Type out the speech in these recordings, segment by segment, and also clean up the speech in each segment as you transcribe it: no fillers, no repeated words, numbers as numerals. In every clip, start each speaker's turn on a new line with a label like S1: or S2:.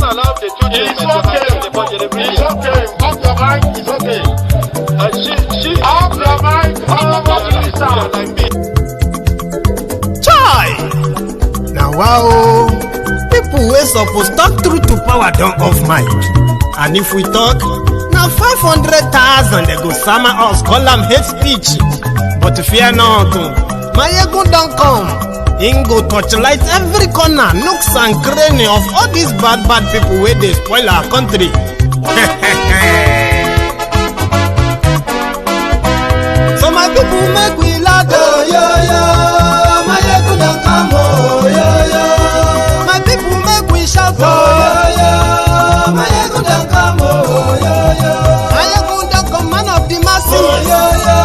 S1: allow the children
S2: it's okay. Off your mic, it's okay. Off your mic, like me.
S3: Chai! Now wow, people wey suppose talk truth to power don't off mic. And if we talk, now 500,000 they go sama us, call them hate speech. But fear not, Mayegun don't come. Him go torchlight every corner, nooks and cranny of all these bad people where they spoil our country. So my people make we laugh, oh, yo, yo. Mayegun don't come, oh, yo, yo. My people make we shout, oh, yo, yo. Mayegun don't come, oh, yo, yo. Mayegun don't come, man of the masses, oh, yo, yo.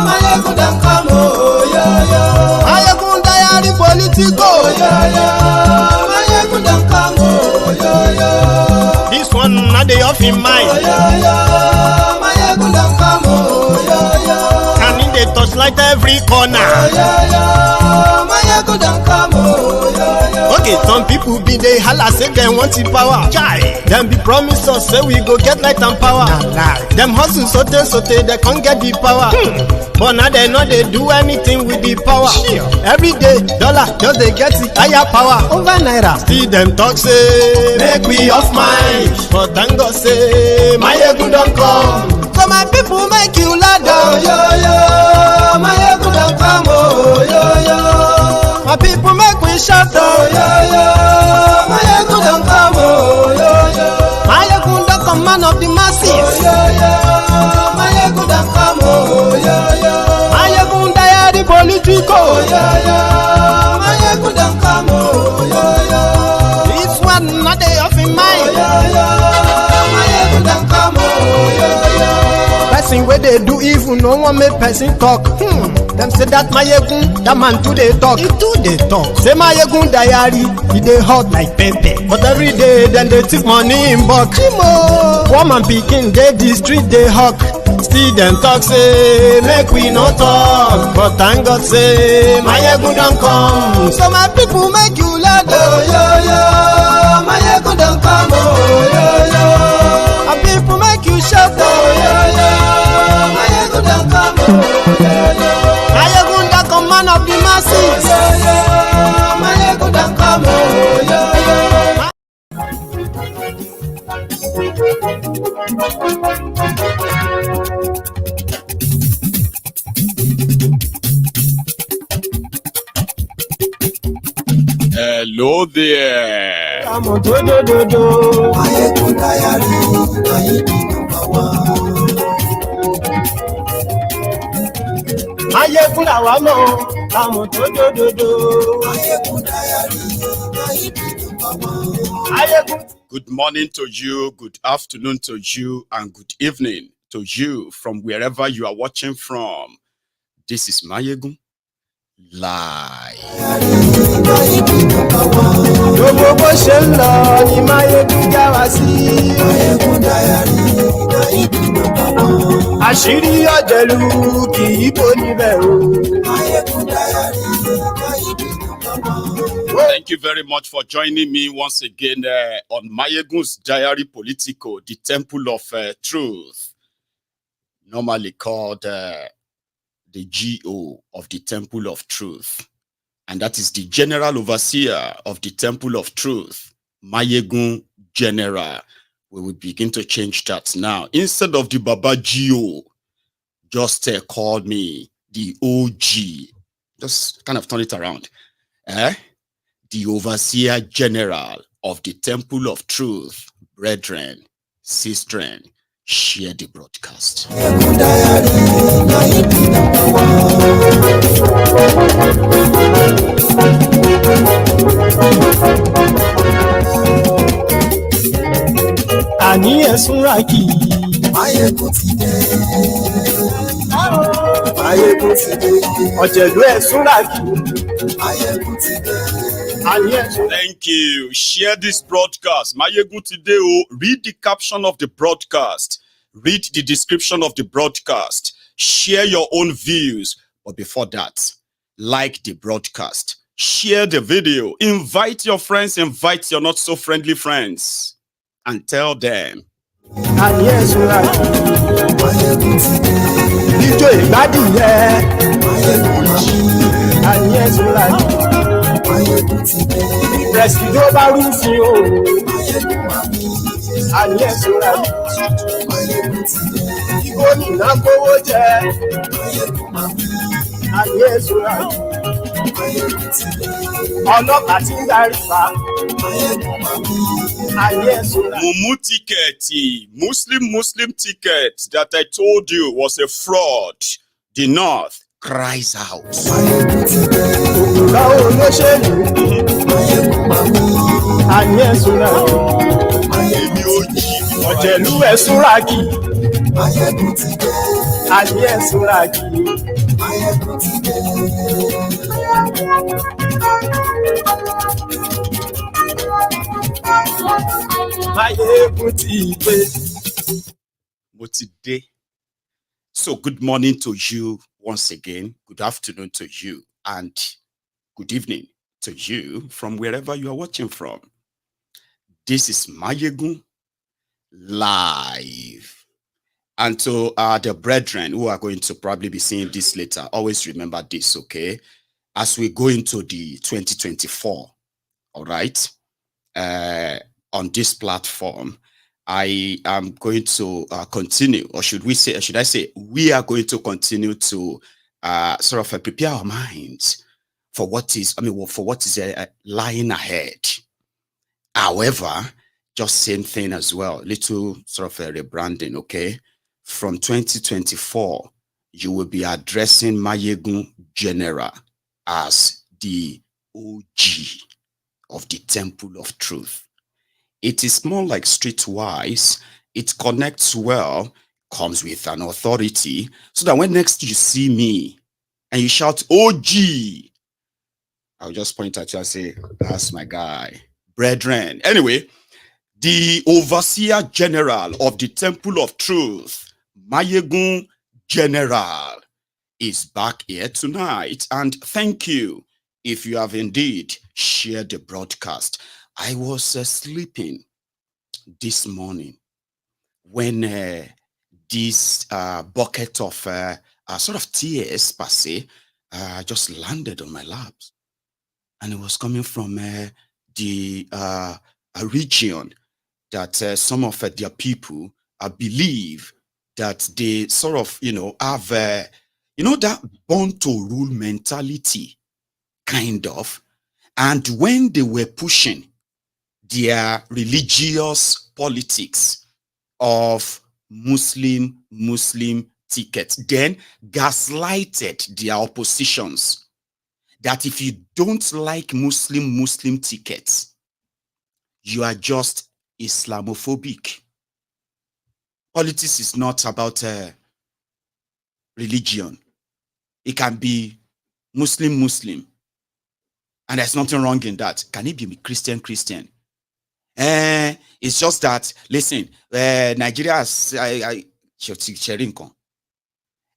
S3: Mayegun don't come, oh, yo, yo. Mayegun diary political, oh, yo, yo. Mayegun don't come, oh, yo, yo. This one not the off in mind, oh, yo, yo. Mayegun don't come, oh, yo, yo. And in the touchlight every corner, oh, yo, yo. Mayegun don't come, oh, yo, yo. Okay, some people be they holla say they want the power. Chai. Them be promise us say we go get light and power. Nah. Them hustle sote they can't get the power. But now they know they do anything with the power. Sure. Every day, dollar just they get the higher power over naira. Still them talk say make we off mind. But thank God say Mayegun don't come. So my people make you laugh, oh, yo, yo. Mayegun don't come, oh, yo, yo. My people make we shout, oh, yo, yo. Mayegun don't come, oh, yo, yo. Mayegun don't come, man of the masses, oh, yo, yo. Mayegun don't come, oh, yo, yo. Mayegun diary political, oh, yo, yo. Mayegun don't come, oh, yo, yo. This one not the off in mind, oh, yo, yo. Mayegun don't come, oh, yo, yo. Person where they do evil, no one make person talk. Them say that Mayegun, that man too they talk. He too they talk. Say Mayegun diary, he they hot like pepper. But every day then they take money in bulk. Woman picking they the street they hawk. Still them talk say make we no talk. But thank God say Mayegun don't come. So my people make you laugh, oh, yo, yo. Mayegun don't come, oh, yo, yo. My people make you shout, oh, yo, yo. Mayegun don't come, oh, yo, yo. Mayegun don't come, man of the masses, oh, yo, yo. Mayegun don't come, oh, yo, yo.
S4: Hello there.
S3: I'm on do.
S5: Mayegun diary, Mayegun number one.
S3: Mayegun lawa mo, I'm on do.
S5: Mayegun diary, Mayegun number one.
S3: Mayegun.
S4: Good morning to you, good afternoon to you, and good evening to you from wherever you are watching from. This is Mayegun Live.
S3: Gbogbo bó ṣe ń lọ ni Mayegun já wa sí.
S5: Mayegun diary, Mayegun number one.
S3: Àṣírí ọ̀jẹ̀lú kì í bò níbẹ̀ o.
S5: Mayegun diary, Mayegun number one.
S4: Thank you very much for joining me once again on Mayegun's Diary Political, the Temple of Truth, normally called the GO of the Temple of Truth. And that is the General Overseer of the Temple of Truth, Mayegun General. We will begin to change that now. Instead of the Baba GO, just call me the OG. Just kind of turn it around. The Overseer General of the Temple of Truth. Brethren, sistren, share the broadcast.
S5: Mayegun diary, Mayegun number one.
S3: Àní ẹ̀sùn rákì.
S5: Mayegun ti dé.
S3: Mayegun ti dé. Ọ̀jẹ̀lú ẹ̀sùn rákì.
S5: Mayegun ti dé.
S4: Thank you. Share this broadcast. Mayegun today. Read the caption of the broadcast. Read the description of the broadcast. Share your own views. But before that, like the broadcast. Share the video. Invite your friends, invite your not so friendly friends, and tell them.
S3: And yes, right. Ijó ìgbádìyẹ. And yes, right. Presido bá rúfin o. And yes, right. Gómìnà kówó jẹ. And yes, right. Ọlọ́pàá tí ń darí fa. And yes, right.
S4: Mumu ticket, Muslim ticket that I told you was a fraud. The North cries out.
S3: Báwo ló ṣe lù? And yes, right.
S4: Èmi ò jí
S3: Ọ̀jẹ̀lú ẹ̀ súnragì. And yes, súnragì. Máyégún ti dé.
S4: mo ti dé. So good morning to you once again. Good afternoon to you and good evening to you from wherever you are watching from. This is Mayegun live. And to the brethren who are going to probably be seeing this later, always remember this, okay? As we go into the 2024, all right, on this platform, I am going to continue, or should I say, we are going to continue to sort of prepare our minds for what is, for what is lying ahead. However, just same thing as well, little sort of a rebranding, okay? From 2024, you will be addressing Mayegun General as the OG of the Temple of Truth. It is more like streetwise. It connects well, comes with an authority, so that when next you see me and you shout OG, I'll just point at you and say, that's my guy. Brethren. Anyway, the Overseer General of the Temple of Truth, Mayegun General, is back here tonight. And thank you if you have indeed shared the broadcast. I was sleeping this morning when this bucket of sort of tears, per se, just landed on my laps. And it was coming from the a region that some of their people believe that they sort of, have, that born to rule mentality, kind of. And when they were pushing their religious politics of Muslim tickets, then gaslighted their oppositions that if you don't like Muslim tickets, you are just Islamophobic. Politics is not about religion. It can be Muslim. And there's nothing wrong in that. Can it be Christian? It's just that, listen, Nigeria has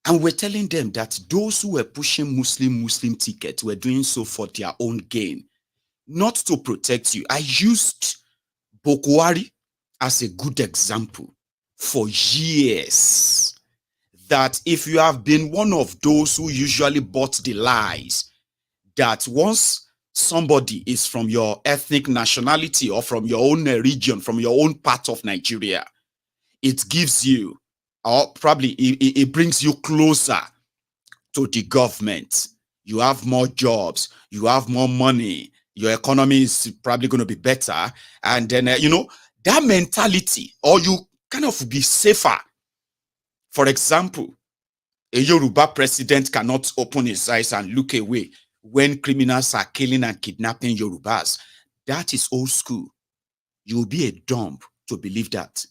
S4: and we're telling them that those who were pushing Muslim tickets were doing so for their own gain, not to protect you. I used Boko Haram as a good example for years, that if you have been one of those who usually bought the lies, that once somebody is from your ethnic nationality or from your own region, from your own part of Nigeria, it gives you, or probably it brings you closer to the government. You have more jobs, you have more money, your economy is probably going to be better. And then, that mentality, or you kind of be safer. For example, a Yoruba president cannot open his eyes and look away when criminals are killing and kidnapping Yorubas. That is old school. You'll be a dumb to believe that.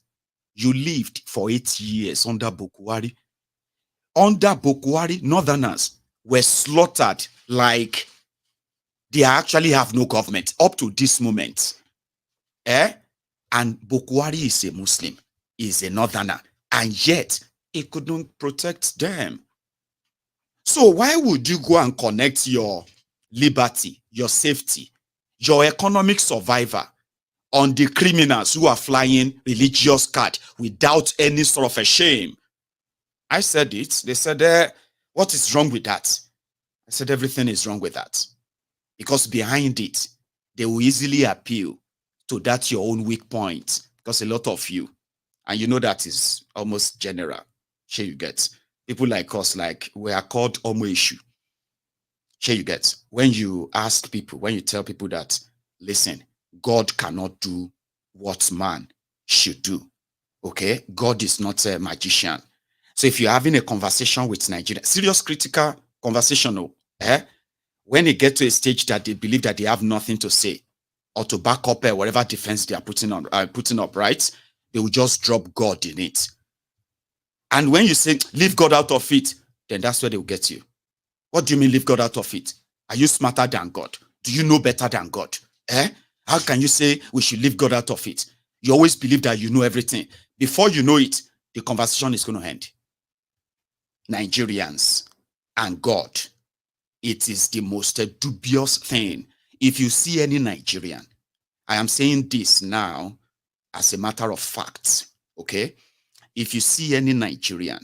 S4: You lived for 8 years under Boko Haram. Under Boko Haram, Northerners were slaughtered like they actually have no government up to this moment. And Boko Haram is a Muslim, is a Northerner, and yet it couldn't protect them. So why would you go and connect your liberty, your safety, your economic survivor on the criminals who are flying religious card without any sort of a shame. I said it. They said, what is wrong with that? I said, everything is wrong with that. Because behind it, they will easily appeal to that your own weak point. Because a lot of you, and you know that is almost general. Sure you get. People like us, like we are called Omo issue. Sure you get. When you ask people, when you tell people that, listen, God cannot do what man should do. Okay? God is not a magician. So if you're having a conversation with Nigeria, serious critical conversation, when you get to a stage that they believe that they have nothing to say or to back up whatever defense they are putting up, right? They will just drop God in it. And when you say, leave God out of it, then that's where they will get you. What do you mean leave God out of it? Are you smarter than God? Do you know better than God? How can you say we should leave God out of it? You always believe that you know everything. Before you know it, the conversation is going to end. Nigerians and God, it is the most dubious thing. If you see any Nigerian, I am saying this now as a matter of fact, okay? If you see any Nigerian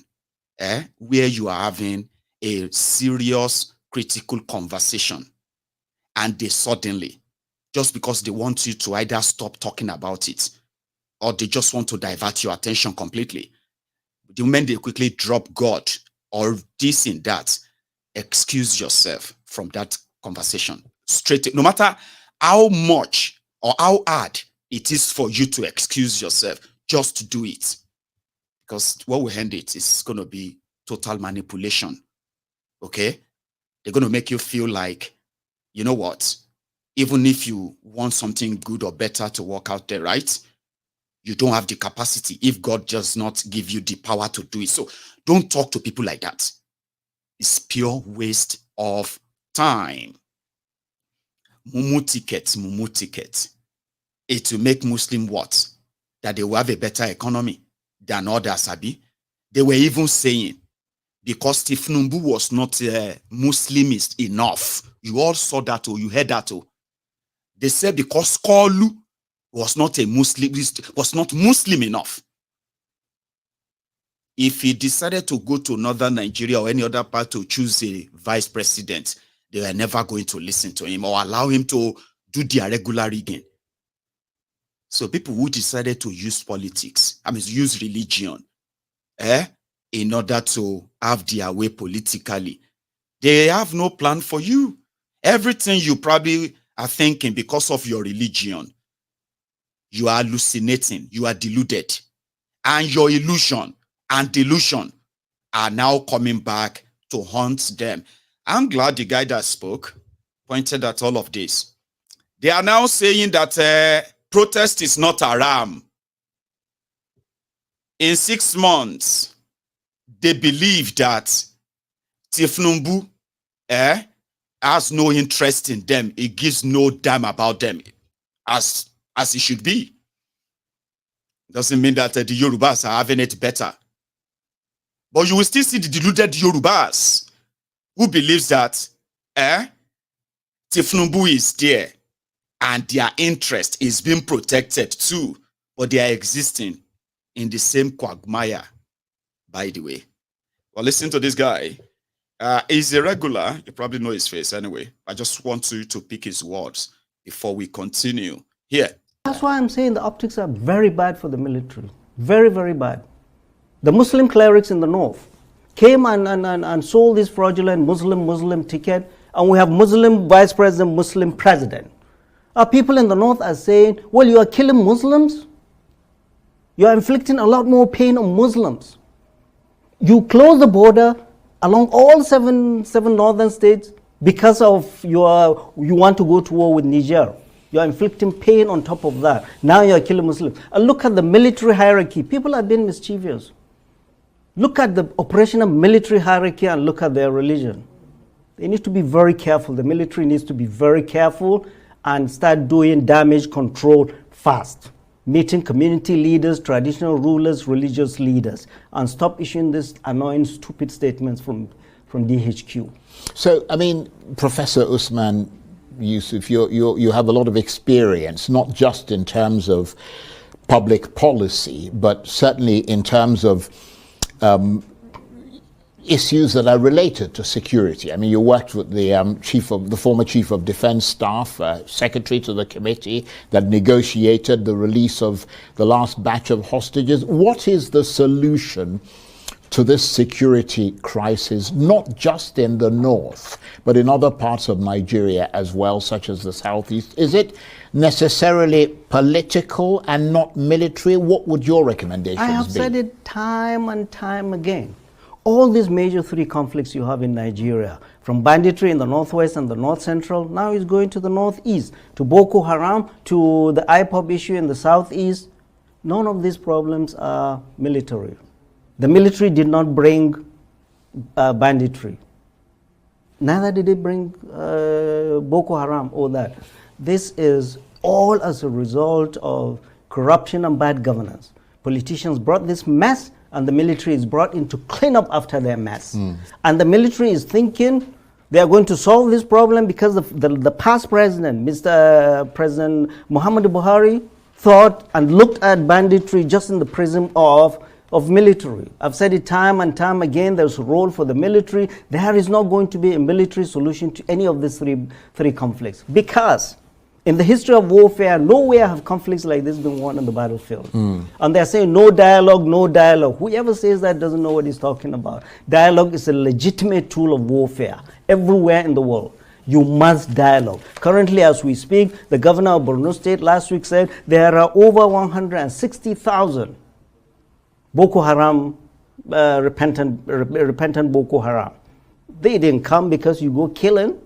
S4: where you are having a serious critical conversation and they suddenly, just because they want you to either stop talking about it or they just want to divert your attention completely, the moment they quickly drop God or this and that, excuse yourself from that conversation. Straight, no matter how much or how hard it is for you to excuse yourself, just do it. Because what will end it is going to be total manipulation. Okay? They're going to make you feel like, you know what? Even if you want something good or better to work out there, right? You don't have the capacity if God does not give you the power to do it. So don't talk to people like that. It's pure waste of time. Mumu ticket. It will make Muslim what? That they will have a better economy than others, Abi. They were even saying, because Tinubu was not Muslimist enough. You all saw that, or you heard that, or they said because Kolu was not a Muslimist, was not Muslim enough. If he decided to go to northern Nigeria or any other part to choose a vice president, they were never going to listen to him or allow him to do their regular rigging. So people who decided to use politics, use religion, in order to have their way politically, they have no plan for you. Everything you probably are thinking because of your religion, you are hallucinating, you are deluded. And your illusion and delusion are now coming back to haunt them. I'm glad the guy that spoke pointed at all of this. They are now saying that protest is not haram. In 6 months, they believe that Tinubu has no interest in them. It gives no damn about them as it should be. Doesn't mean that the Yorubas are having it better. But you will still see the deluded Yorubas who believes that Tinubu is there and their interest is being protected too, but they are existing in the same quagmire, by the way. Well, listen to this guy. He's a regular. You probably know his face anyway. I just want you to pick his words before we continue. Here.
S1: That's why I'm saying the optics are very bad for the military. Very, very bad. The Muslim clerics in the north came and sold this fraudulent Muslim ticket, and we have Muslim vice president, Muslim president. Our people in the north are saying, well, you are killing Muslims. You are inflicting a lot more pain on Muslims. You close the border along all seven northern states because of you want to go to war with Niger. You are inflicting pain on top of that. Now you are killing Muslims. And look at the military hierarchy. People are being mischievous. Look at the operational military hierarchy and look at their religion. They need to be very careful. The military needs to be very careful and start doing damage control fast. Meeting community leaders, traditional rulers, religious leaders, and stop issuing these annoying, stupid statements from DHQ.
S6: So, I mean, Professor Usman Yusuf, you have a lot of experience, not just in terms of public policy, but certainly in terms of issues that are related to security. I mean, you worked with the former chief of defense staff, secretary to the committee that negotiated the release of the last batch of hostages. What is the solution to this security crisis, not just in the north, but in other parts of Nigeria as well, such as the southeast? Is it necessarily political and not military? What would your recommendations be?
S1: I have said it time and time again. All these major three conflicts you have in Nigeria, from banditry in the northwest and the north central, now is going to the northeast, to Boko Haram, to the IPOB issue in the southeast. None of these problems are military. The military did not bring banditry. Neither did it bring Boko Haram or that. This is all as a result of corruption and bad governance. Politicians brought this mess, and the military is brought in to clean up after their mess. And the military is thinking they are going to solve this problem because the past president, Mr. President Muhammadu Buhari, thought and looked at banditry just in the prism of military. I've said it time and time again, there's a role for the military. There is not going to be a military solution to any of these three conflicts, because in the history of warfare, nowhere have conflicts like this been won on the battlefield. And they're saying no dialogue, no dialogue. Whoever says that doesn't know what he's talking about. Dialogue is a legitimate tool of warfare everywhere in the world. You must dialogue. Currently, as we speak, the governor of Borno State last week said there are over 160,000 Boko Haram, repentant Boko Haram. They didn't come because you go killing.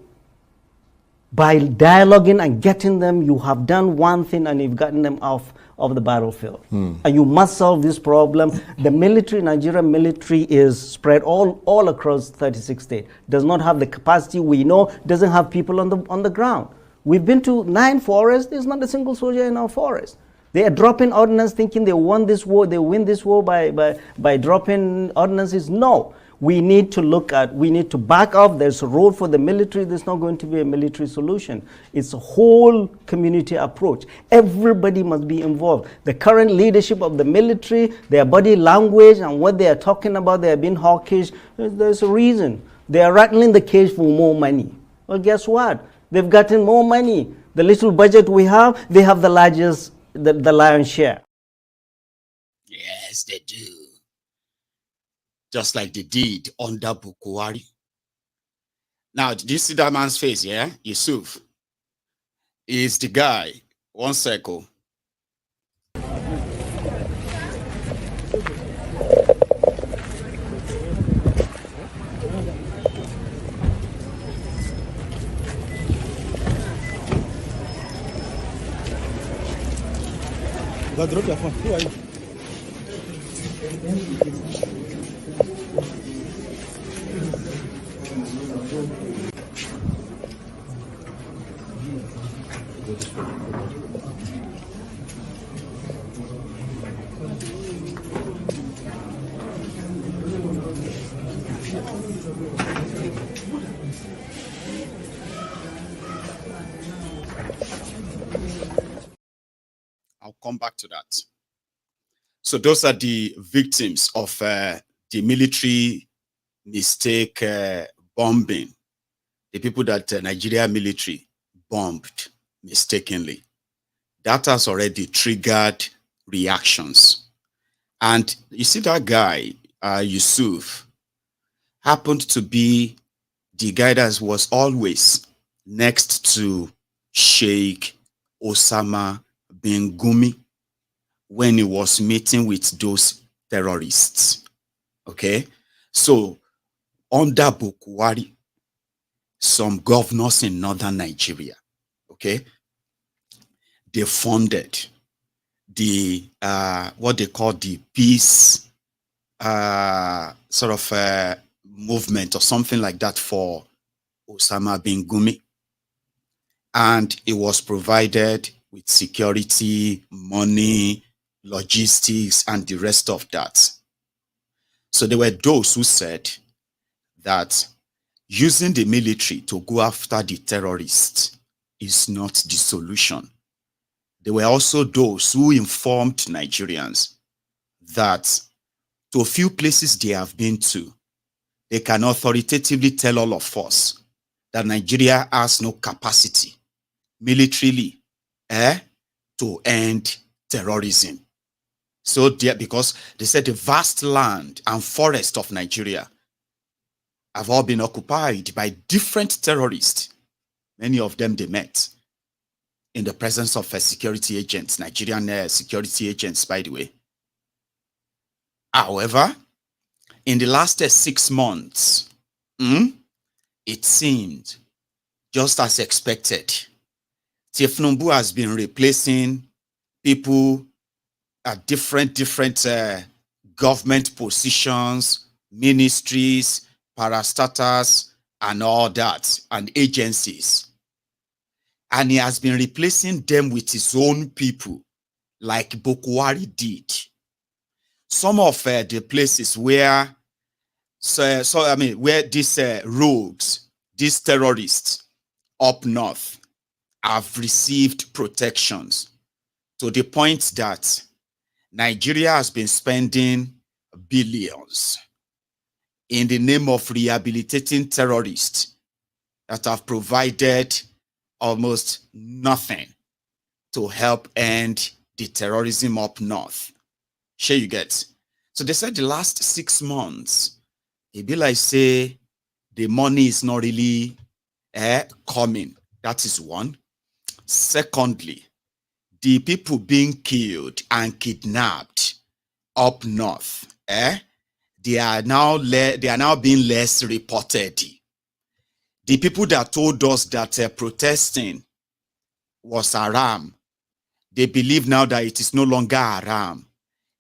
S1: By dialoguing and getting them, you have done one thing and you've gotten them off of the battlefield. And you must solve this problem. The military, Nigerian military, is spread all across 36 states. Does not have the capacity, we know, doesn't have people on the ground. We've been to 9 forests, there's not a single soldier in our forest. They are dropping ordnance thinking they won this war, they win this war by dropping ordnances. No. We need to back off. There's a role for the military. There's not going to be a military solution. It's a whole community approach. Everybody must be involved. The current leadership of the military, their body language and what they are talking about, they are being hawkish. There's a reason. They are rattling the cage for more money. Well, guess what? They've gotten more money. The little budget we have, they have the largest, the lion's share.
S4: Yes, they do. Just like they did under Boko Haram. Now, do you see that man's face, yeah? Yusuf is the guy. 1 second.
S7: Drop your phone. Who are you?
S4: I'll come back to that. So those are the victims of the military mistake bombing. The people that Nigeria military bombed mistakenly. That has already triggered reactions. And you see that guy, Yusuf, happened to be the guy that was always next to Sheikh Osama bin Gumi when he was meeting with those terrorists. Okay? So, under Boko Haram, some governors in northern Nigeria, okay, they funded the, what they call the peace movement or something like that for Osama bin Gumi. And it was provided with security, money, logistics, and the rest of that. So there were those who said that using the military to go after the terrorists is not the solution. There were also those who informed Nigerians that to a few places they have been to, they can authoritatively tell all of us that Nigeria has no capacity militarily to end terrorism. So because they said the vast land and forest of Nigeria have all been occupied by different terrorists. Many of them they met in the presence of security agents, Nigerian security agents, by the way. However, in the last 6 months, it seemed just as expected. Tinubu has been replacing people at different government positions, ministries, parastatals, and all that, and agencies. And he has been replacing them with his own people, like Boko Haram did. Some of the places where, where these rogues, these terrorists up north have received protections to the point that Nigeria has been spending billions in the name of rehabilitating terrorists that have provided almost nothing to help end the terrorism up north. Sure you get. So they said the last 6 months, it be like say the money is not really coming. That is one. Secondly, the people being killed and kidnapped up north, they are now being less reported. The people that told us that protesting was haram, they believe now that it is no longer haram.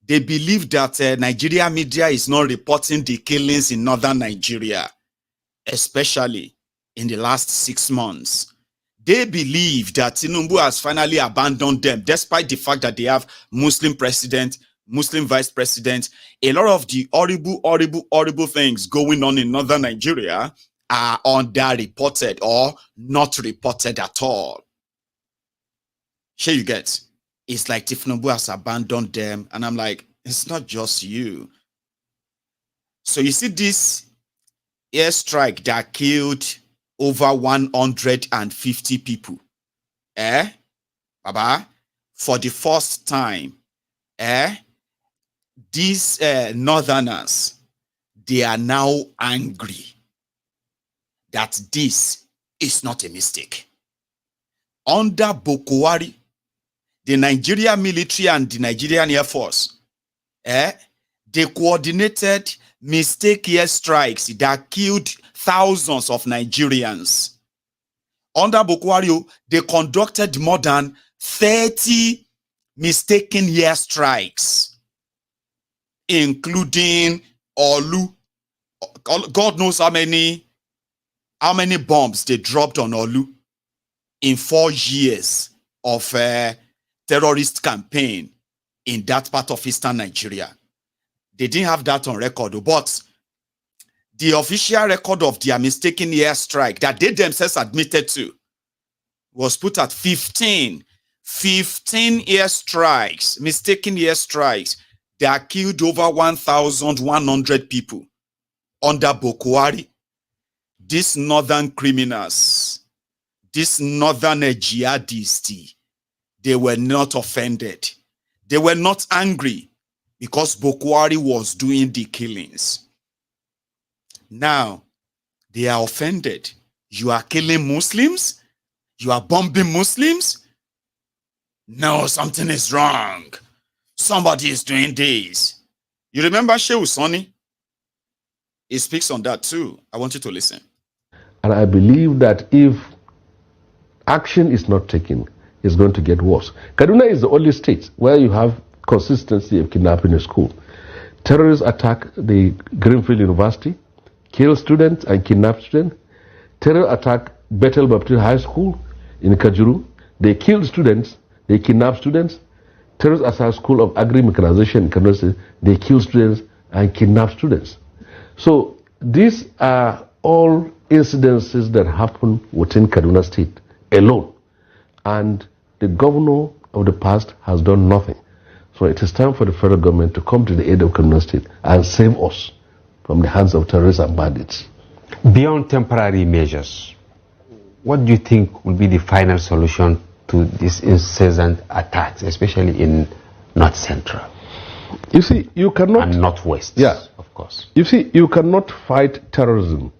S4: They believe that Nigeria media is not reporting the killings in northern Nigeria, especially in the last 6 months. They believe that Tinubu has finally abandoned them, despite the fact that they have Muslim president, Muslim vice president. A lot of the horrible things going on in northern Nigeria are underreported or not reported at all. Here you get. It's like Tinubu has abandoned them. And I'm like, it's not just you. So you see this airstrike that killed over 150 people. Baba, for the first time, these northerners, they are now angry that this is not a mistake. Under Boko Haram, the Nigerian military and the Nigerian Air Force, they coordinated mistake airstrikes that killed thousands of Nigerians. Under Boko Haram, they conducted more than 30 mistaken airstrikes, including Olu. God knows how many bombs they dropped on Olu in 4 years of terrorist campaign in that part of eastern Nigeria. They didn't have that on record, but the official record of their mistaken airstrike that they themselves admitted to was put at 15 airstrikes, mistaken airstrikes that killed over 1,100 people under Boko Haram. These northern criminals, these northern jihadists, they were not offended. They were not angry because Boko Haram was doing the killings. Now, they are offended. You are killing Muslims? You are bombing Muslims? No, something is wrong. Somebody is doing this. You remember Shehu Sonny? He speaks on that too. I want you to listen.
S7: And I believe that if action is not taken, it's going to get worse. Kaduna is the only state where you have consistency of kidnapping in school. Terrorists attack the Greenfield University, kill students and kidnap students. Terror attack Bethel Baptist High School in Kajuru. They kill students, they kidnap students. Terrorists attack School of Agri-Mechanization in Kaduna State. They kill students and kidnap students. So these are all incidences that happen within Kaduna State alone. And the governor of the past has done nothing. So it is time for the federal government to come to the aid of Kaduna State and save us from the hands of terrorists and bandits.
S8: Beyond temporary measures, what do you think will be the final solution to these incessant attacks, especially in North Central?
S7: You see, you cannot...
S8: And Northwest,
S7: yeah,
S8: of course.
S7: You see, you cannot fight terrorism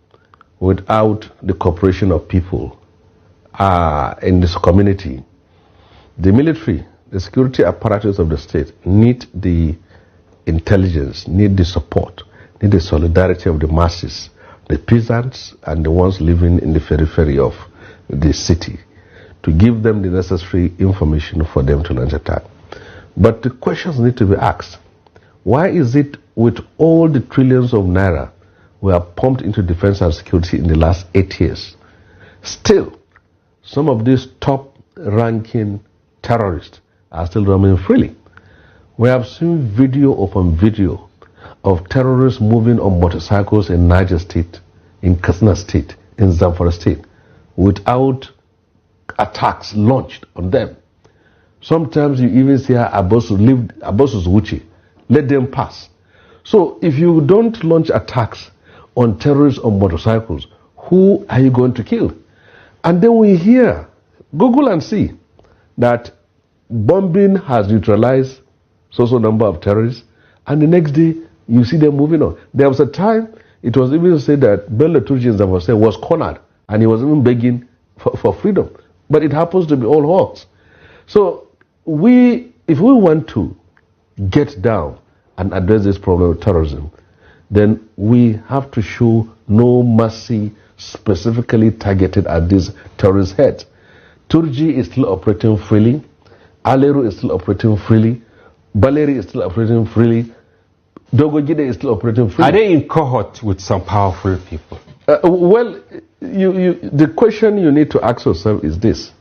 S7: without the cooperation of people in this community. The military, the security apparatus of the state need the intelligence, need the support, need the solidarity of the masses, the peasants and the ones living in the periphery of the city, to give them the necessary information for them to launch attack. But the questions need to be asked. Why is it with all the trillions of naira we have pumped into defense and security in the last 8 years, still some of these top-ranking terrorists are still roaming freely? We have seen video upon video of terrorists moving on motorcycles in Niger State, in Katsina State, in Zamfara State, without attacks launched on them. Sometimes you even see Abosus Wuchi, let them pass. So if you don't launch attacks on terrorists on motorcycles, who are you going to kill? And then we hear, Google and see, that bombing has neutralized so number of terrorists, and the next day you see them moving on. There was a time it was even said that Bello Turjin was cornered and he was even begging for freedom. But it happens to be all hoax. So if we want to get down and address this problem of terrorism, then we have to show no mercy specifically targeted at these terrorist heads. Turji is still operating freely. Aleru is still operating freely. Baleri is still operating freely. Dogogide is still operating freely.
S8: Are they in cohort with some powerful people?
S7: Well, the question you need to ask yourself is this.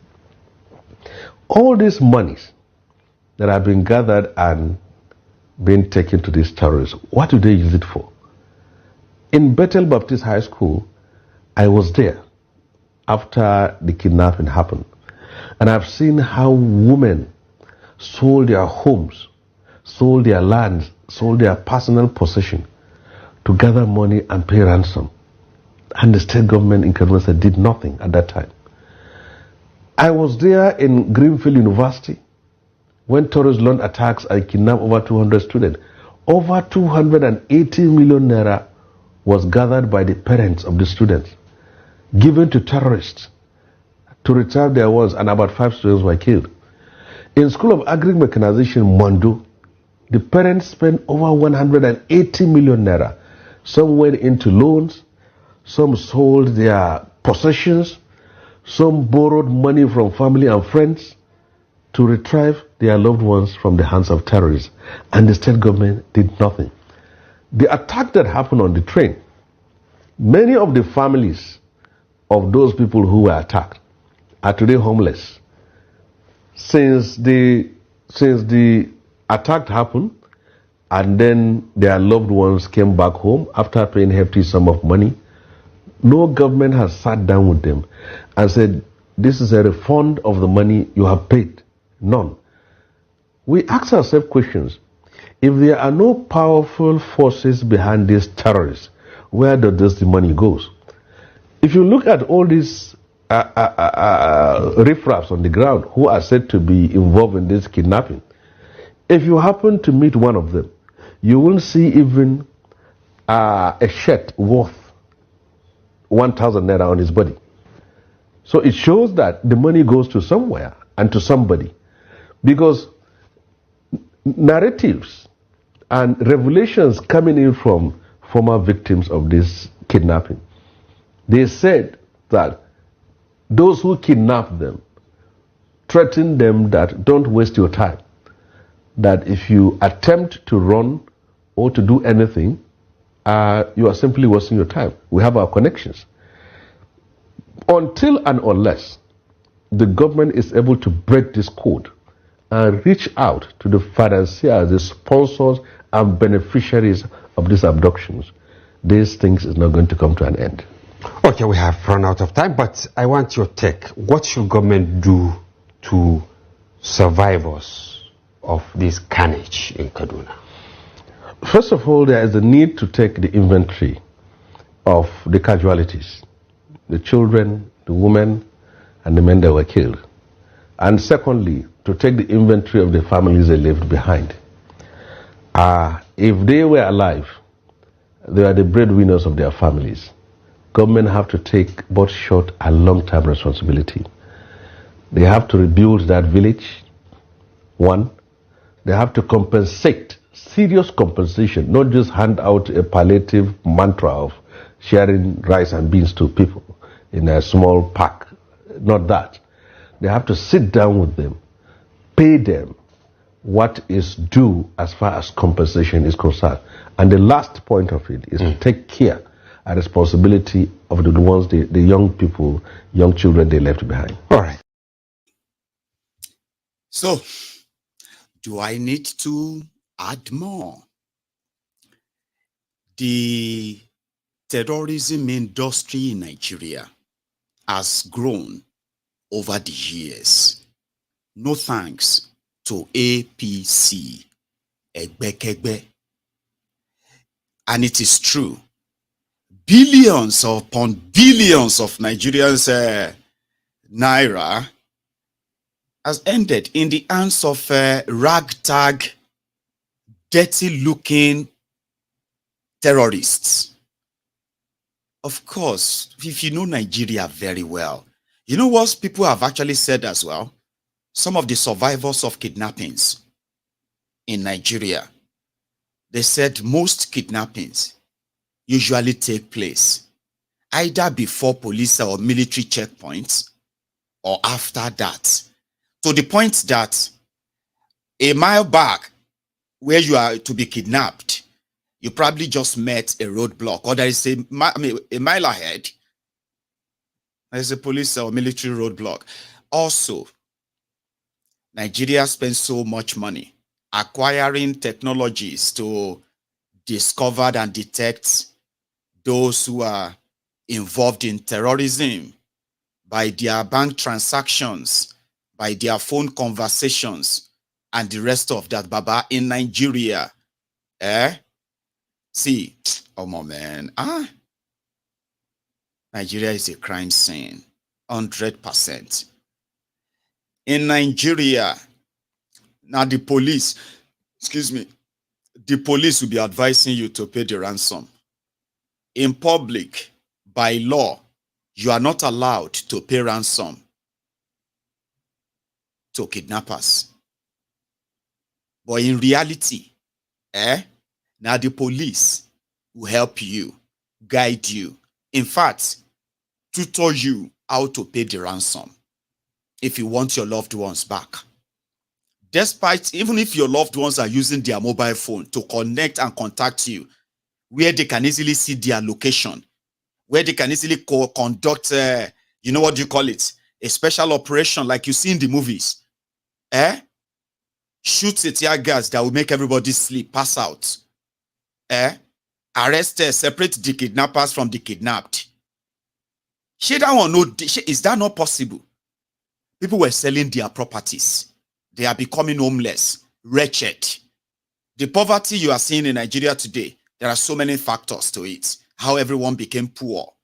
S7: All these monies that have been gathered and being taken to these terrorists, what do they use it for? In Bethel Baptist High School, I was there after the kidnapping happened. And I've seen how women sold their homes, sold their lands, sold their personal possession to gather money and pay ransom. And the state government in Kaduna State did nothing at that time. I was there in Greenfield University when terrorists launched attacks and kidnapped over 200 students. Over 280 million naira was gathered by the parents of the students, given to terrorists to retrieve their ones, and about 5 students were killed. In School of Agri-Mechanization, Mondo, the parents spent over 180 million naira. Some went into loans, some sold their possessions, some borrowed money from family and friends to retrieve their loved ones from the hands of terrorists. And the state government did nothing. The attack that happened on the train, many of the families of those people who were attacked are today homeless. Since the attack happened, and then their loved ones came back home after paying a hefty sum of money, no government has sat down with them and said, this is a refund of the money you have paid. None. We ask ourselves questions. If there are no powerful forces behind these terrorists, where does the money go? If you look at all these riffraffs on the ground who are said to be involved in this kidnapping, if you happen to meet one of them, you will see even a shirt worth 1,000 naira on his body. So it shows that the money goes to somewhere and to somebody, because narratives and revelations coming in from former victims of this kidnapping, they said that those who kidnapped them threatened them that don't waste your time, that if you attempt to run or to do anything, you are simply wasting your time. We have our connections. Until and unless the government is able to break this code and reach out to the financiers, the sponsors and beneficiaries of these abductions, these things is not going to come to an end.
S8: Okay, we have run out of time, but I want your take. What should government do to survivors of this carnage in Kaduna?
S7: First of all, there is a need to take the inventory of the casualties, the children, the women, and the men that were killed. And secondly, to take the inventory of the families they left behind. If they were alive, they are the breadwinners of their families. Government have to take both short and long-term responsibility. They have to rebuild that village, one. They have to compensate, serious compensation, not just hand out a palliative mantra of sharing rice and beans to people in a small pack. Not that. They have to sit down with them, pay them what is due as far as compensation is concerned. And the last point of it is to take care and responsibility of the ones, the young people, young children they left behind.
S8: All right.
S4: So, do I need to add more? The terrorism industry in Nigeria has grown over the years. No thanks to APC, Egbekegbe. And it is true. Billions upon billions of Nigerians' naira has ended in the hands of ragtag, dirty-looking terrorists. Of course, if you know Nigeria very well, you know what people have actually said as well? Some of the survivors of kidnappings in Nigeria, they said most kidnappings usually take place either before police or military checkpoints or after that. To the point that a mile back where you are to be kidnapped, you probably just met a roadblock, or there is a mile ahead, there's a police or military roadblock. Also, Nigeria spends so much money acquiring technologies to discover and detect those who are involved in terrorism by their bank transactions, by their phone conversations, and the rest of that, Baba, in Nigeria. See, oh my man, Nigeria is a crime scene, 100%. In Nigeria, now the police, the police will be advising you to pay the ransom. In public, by law, you are not allowed to pay ransom to kidnappers. But in reality, now the police will help you, guide you. In fact, tutor you how to pay the ransom if you want your loved ones back. Despite, even if your loved ones are using their mobile phone to connect and contact you, where they can easily see their location, where they can easily conduct, you know what do you call it? A special operation like you see in the movies. Shoot a tear gas that will make everybody sleep, pass out. Arrest, separate the kidnappers from the kidnapped. Is that not possible? People were selling their properties. They are becoming homeless, wretched. The poverty you are seeing in Nigeria today, there are so many factors to it. How everyone became poor.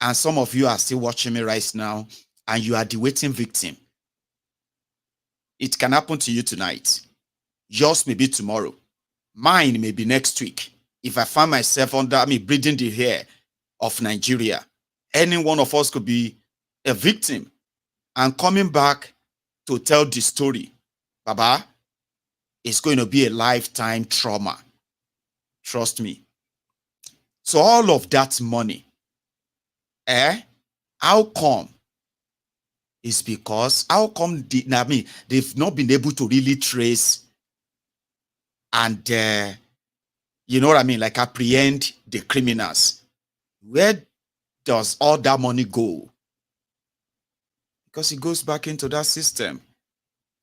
S4: And some of you are still watching me right now, and you are the waiting victim. It can happen to you tonight. Yours may be tomorrow. Mine may be next week. If I find myself breathing the air of Nigeria, any one of us could be a victim and coming back to tell the story. Baba, it's going to be a lifetime trauma. Trust me. So all of that money, how come? It's because how come they've not been able to really trace and you know what I mean, like apprehend the criminals. Where does all that money go? Because it goes back into that system.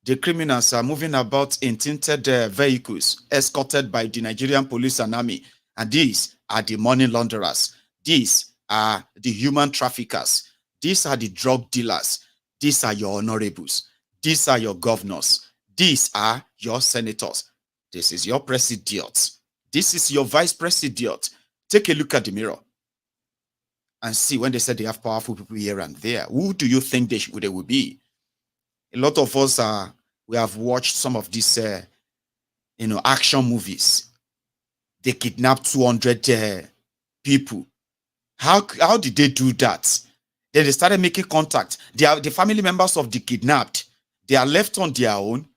S4: The criminals are moving about in tinted vehicles escorted by the Nigerian police and army, and these are the money launderers. These are the human traffickers. These are the drug dealers. These are your honorables. These are your governors. These are your senators. This is your president. This is your vice president. Take a look at the mirror and see when they said they have powerful people here and there. Who do you think they will be? A lot of us we have watched some of these action movies. They kidnapped 200 people. How did they do that? Then they started making contact. They are the family members of the kidnapped. They are left on their own.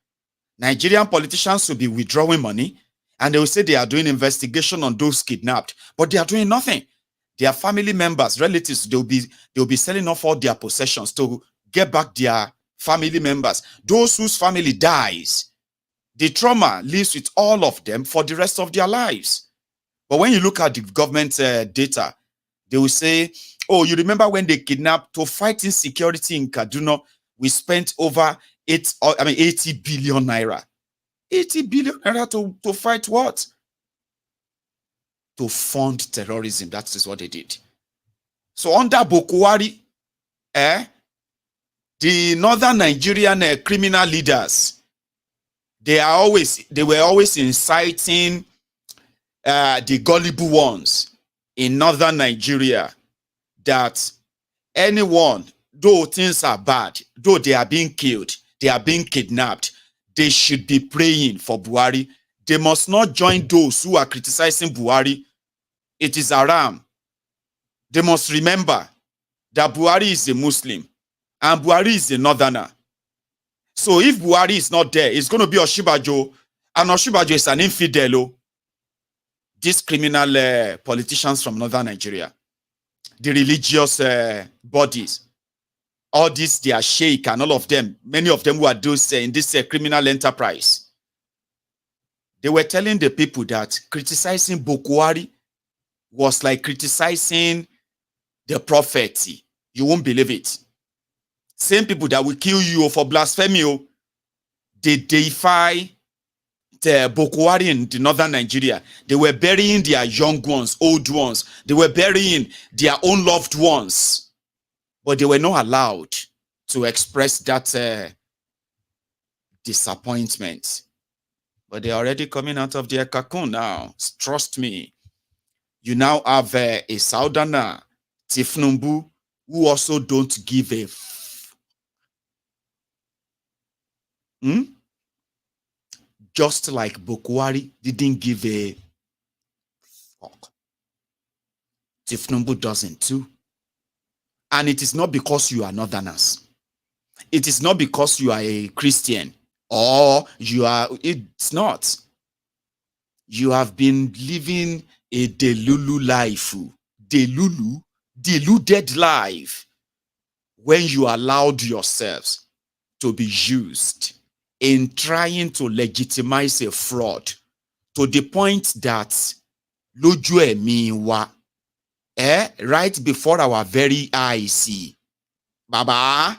S4: Nigerian politicians will be withdrawing money, and they will say they are doing investigation on those kidnapped, but they are doing nothing. Their family members, relatives, they'll be selling off all their possessions to get back their family members. Those whose family dies, the trauma lives with all of them for the rest of their lives. But when you look at the government data, they will say, oh, you remember when they kidnapped to fight insecurity in Kaduna, we spent over 80 billion naira. 80 billion naira to fight what? To fund terrorism. That is what they did. So under Boko Haram, the northern Nigerian criminal leaders, they were always inciting the gullible ones in northern Nigeria that anyone, though things are bad, though they are being killed, they are being kidnapped, they should be praying for Buhari. They must not join those who are criticizing Buhari. It is haram. They must remember that Buhari is a Muslim and Buhari is a northerner. So if Buhari is not there, it's going to be Oshibajo, and Oshibajo is an infidel. These criminal politicians from northern Nigeria, the religious bodies, all these, they are sheikh and all of them, many of them who are those in this criminal enterprise. They were telling the people that criticizing Boko Haram was like criticizing the prophet. You won't believe it. Same people that will kill you for blasphemy, they deify the Boko Haram in the northern Nigeria. They were burying their young ones, old ones. They were burying their own loved ones. But they were not allowed to express that disappointment. But they are already coming out of their cocoon now. Trust me. You now have a southerner, Tinubu, who also don't give a just like Boko Haram didn't give a fuck. Tinubu doesn't too. And it is not because you are northerners. It is not because you are a Christian or you are, it's not. You have been living a delulu life, deluded life, when you allowed yourselves to be used in trying to legitimize a fraud to the point that loju emi wa, right before our very eyes, Baba,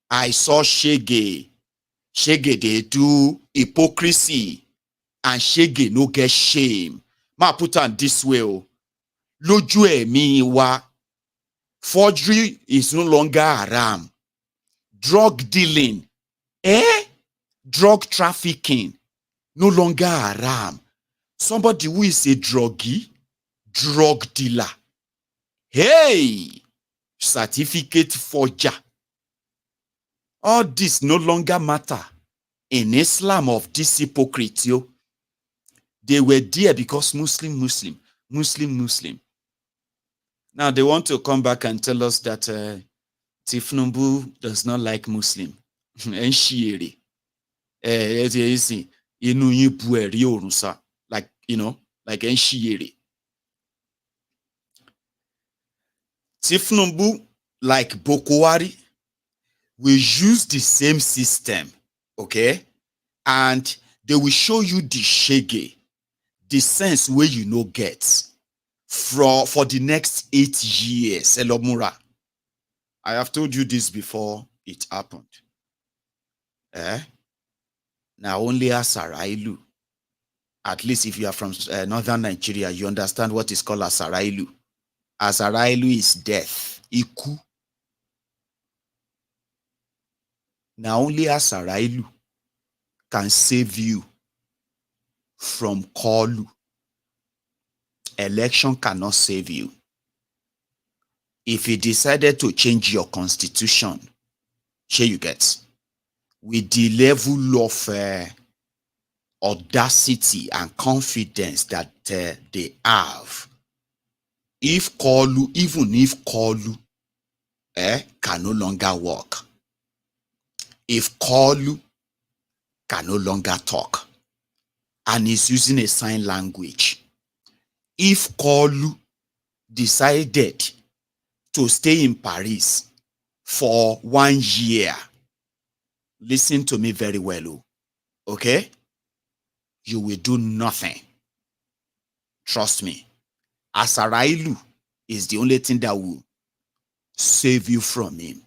S4: I saw Shege. Shege, they do hypocrisy, and Shege no get shame. Ma put on this way, loju emi wa, forgery is no longer haram. Drug dealing, drug trafficking, no longer haram. Somebody who is a druggie, drug dealer, hey, certificate forger. All this no longer matter in Islam of this hypocrite. They were there because Muslim. Now they want to come back and tell us that Tinubu does not like Muslim. Like, like Enshiere. Tinubu, like Boko Haram, will use the same system, okay? And they will show you the Shege, the sense where you no get for the next 8 years. Elomura. I have told you this before it happened. Now only a Sarailu. At least if you are from northern Nigeria, you understand what is called a Sarailu. Azarailu is death. Iku. Now only Azarailu can save you from Kolu. Election cannot save you. If you decided to change your constitution, here you get, with the level of audacity and confidence that they have, if Kolu, even if Kolu can no longer work, if Kolu can no longer talk, and is using a sign language, if Kolu decided to stay in Paris for 1 year, listen to me very well, okay? You will do nothing. Trust me. Azarailu is the only thing that will save you from him.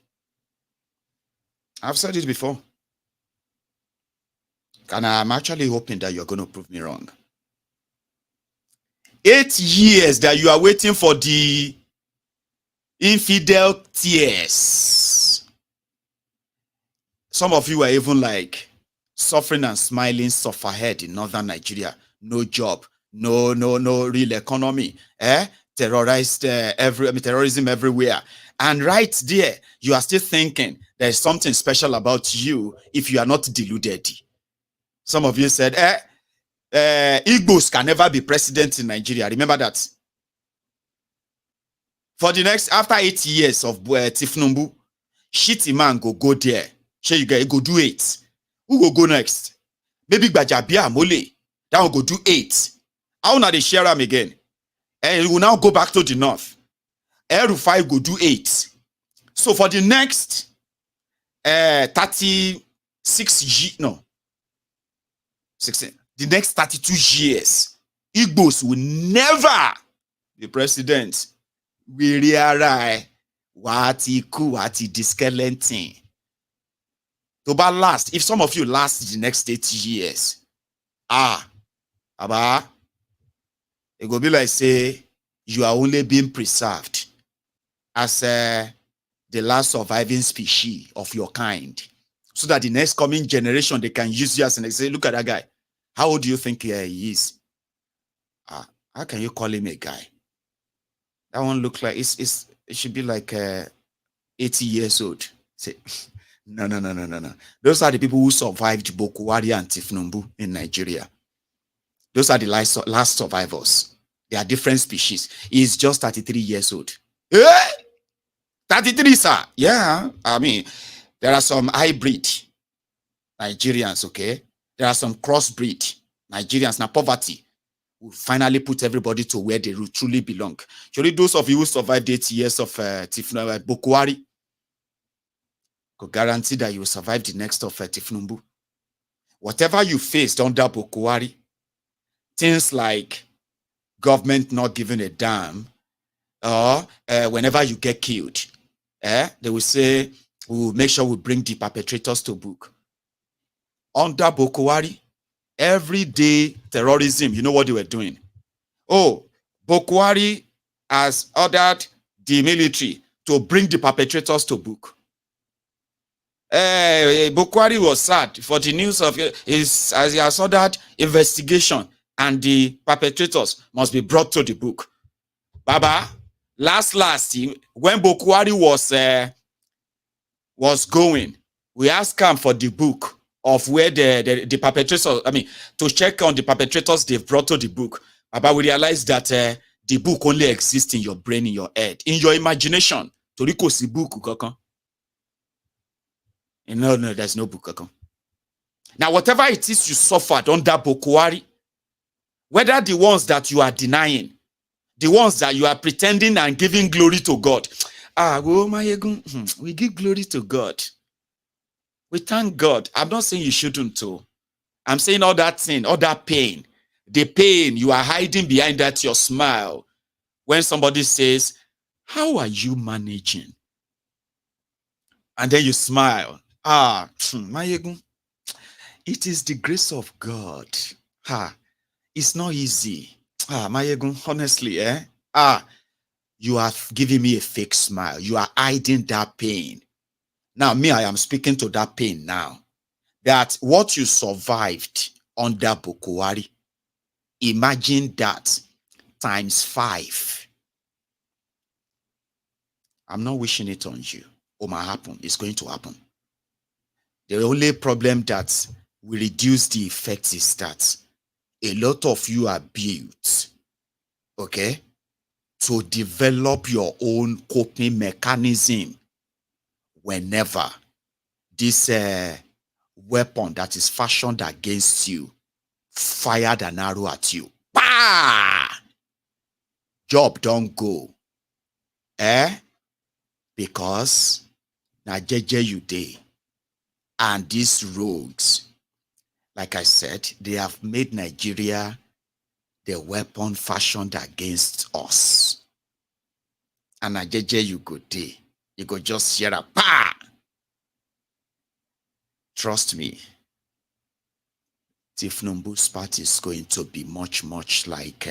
S4: I've said it before. And I'm actually hoping that you're going to prove me wrong. 8 years that you are waiting for the infidel tears. Some of you are even like suffering and smiling, suffer head in northern Nigeria. No job, no real economy. Terrorized terrorism everywhere. And right there, you are still thinking there's something special about you if you are not deluded. Some of you said, Igbos can never be president in Nigeria. Remember that. For the next, after 8 years of Tinubu, shitty man go there. Sure, you guys go do 8. Who will go next? Maybe Bajabia Mole. That will go do 8. How now they share them again? And you will now go back to the north. Rufai go do 8. So for the next 16, the next 32 years, Igbos will never be president. We realize wati diskelenting. To ba last, if some of you last the next 8 years, it will be like say you are only being preserved as the last surviving species of your kind, so that the next coming generation they can use you as an example. Look at that guy. How old do you think he is? How can you call him a guy? That one looks like it should be like 80 years old. Say, no. Those are the people who survived Boko Haram and Tinubu in Nigeria. Those are the last survivors. They are different species. He's just 33 years old. 33, sir. Yeah. I mean, there are some hybrid Nigerians, okay? There are some crossbreed Nigerians. Now, poverty will finally put everybody to where they truly belong. Surely those of you who survived 8 years of Tinubu, Boko Haram, could guarantee that you will survive the next of Tinubu. Whatever you faced under Boko Haram, things like government not giving a damn, or whenever you get killed, they will say, we will make sure we bring the perpetrators to book. Under Boko Haram, everyday terrorism, you know what they were doing? Oh, Boko Haram has ordered the military to bring the perpetrators to book. Boko Haram was sad for the news of as he has ordered investigation and the perpetrators must be brought to the book. Baba, last when Boko Haram was going, we asked him for the book of where the perpetrators, to check on the perpetrators they've brought to the book. Baba, we realized that the book only exists in your brain, in your head, in your imagination. Toriko si book kaka. No, there's no book. Now, whatever it is you suffered under Boko Haram, whether the ones that you are denying, the ones that you are pretending and giving glory to God. We give glory to God. We thank God. I'm not saying you shouldn't too. I'm saying all that thing, all that pain, the pain you are hiding behind that your smile. When somebody says, how are you managing? And then you smile. Mayegun, it is the grace of God. It's not easy. Mayegun, honestly, you are giving me a fake smile. You are hiding that pain. Now, me, I am speaking to that pain now. That what you survived under Boko Haram, imagine that times 5. I'm not wishing it on you. It might happen. It's going to happen. The only problem that will reduce the effects is that a lot of you are built, okay, to develop your own coping mechanism whenever this weapon that is fashioned against you fired an arrow at you. Bah! Job don't go. Because na jeje you dey. And these rogues, like I said, they have made Nigeria the weapon fashioned against us. And na jeje you go dey. You go just hear a pa. Trust me. Tinubu's party is going to be much like,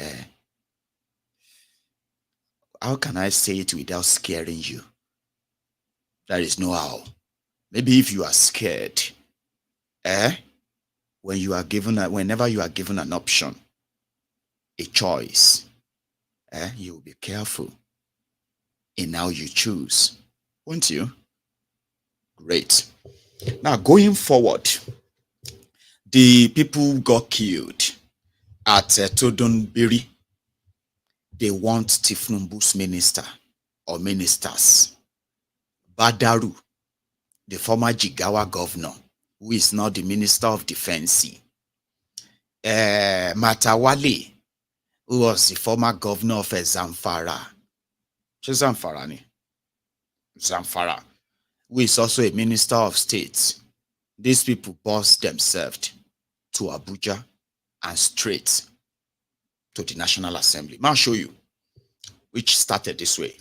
S4: how can I say it without scaring you? There is no how. Maybe if you are scared, when you are given whenever you are given an option, a choice, you will be careful in how you choose, won't you? Great. Now, going forward, the people who got killed at Todonbiri, they want Tinubu's minister or ministers. Badaru, the former Jigawa governor, who is now the Minister of Defense. Matawale, who was the former governor of Zamfara. Zamfara, who is also a Minister of State. These people bossed themselves to Abuja and straight to the National Assembly. I'll show you, which started this way.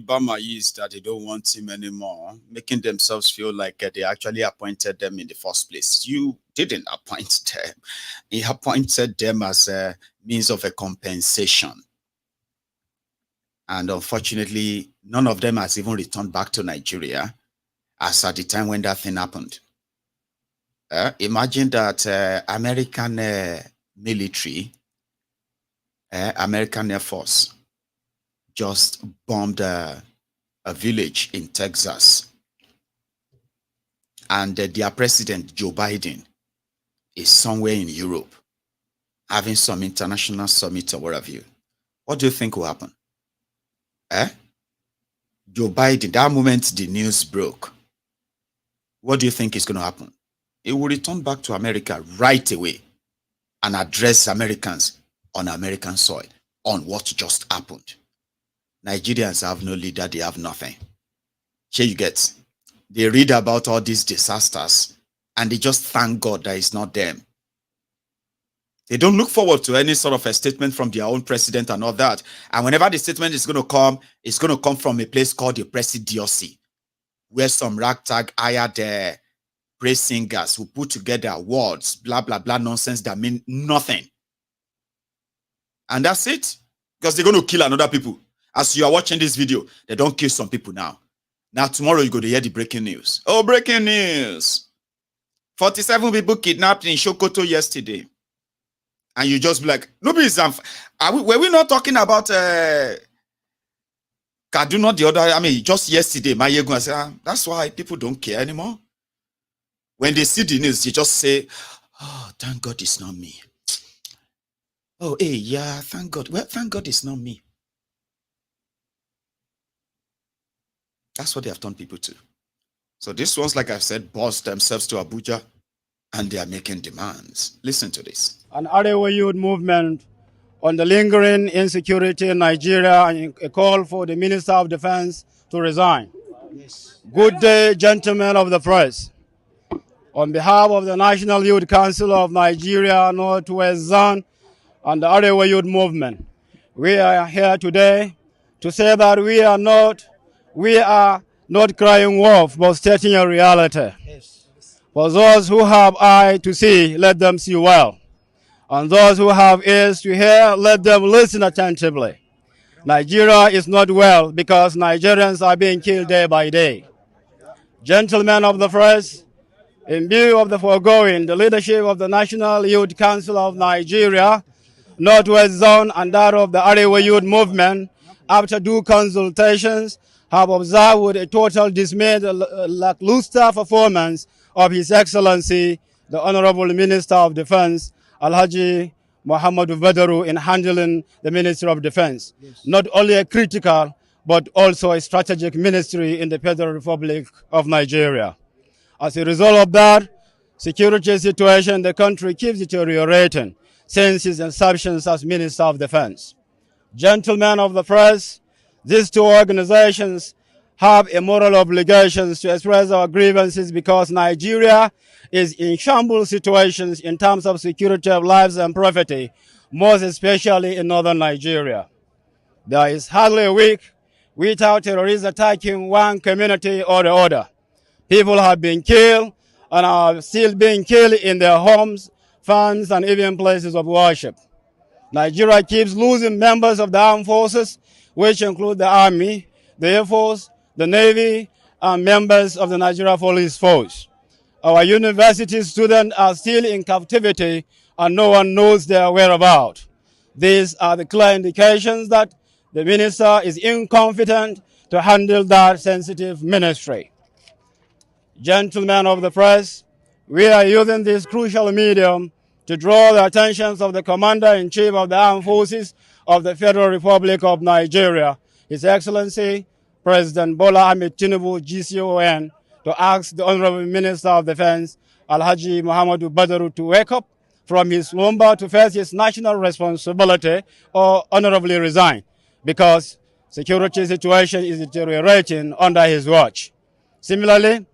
S4: Bamayi is that they don't want him anymore, making themselves feel like they actually appointed them in the first place. You didn't appoint them. He appointed them as a means of a compensation. And unfortunately, none of them has even returned back to Nigeria as at the time when that thing happened. Imagine that American military, American Air Force, just bombed a village in Texas. And their president, Joe Biden, is somewhere in Europe, having some international summit or whatever. What do you think will happen? Joe Biden, that moment the news broke, what do you think is going to happen? He will return back to America right away and address Americans on American soil on what just happened. Nigerians have no leader, they have nothing. Here you get. They read about all these disasters and they just thank God that it's not them. They don't look forward to any sort of a statement from their own president and all that. And whenever the statement is going to come, it's going to come from a place called the Presidency, where some ragtag hired praise singers who put together words, blah, blah, blah, nonsense that mean nothing. And that's it. Because they're going to kill another people. As you are watching this video, they don't kill some people now. Now, tomorrow, you're going to hear the breaking news. Oh, breaking news. 47 people kidnapped in Sokoto yesterday. And you just be like, no, were we not talking about Kaduna the other? I mean, just yesterday, Mayegun said, that's why people don't care anymore. When they see the news, they just say, oh, thank God it's not me. Oh, hey, yeah, thank God. Well, thank God it's not me. That's what they have turned people to. So these ones, like I've said, boss themselves to Abuja, and they are making demands. Listen to this.
S9: An Arewa youth movement on the lingering insecurity in Nigeria and a call for the Minister of Defense to resign. Yes. Good day, gentlemen of the press. On behalf of the National Youth Council of Nigeria, Northwest Zone, and the Arewa youth movement, we are here today to say that we are not crying wolf, but stating a reality. Yes. For those who have eyes to see, let them see well. And those who have ears to hear, let them listen attentively. Nigeria is not well because Nigerians are being killed day by day. Gentlemen of the press, in view of the foregoing, the leadership of the National Youth Council of Nigeria, Northwest Zone, and that of the Arewa Youth Movement, after due consultations, have observed with a total dismay the lackluster performance of His Excellency, the Honorable Minister of Defense, Alhaji Muhammadu Badaru, in handling the Ministry of Defense. Yes. Not only a critical, but also a strategic ministry in the Federal Republic of Nigeria. As a result of that, security situation in the country keeps deteriorating since his inception as Minister of Defense. Gentlemen of the press, these two organizations have a moral obligation to express our grievances because Nigeria is in shambles situations in terms of security of lives and property, most especially in northern Nigeria. There is hardly a week without terrorists attacking one community or the other. People have been killed and are still being killed in their homes, farms, and even places of worship. Nigeria keeps losing members of the armed forces, which include the Army, the Air Force, the Navy, and members of the Nigeria Police Force. Our university students are still in captivity and no one knows their whereabouts. These are the clear indications that the minister is incompetent to handle that sensitive ministry. Gentlemen of the press, we are using this crucial medium to draw the attention of the Commander-in-Chief of the Armed Forces of the Federal Republic of Nigeria, His Excellency, President Bola Ahmed Tinubu, GCON, to ask the Honorable Minister of Defense, Alhaji Muhammadu Badaru, to wake up from his slumber to face his national responsibility or honorably resign, because security situation is deteriorating under his watch. Similarly,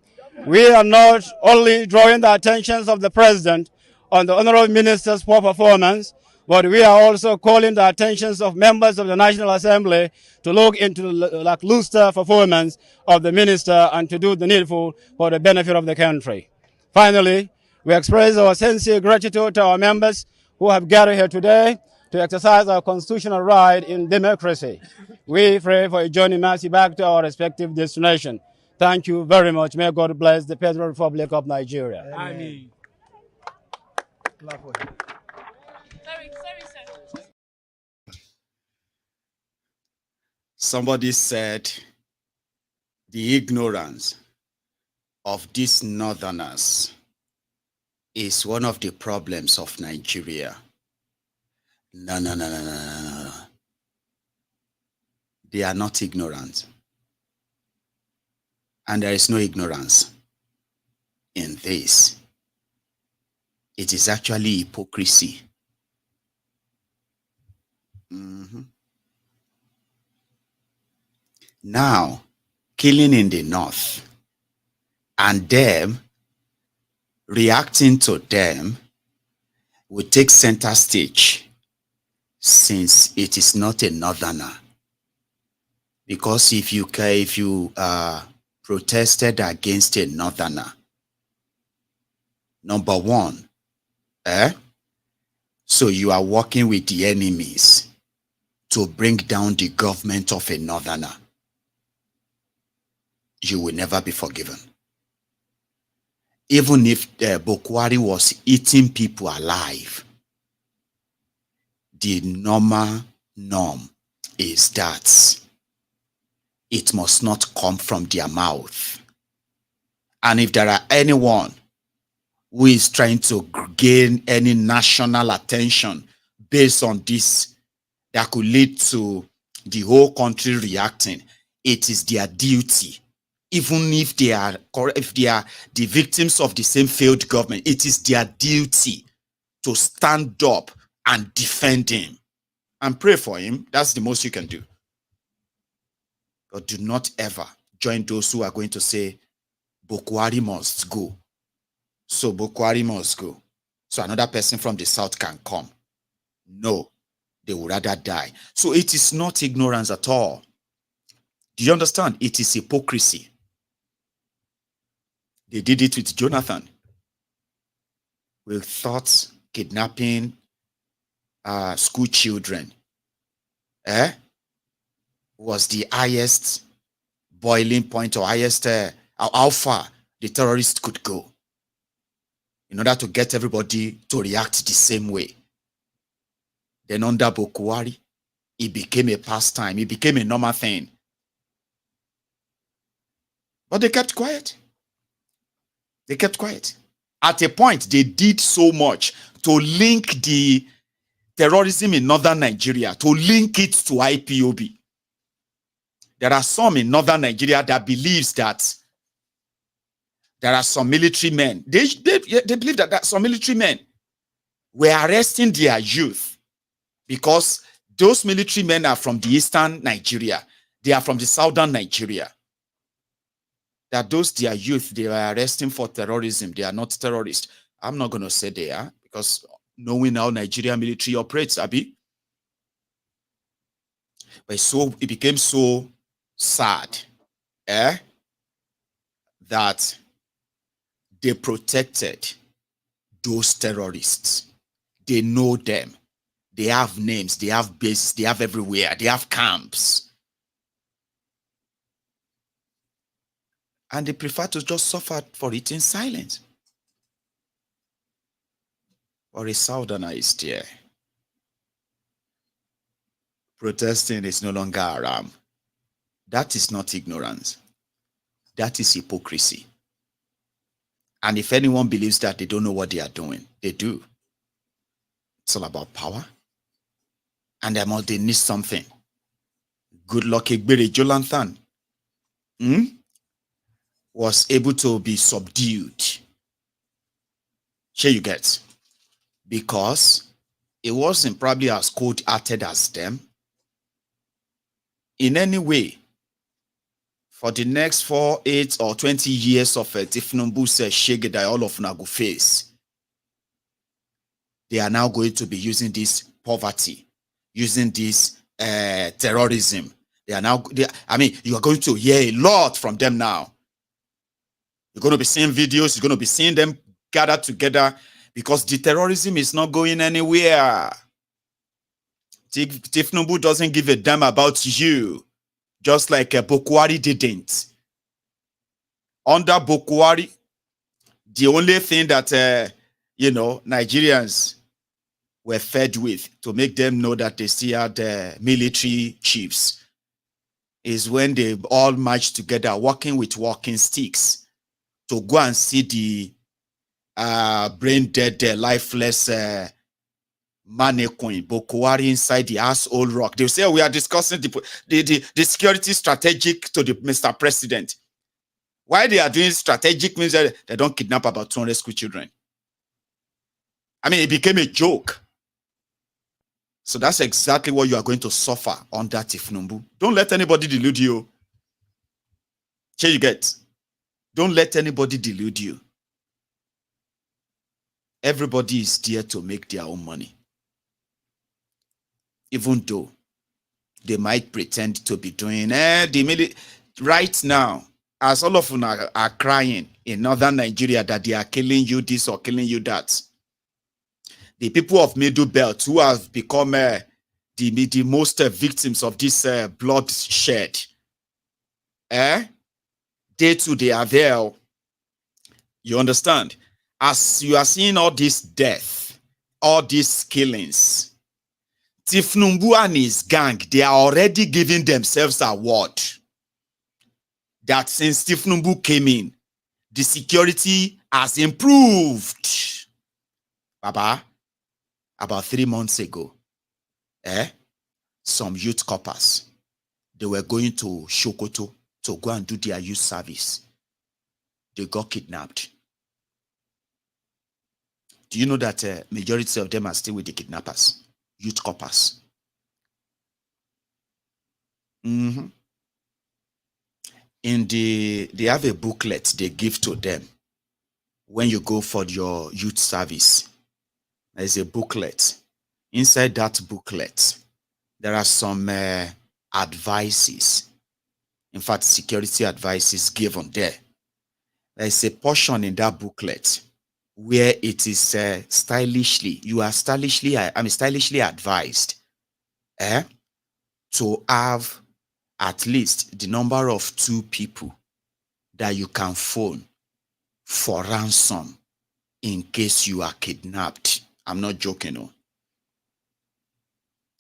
S9: we are not only drawing the attention of the President on the Honorable Minister's poor performance, but we are also calling the attention of members of the National Assembly to look into the lackluster performance of the minister and to do the needful for the benefit of the country. Finally, we express our sincere gratitude to our members who have gathered here today to exercise our constitutional right in democracy. We pray for a journey mercy back to our respective destination. Thank you very much. May God bless the Federal Republic of Nigeria.
S10: Amen.
S4: Somebody said the ignorance of these northerners is one of the problems of Nigeria. No. They are not ignorant. And there is no ignorance in this. It is actually hypocrisy. Now, killing in the north and them reacting to them will take center stage, since it is not a northerner. Because if you protested against a northerner, number one, so you are working with the enemies to bring down the government of a northerner. You will never be forgiven. Even if Boko Haram was eating people alive, the norm is that it must not come from their mouth. And if there are anyone who is trying to gain any national attention based on this that could lead to the whole country reacting, it is their duty, even if they are the victims of the same failed government, it is their duty to stand up and defend him and pray for him. That's the most you can do. But do not ever join those who are going to say Boko Haram must go. So Boko Haram must go. So another person from the south can come. No, they would rather die. So it is not ignorance at all. Do you understand? It is hypocrisy. They did it with Jonathan. We thought kidnapping school children was the highest boiling point or highest how far the terrorists could go in order to get everybody to react the same way. Then under Boko Haram, it became a pastime. It became a normal thing. But they kept quiet. They kept quiet. At a point, they did so much to link the terrorism in northern Nigeria, to link it to IPOB. There are some in northern Nigeria that believes that there are some military men. They believe that some military men were arresting their youth because those military men are from the eastern Nigeria. They are from the southern Nigeria. That those their youth, they are arresting for terrorism. They are not terrorists. I'm not going to say they are, because knowing how Nigeria military operates, Abi. But so it became so sad that they protected those terrorists. They know them. They have names. They have bases. They have everywhere. They have camps. And they prefer to just suffer for it in silence. Or a southerner is there. Protesting is no longer haram. That is not ignorance. That is hypocrisy. And if anyone believes that, they don't know what they are doing. They do. It's all about power. And they need something. Good luck, Egbere Jolantan. Was able to be subdued. Here you get. Because it wasn't probably as cold-hearted as them. In any way, for the next 4, 8, or 20 years of Tinubu says Shege that all of Nagu face, they are now going to be using this poverty, using this terrorism. You are going to hear a lot from them now. You're going to be seeing videos. You're going to be seeing them gathered together because the terrorism is not going anywhere. Tinubu doesn't give a damn about you, just like Boko Haram didn't. Under Boko Haram, the only thing that, Nigerians were fed with to make them know that they still had military chiefs is when they all marched together, walking with walking sticks, to go and see the brain dead, lifeless mannequin Boko Haram inside the asshole rock. They say we are discussing the security strategic to the Mr. President. Why they are doing strategic means that they don't kidnap about 200 school children. It became a joke. So that's exactly what you are going to suffer under Tinubu. Don't let anybody delude you. Here you get. Don't let anybody delude you. Everybody is there to make their own money. Even though they might pretend to be doing right now, as all of them are crying in northern Nigeria that they are killing you this or killing you that. The people of Middle Belt who have become the most victims of this bloodshed, they too, they are there. You understand? As you are seeing all this death, all these killings, Tinubu and his gang, they are already giving themselves a award that since Tinubu came in, the security has improved. Baba, about 3 months ago, some youth coppers, they were going to Sokoto to go and do their youth service. They got kidnapped. Do you know that majority of them are still with the kidnappers, youth coppers? In they have a booklet they give to them when you go for your youth service. There's a booklet. Inside that booklet, there are some advices. In fact, security advices given there. There's a portion in that booklet where it is stylishly advised to have at least the number of 2 people that you can phone for ransom in case you are kidnapped. I'm not joking. No.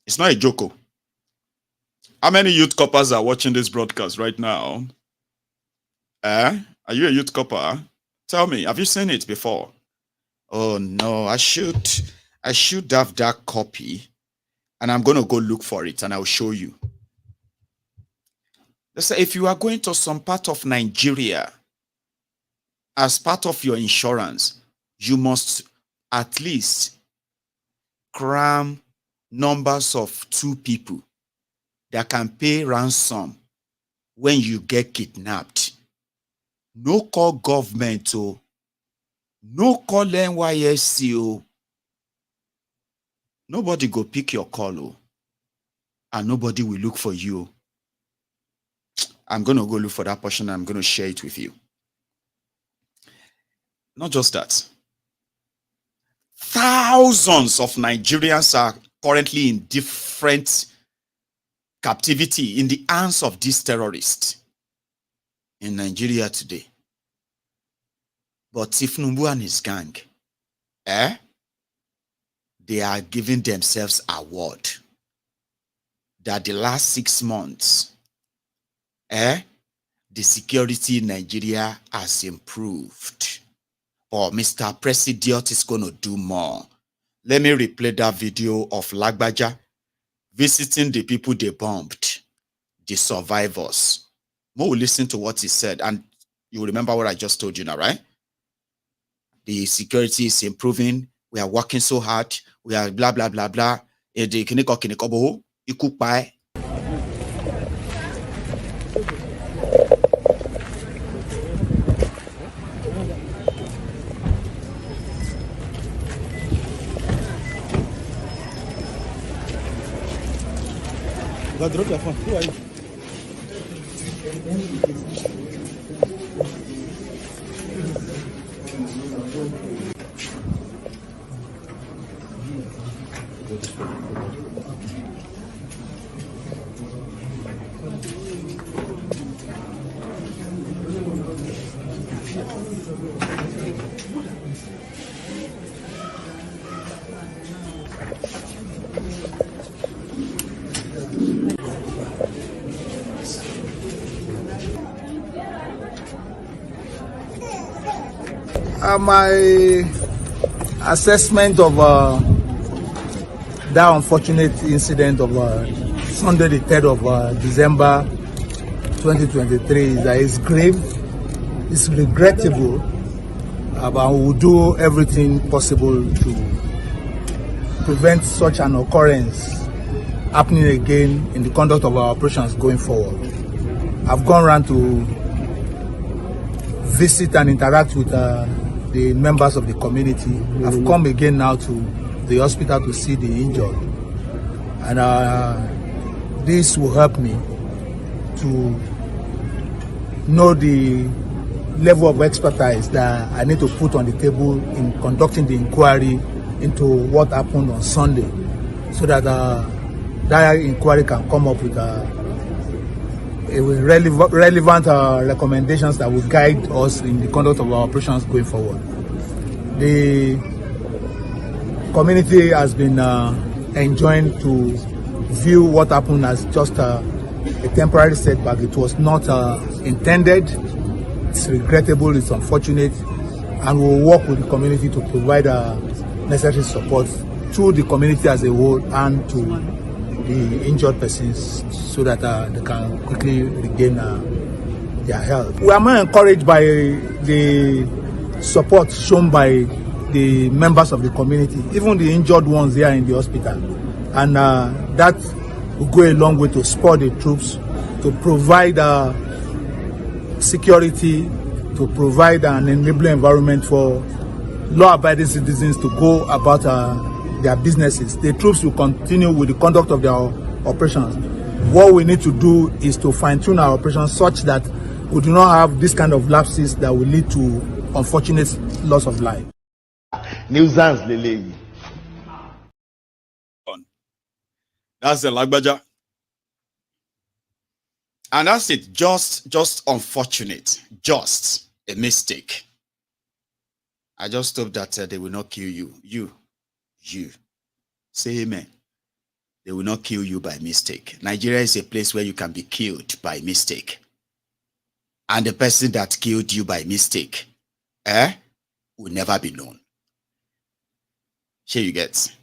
S4: It's not a joke. How many youth coppers are watching this broadcast right now? Are you a youth copper? Tell me, have you seen it before? Oh no, I should have that copy, and I'm going to go look for it and I'll show you. Let's say if you are going to some part of Nigeria, as part of your insurance, you must at least cram numbers of 2 people that can pay ransom when you get kidnapped. No call government, no call NYSC. Nobody go pick your call, and nobody will look for you. I'm going to go look for that portion and I'm going to share it with you. Not just that. Thousands of Nigerians are currently in different captivity in the hands of these terrorists in Nigeria today. But Tinubu and his gang, they are giving themselves award that the last 6 months, the security in Nigeria has improved. Or Mr. President is going to do more. Let me replay that video of Lagbaja visiting the people they bombed, the survivors. More will listen to what he said, and you remember what I just told you now, right? The security is improving. We are working so hard. We are blah, blah, blah, blah.
S10: Drop your phone. Who are you? My assessment of that unfortunate incident of Sunday the 3rd of December 2023 is that it's grave, it's regrettable, but we will do everything possible to prevent such an occurrence happening again in the conduct of our operations going forward. I've gone around to visit and interact with the members of the community. I've come again now to the hospital to see the injured, and this will help me to know the level of expertise that I need to put on the table in conducting the inquiry into what happened on Sunday, so that that inquiry can come up with relevant recommendations that will guide us in the conduct of our operations going forward. The community has been enjoined to view what happened as just a temporary setback. It was not intended It's regrettable, it's unfortunate, and we'll work with the community to provide necessary support to the community as a whole and to the injured persons so that they can quickly regain their health. We are more encouraged by the support shown by the members of the community, even the injured ones here in the hospital, and that will go a long way to spur the troops, to provide security, to provide an enabling environment for law-abiding citizens to go about their businesses. The troops will continue with the conduct of their operations. What we need to do is to fine-tune our operations such that we do not have this kind of lapses that will lead to unfortunate loss of life.
S11: Nuisance, Lele.
S4: That's the Lagbaja. And that's it. Just unfortunate. Just a mistake. I just hope that they will not kill you. You. Say amen. They will not kill you by mistake. Nigeria is a place where you can be killed by mistake. And the person that killed you by mistake, will never be known. Here you get.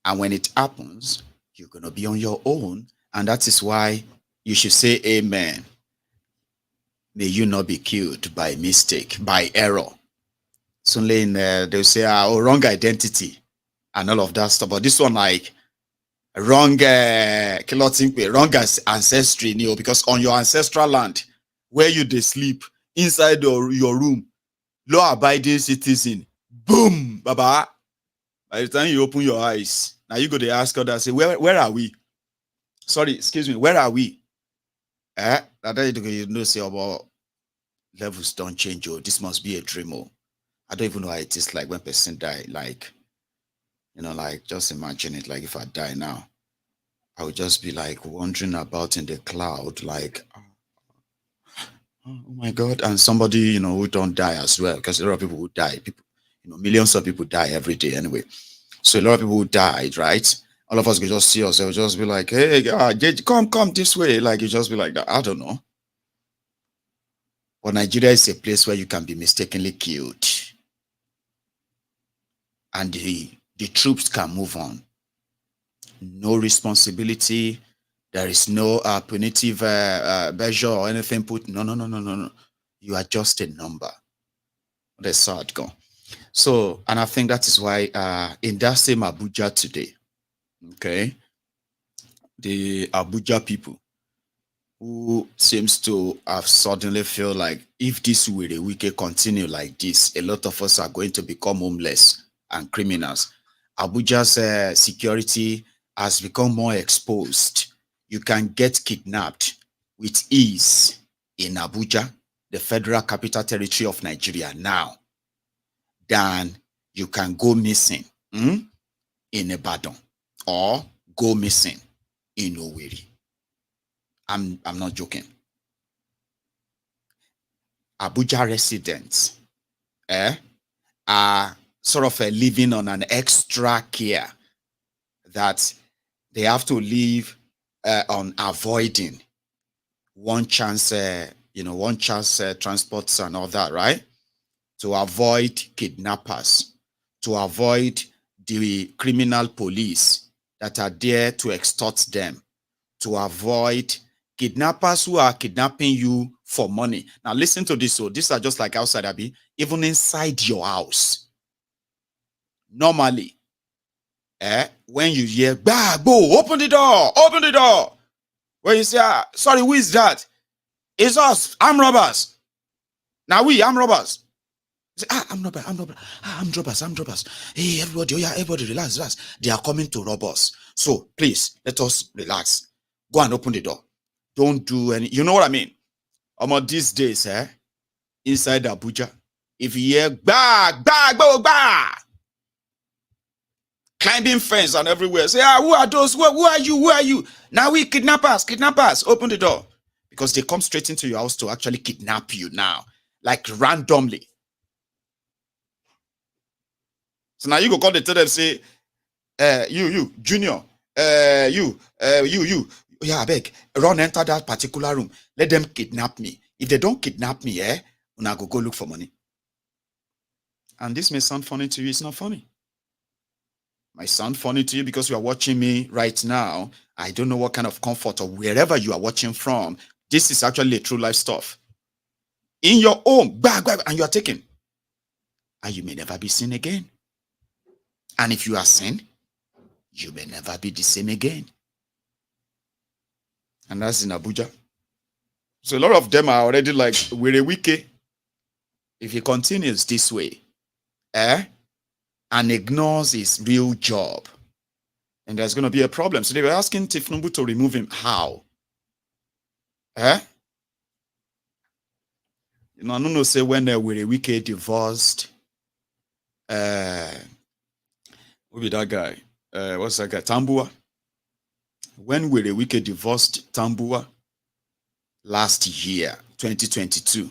S4: And when it happens, you're going to be on your own. And that is why you should say amen. May you not be killed by mistake, by error. Suddenly they'll say, wrong identity and all of that stuff. But this one, like, wrong wrong ancestry, because on your ancestral land, where you they sleep, inside your room, law-abiding citizen, boom, baba. By the time you open your eyes, now you go to ask others, say, where are we? Sorry, excuse me, where are we? That you know, say about levels don't change. Oh, this must be a dream. Oh, I don't even know how it is like when person die. Like, like just imagine it. Like if I die now, I would just be like wandering about in the cloud, like, oh my God. And somebody, who don't die as well, because a lot of people who die, millions of people die every day anyway. So a lot of people who died, right? All of us could just see us. They'll just be like, hey, come this way. Like, you just be like that. I don't know. But Nigeria is a place where you can be mistakenly killed. And the troops can move on. No responsibility. There is no punitive measure or anything put. No. You are just a number. That's sad go. So, and I think that is why in that same Abuja today, okay, the Abuja people who seems to have suddenly feel like if this will the Wike continue like this, a lot of us are going to become homeless and criminals. Abuja's security has become more exposed. You can get kidnapped with ease in Abuja, the Federal Capital Territory of Nigeria now, than you can go missing in Ibadan or go missing in Owerri. I'm not joking. Abuja residents are sort of living on an extra care that they have to live on avoiding one chance transports and all that, right? To avoid kidnappers, to avoid the criminal police that are there to extort them, to avoid kidnappers who are kidnapping you for money. Now listen to this. So these are just like outside, Abi, even inside your house. Normally, when you hear, bah, go, open the door. When you say, sorry, who is that? It's us, armed robbers. Now armed robbers. You say, armed robbers. Hey, everybody relax. They are coming to rob us. So please, let us relax. Go and open the door. Don't do any, you know what I mean? About these days, inside Abuja, if you hear, bah, climbing fence and everywhere, say, who are those? Who are you? Now kidnappers, open the door. Because they come straight into your house to actually kidnap you now, like randomly. So now you go call the tell them, say, you, Junior, you, yeah, I beg, run enter that particular room. Let them kidnap me. If they don't kidnap me, una go look for money. And this may sound funny to you, it's not funny. It might sound funny to you because you are watching me right now. I don't know what kind of comfort or wherever you are watching from. This is actually a true life stuff. In your home, and you are taken. And you may never be seen again. And if you are seen, you may never be the same again. And that's in Abuja. So a lot of them are already like, we're a Wike. If he continues this way, and ignores his real job, and there's going to be a problem. So they were asking Tinubu to remove him. How? You know, I don't know, say when we're a Wike divorced, who be that guy? What's that guy? Tambua. When we're a Wike divorced Tambua last year, 2022,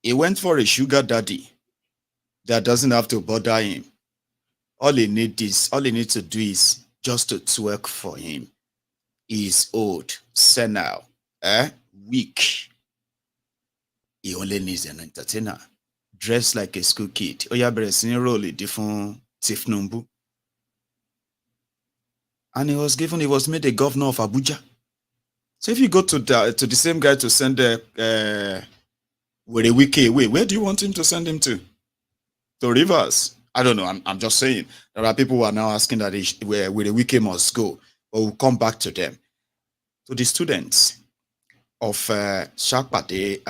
S4: he went for a sugar daddy that doesn't have to bother him. All he needs to do is just to twerk for him. He's old, senile, weak. He only needs an entertainer, dressed like a school kid. Oh yeah, but a senior role a different Tinubu. And he was made a governor of Abuja. So if you go to the same guy to send with a Wike away, where do you want him to send him to? To Rivers? I don't know. I'm just saying. There are people who are now asking that where the Wike must go. But we'll come back to them. To the students of Shakpade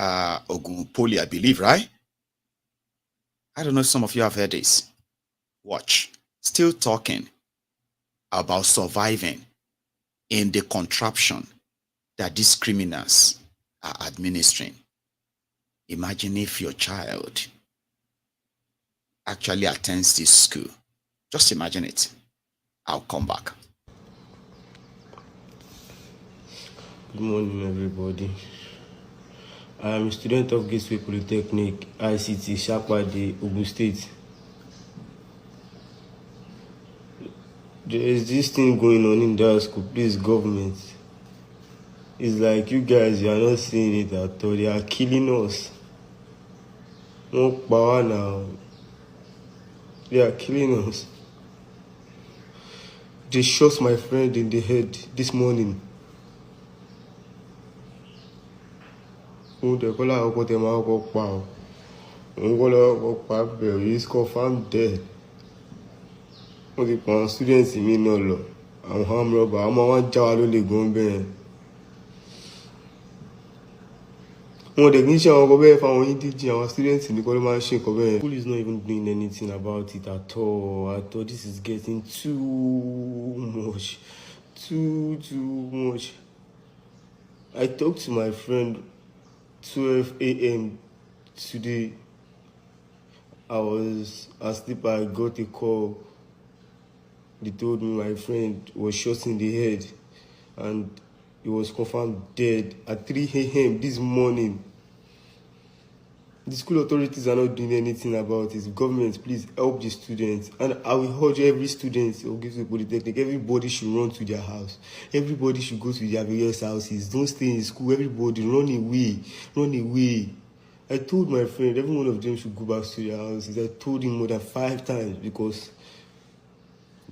S4: Ogun Poli, I believe, right? I don't know if some of you have heard this. Watch. Still talking about surviving in the contraption that these criminals are administering. Imagine if your child actually attends this school. Just imagine it. I'll come back.
S12: Good morning, everybody. I am a student of Gateway Polytechnic, ICT, Shakpade, Ogun State. There is this thing going on in that school. Please, government. It's like you guys, you are not seeing it at all. They are killing us. No power now. They are killing us. They shot my friend in the head this morning. He's confirmed dead. The students in me no law. I'm harm robber. I'm a jawalo le gombe. Our students in the college school is not even doing anything about it at all. I thought this is getting too much. Too much. I talked to my friend 12 a.m. today. I was asleep. I got a call. They told me my friend was shot in the head and he was confirmed dead at 3 a.m. this morning. The school authorities are not doing anything about it. Government, please help the students. And I will urge every student who gives the Polytechnic, everybody should run to their house. Everybody should go to their various houses. Don't stay in school. Everybody run away. Run away. I told my friend, every one of them should go back to their houses. I told him more than 5 times because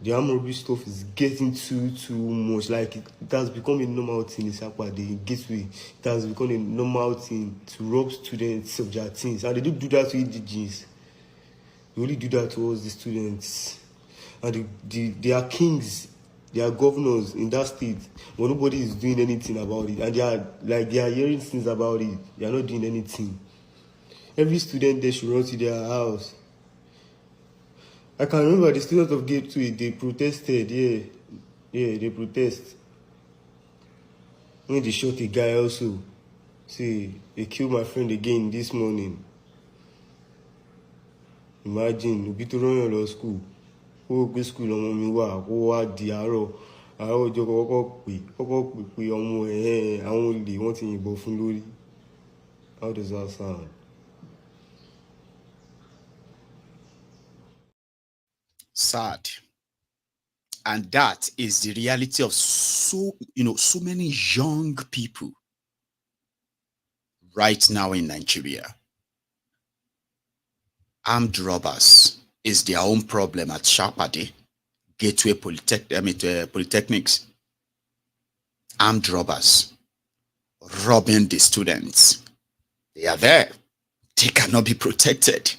S12: the armed robbery stuff is getting too much. Like it has become a normal thing in Shakpade, in Gateway. It has become a normal thing to rob students of their things. And they don't do that to indigenes. They only do that towards the students. And they are kings, they are governors in that state, but nobody is doing anything about it. And they are hearing things about it. They are not doing anything. Every student there should run to their house. I can remember the students of Gateway, they protested, yeah, they protest. When they shot a guy also, see, they killed my friend again this morning. Imagine, you be to run your law school. Who go school on me who are the arrow. I will just walk on I only want in your lori. How does that sound?
S4: Sad. And that is the reality of so many young people right now in Nigeria. Armed robbers is their own problem at Charade, Gateway Polytechnics. Armed robbers robbing the students. They are there. They cannot be protected.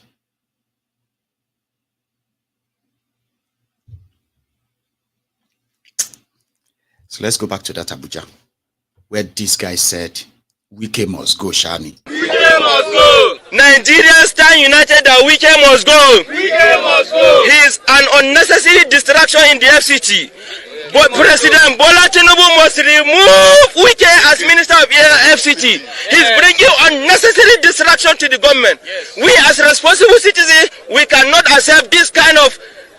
S4: So let's go back to that Abuja, where this guy said, Wike must go, Shani.
S2: Wike must go. Nigerians stand united that Wike must go. Wike must go. He is an unnecessary distraction in the FCT. But President Bola Tinubu must remove Wike as Minister of FCT. He's bringing unnecessary distraction to the government. We as responsible citizens, we cannot accept this kind of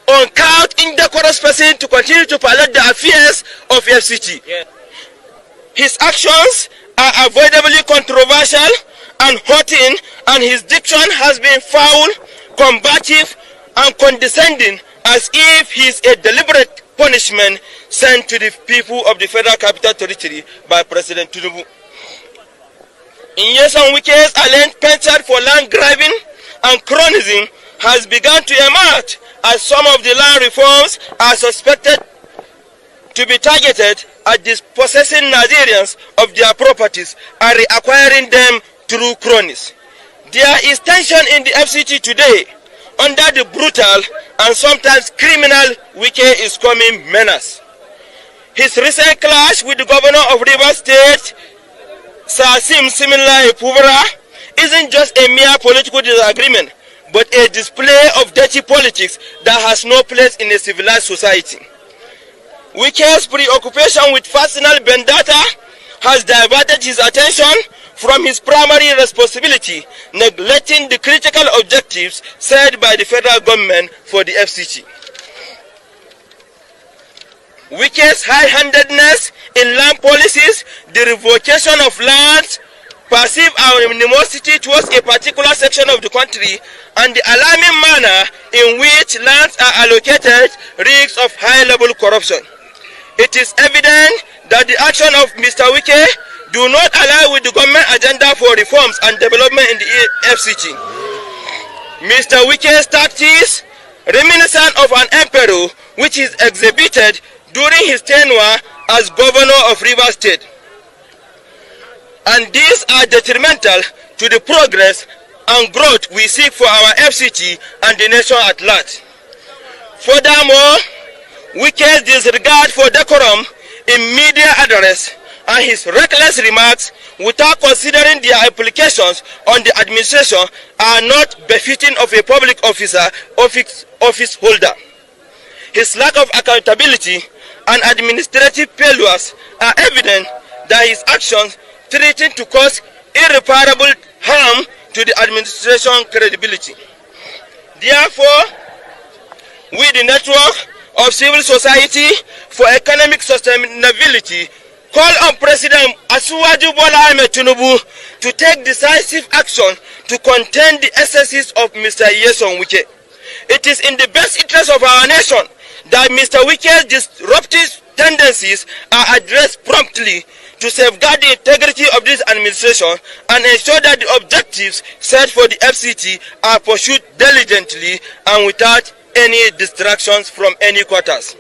S2: uncouth, indecorous person to continue to pilot the affairs of FCT. His actions are avoidably controversial and hurting, and his diction has been foul, combative, and condescending, as if he is a deliberate punishment sent to the people of the Federal Capital Territory by President Tinubu. In Nyesom Wike's alleged penchant for land grabbing and cronyism has begun to emerge, as some of the land reforms are suspected to be targeted at dispossessing Nigerians of their properties and reacquiring them through cronies. There is tension in the FCT today under the brutal and sometimes criminal Wike is coming menace. His recent clash with the governor of Rivers State, Sir Simsimila Ipubara, isn't just a mere political disagreement, but a display of dirty politics that has no place in a civilized society. Wike's preoccupation with personal vendetta has diverted his attention from his primary responsibility, neglecting the critical objectives set by the federal government for the FCT. Wike's high-handedness in land policies, the revocation of lands, perceived animosity towards a particular section of the country, and the alarming manner in which lands are allocated risks of high-level corruption. It is evident that the action of Mr. Wike do not align with the government agenda for reforms and development in the FCT. Mr. Wike's tactics, reminiscent of an emperor, which is exhibited during his tenure as governor of Rivers State. And these are detrimental to the progress and growth we seek for our FCT and the nation at large. Furthermore, Wike's disregard for decorum in media address and his reckless remarks without considering their implications on the administration are not befitting of a public office holder. His lack of accountability and administrative failures are evident that his actions threaten to cause irreparable harm to the administration credibility. Therefore, we, the network of civil society for economic sustainability, call on President Asiwaju Bola Ahmed Tinubu to take decisive action to contain the excesses of Mr. Nyesom Wike. It is in the best interest of our nation that Mr. Wike's disruptive tendencies are addressed promptly to safeguard the integrity of this administration and ensure that the objectives set for the FCT are pursued diligently and without any distractions from any quarters.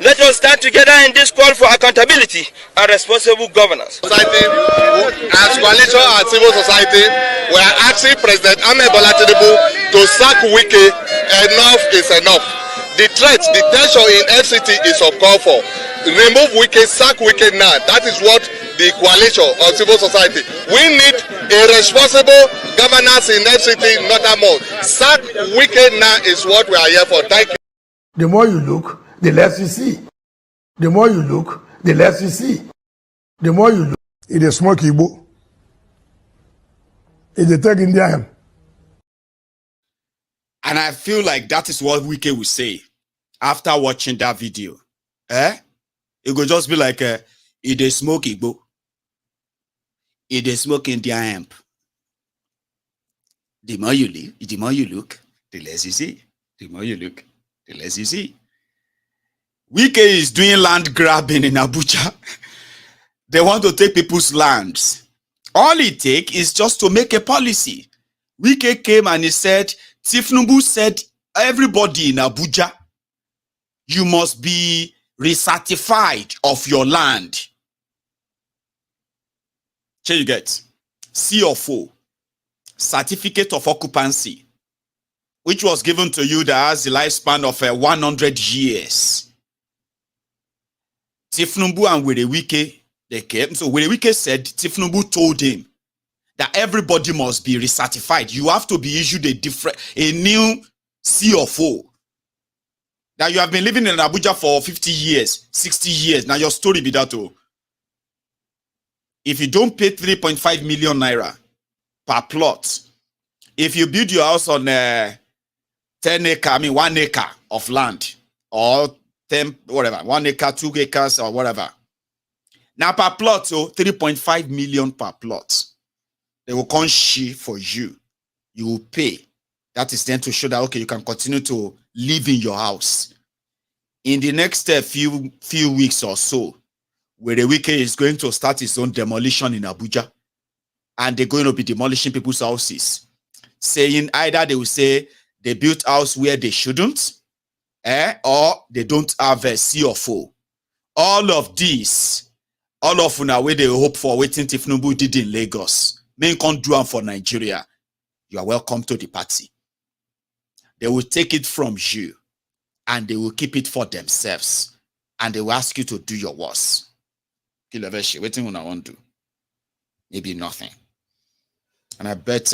S2: Let us stand together in this call for accountability and responsible governance.
S11: Society, as coalition and civil society, we are asking President Ahmed Bola Tinubu to sack Wike. Enough is enough. The threat, the tension in FCT is uncalled for. Remove Wike, sack Wike now. That is what the coalition of civil society. We need a responsible governance in FCT, not more. Sack Wike now is what we are here for. Thank you.
S10: The more you look, the less you see. The more you look, the less you see. The more you look, it is smoky Igbo. It is taking Indian.
S4: And I feel like that is what Wike will say after watching that video. It could just be like, it is smoke Igbo. It is smoke Indian hemp. The more you look, the less you see. The more you look, the less you see. Wike is doing land grabbing in Abuja. They want to take people's lands All it takes is just to make a policy. Wike came and he said, Tinubu said, everybody in Abuja, you must be recertified of your land. Here you get CFO, certificate of occupancy, which was given to you that has the lifespan of 100 years. Tinubu and Wike, they came. So Wike said, Tinubu told him that everybody must be recertified. You have to be issued a new CFO. That you have been living in Abuja for 50 years, 60 years. Now your story be that too. If you don't pay 3.5 million naira per plot, if you build your house on 10 acre, 1 acre of land, or 10, whatever, 1 acre, 2 acres, or whatever. Now per plot, so 3.5 million per plot. They will come share for you. You will pay. That is then to show that, okay, you can continue to live in your house. In the next few weeks or so, where the Wike is going to start his own demolition in Abuja, and they're going to be demolishing people's houses, saying either they will say they built house where they shouldn't, or they don't have a CFO. All of these, all of una where they hope for waiting Tinubu did in Lagos, men can't do them for Nigeria. You are welcome to the party. They will take it from you, and they will keep it for themselves, and they will ask you to do your worst. Waiting when I want to. Maybe nothing. And I bet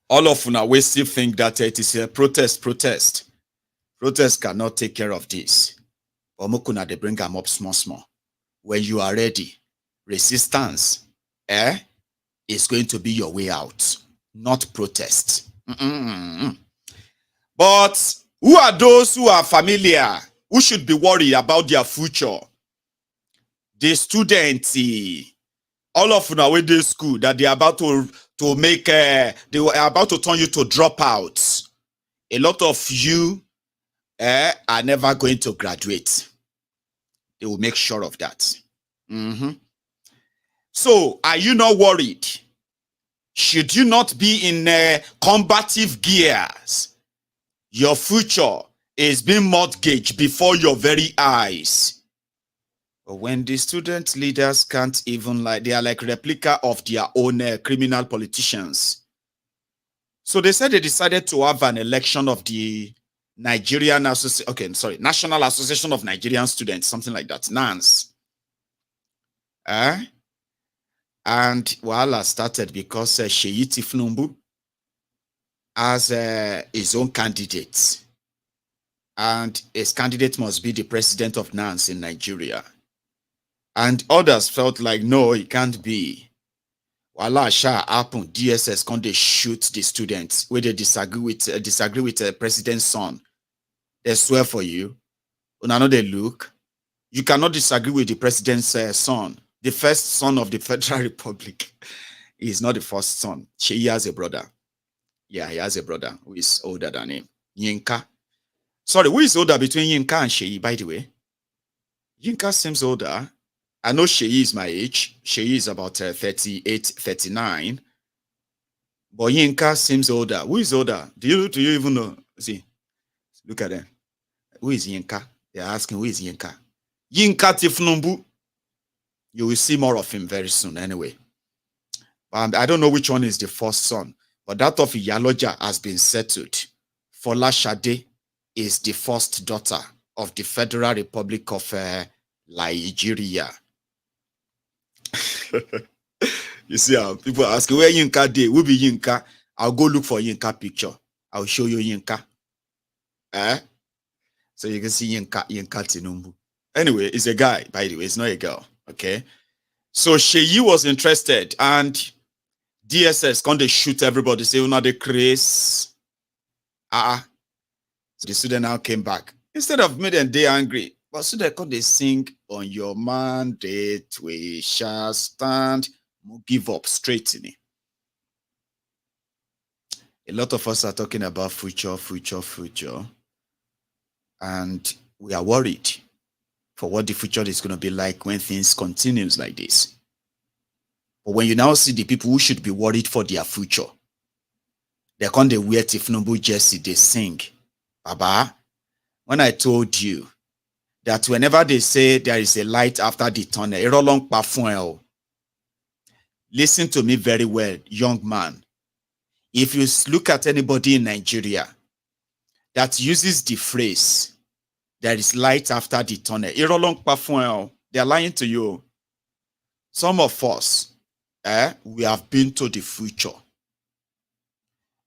S4: all of una we still think that it is a protest. Protest cannot take care of this. Omukuna, they bring them up small. When you are ready, resistance is going to be your way out, not protest. But who are those who are familiar, who should be worried about their future? The students, all of them with this school that they are about to make, they were about to turn you to dropouts. A lot of you are never going to graduate. They will make sure of that. So, are you not worried? Should you not be in combative gears? Your future is being mortgaged before your very eyes. But when the student leaders can't even they are like replica of their own criminal politicians. So they said they decided to have an election of the National Association of Nigerian Students, something like that, NANS. And Wahala started because Sheyi Tinubu has his own candidate. And his candidate must be the president of NANS in Nigeria. And others felt like, no, it can't be. Wala Sha happened. DSS can't they shoot the students where they disagree with the president's son. They swear for you. Una know they look. You cannot disagree with the president's son. The first son of the Federal Republic. He is not the first son. He has a brother. Yeah, he has a brother who is older than him. Yinka. Sorry, who is older between Yinka and Sheyi, by the way? Yinka seems older. I know Sheyi is my age. Sheyi is about 38, 39. But Yinka seems older. Who is older? Do you even know? See, look at them. Who is Yinka? They're asking, who is Yinka? Yinka Tinubu. You will see more of him very soon anyway. I don't know which one is the first son, but that of Iyaloja has been settled. Fola Shade is the first daughter of the Federal Republic of Nigeria. You see how people ask where Yinka dey? Who be Yinka? I'll go look for Yinka picture. I'll show you Yinka. So you can see Yinka Tinubu. Anyway, it's a guy, by the way, it's not a girl. Okay. So Sheyi was interested, and DSS can't they shoot everybody, say, now they craze. So the student now came back. Instead of making them angry, but so they can't they sing on your mandate, we shall stand, give up straight in it. A lot of us are talking about future. And we are worried for what the future is going to be like when things continues like this. But when you now see the people who should be worried for their future, they can't they wear Tinubu jersey, they sing. Baba, when I told you that whenever they say there is a light after the tunnel, listen to me very well, young man. If you look at anybody in Nigeria that uses the phrase, there is light after the tunnel, they are lying to you. Some of us, we have been to the future.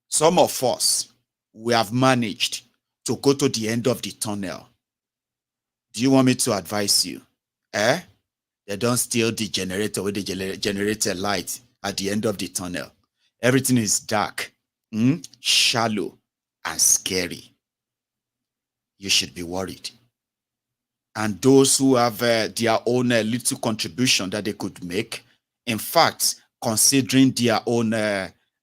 S4: Some of us, we have managed to go to the end of the tunnel. Do you want me to advise you? They don't steal the generator with the generator light at the end of the tunnel. Everything is dark, shallow, and scary. You should be worried. And those who have their own little contribution that they could make, in fact, considering their own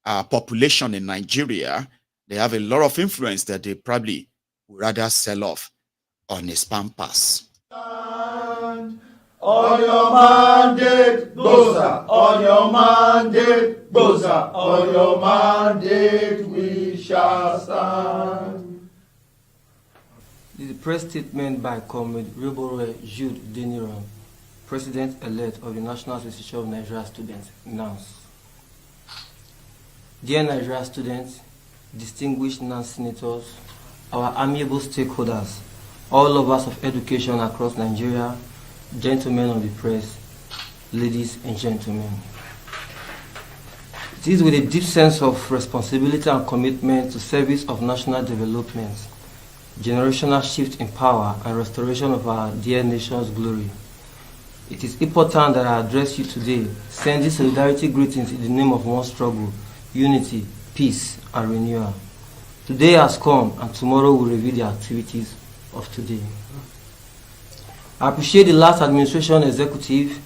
S4: population in Nigeria, they have a lot of influence that they probably would rather sell off on his pampas.
S3: On your mandate, Bosa. On your mandate, Bosa. On your mandate, we shall stand.
S13: This is a press statement by Comrade Rebranding, President-elect of the National Association of Nigeria Students, NANS. Dear Nigeria students, distinguished NANS senators, our amiable stakeholders, all lovers of education across Nigeria, gentlemen of the press, ladies and gentlemen. It is with a deep sense of responsibility and commitment to service of national development, generational shift in power, and restoration of our dear nation's glory. It is important that I address you today, sending solidarity greetings in the name of one struggle, unity, peace, and renewal. Today has come, and tomorrow will reveal the activities of today. I appreciate the last administration executive,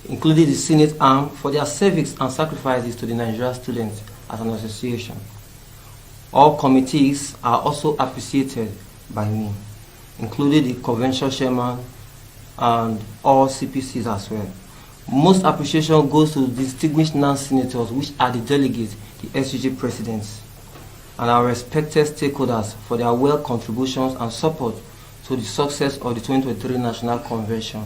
S13: including the Senate arm, for their service and sacrifices to the Nigerian students as an association. All committees are also appreciated by me, including the convention chairman and all CPCs as well. Most appreciation goes to the distinguished NANS senators, which are the delegates, the SUG presidents, and our respected stakeholders for their well contributions and support to the success of the 2023 National Convention.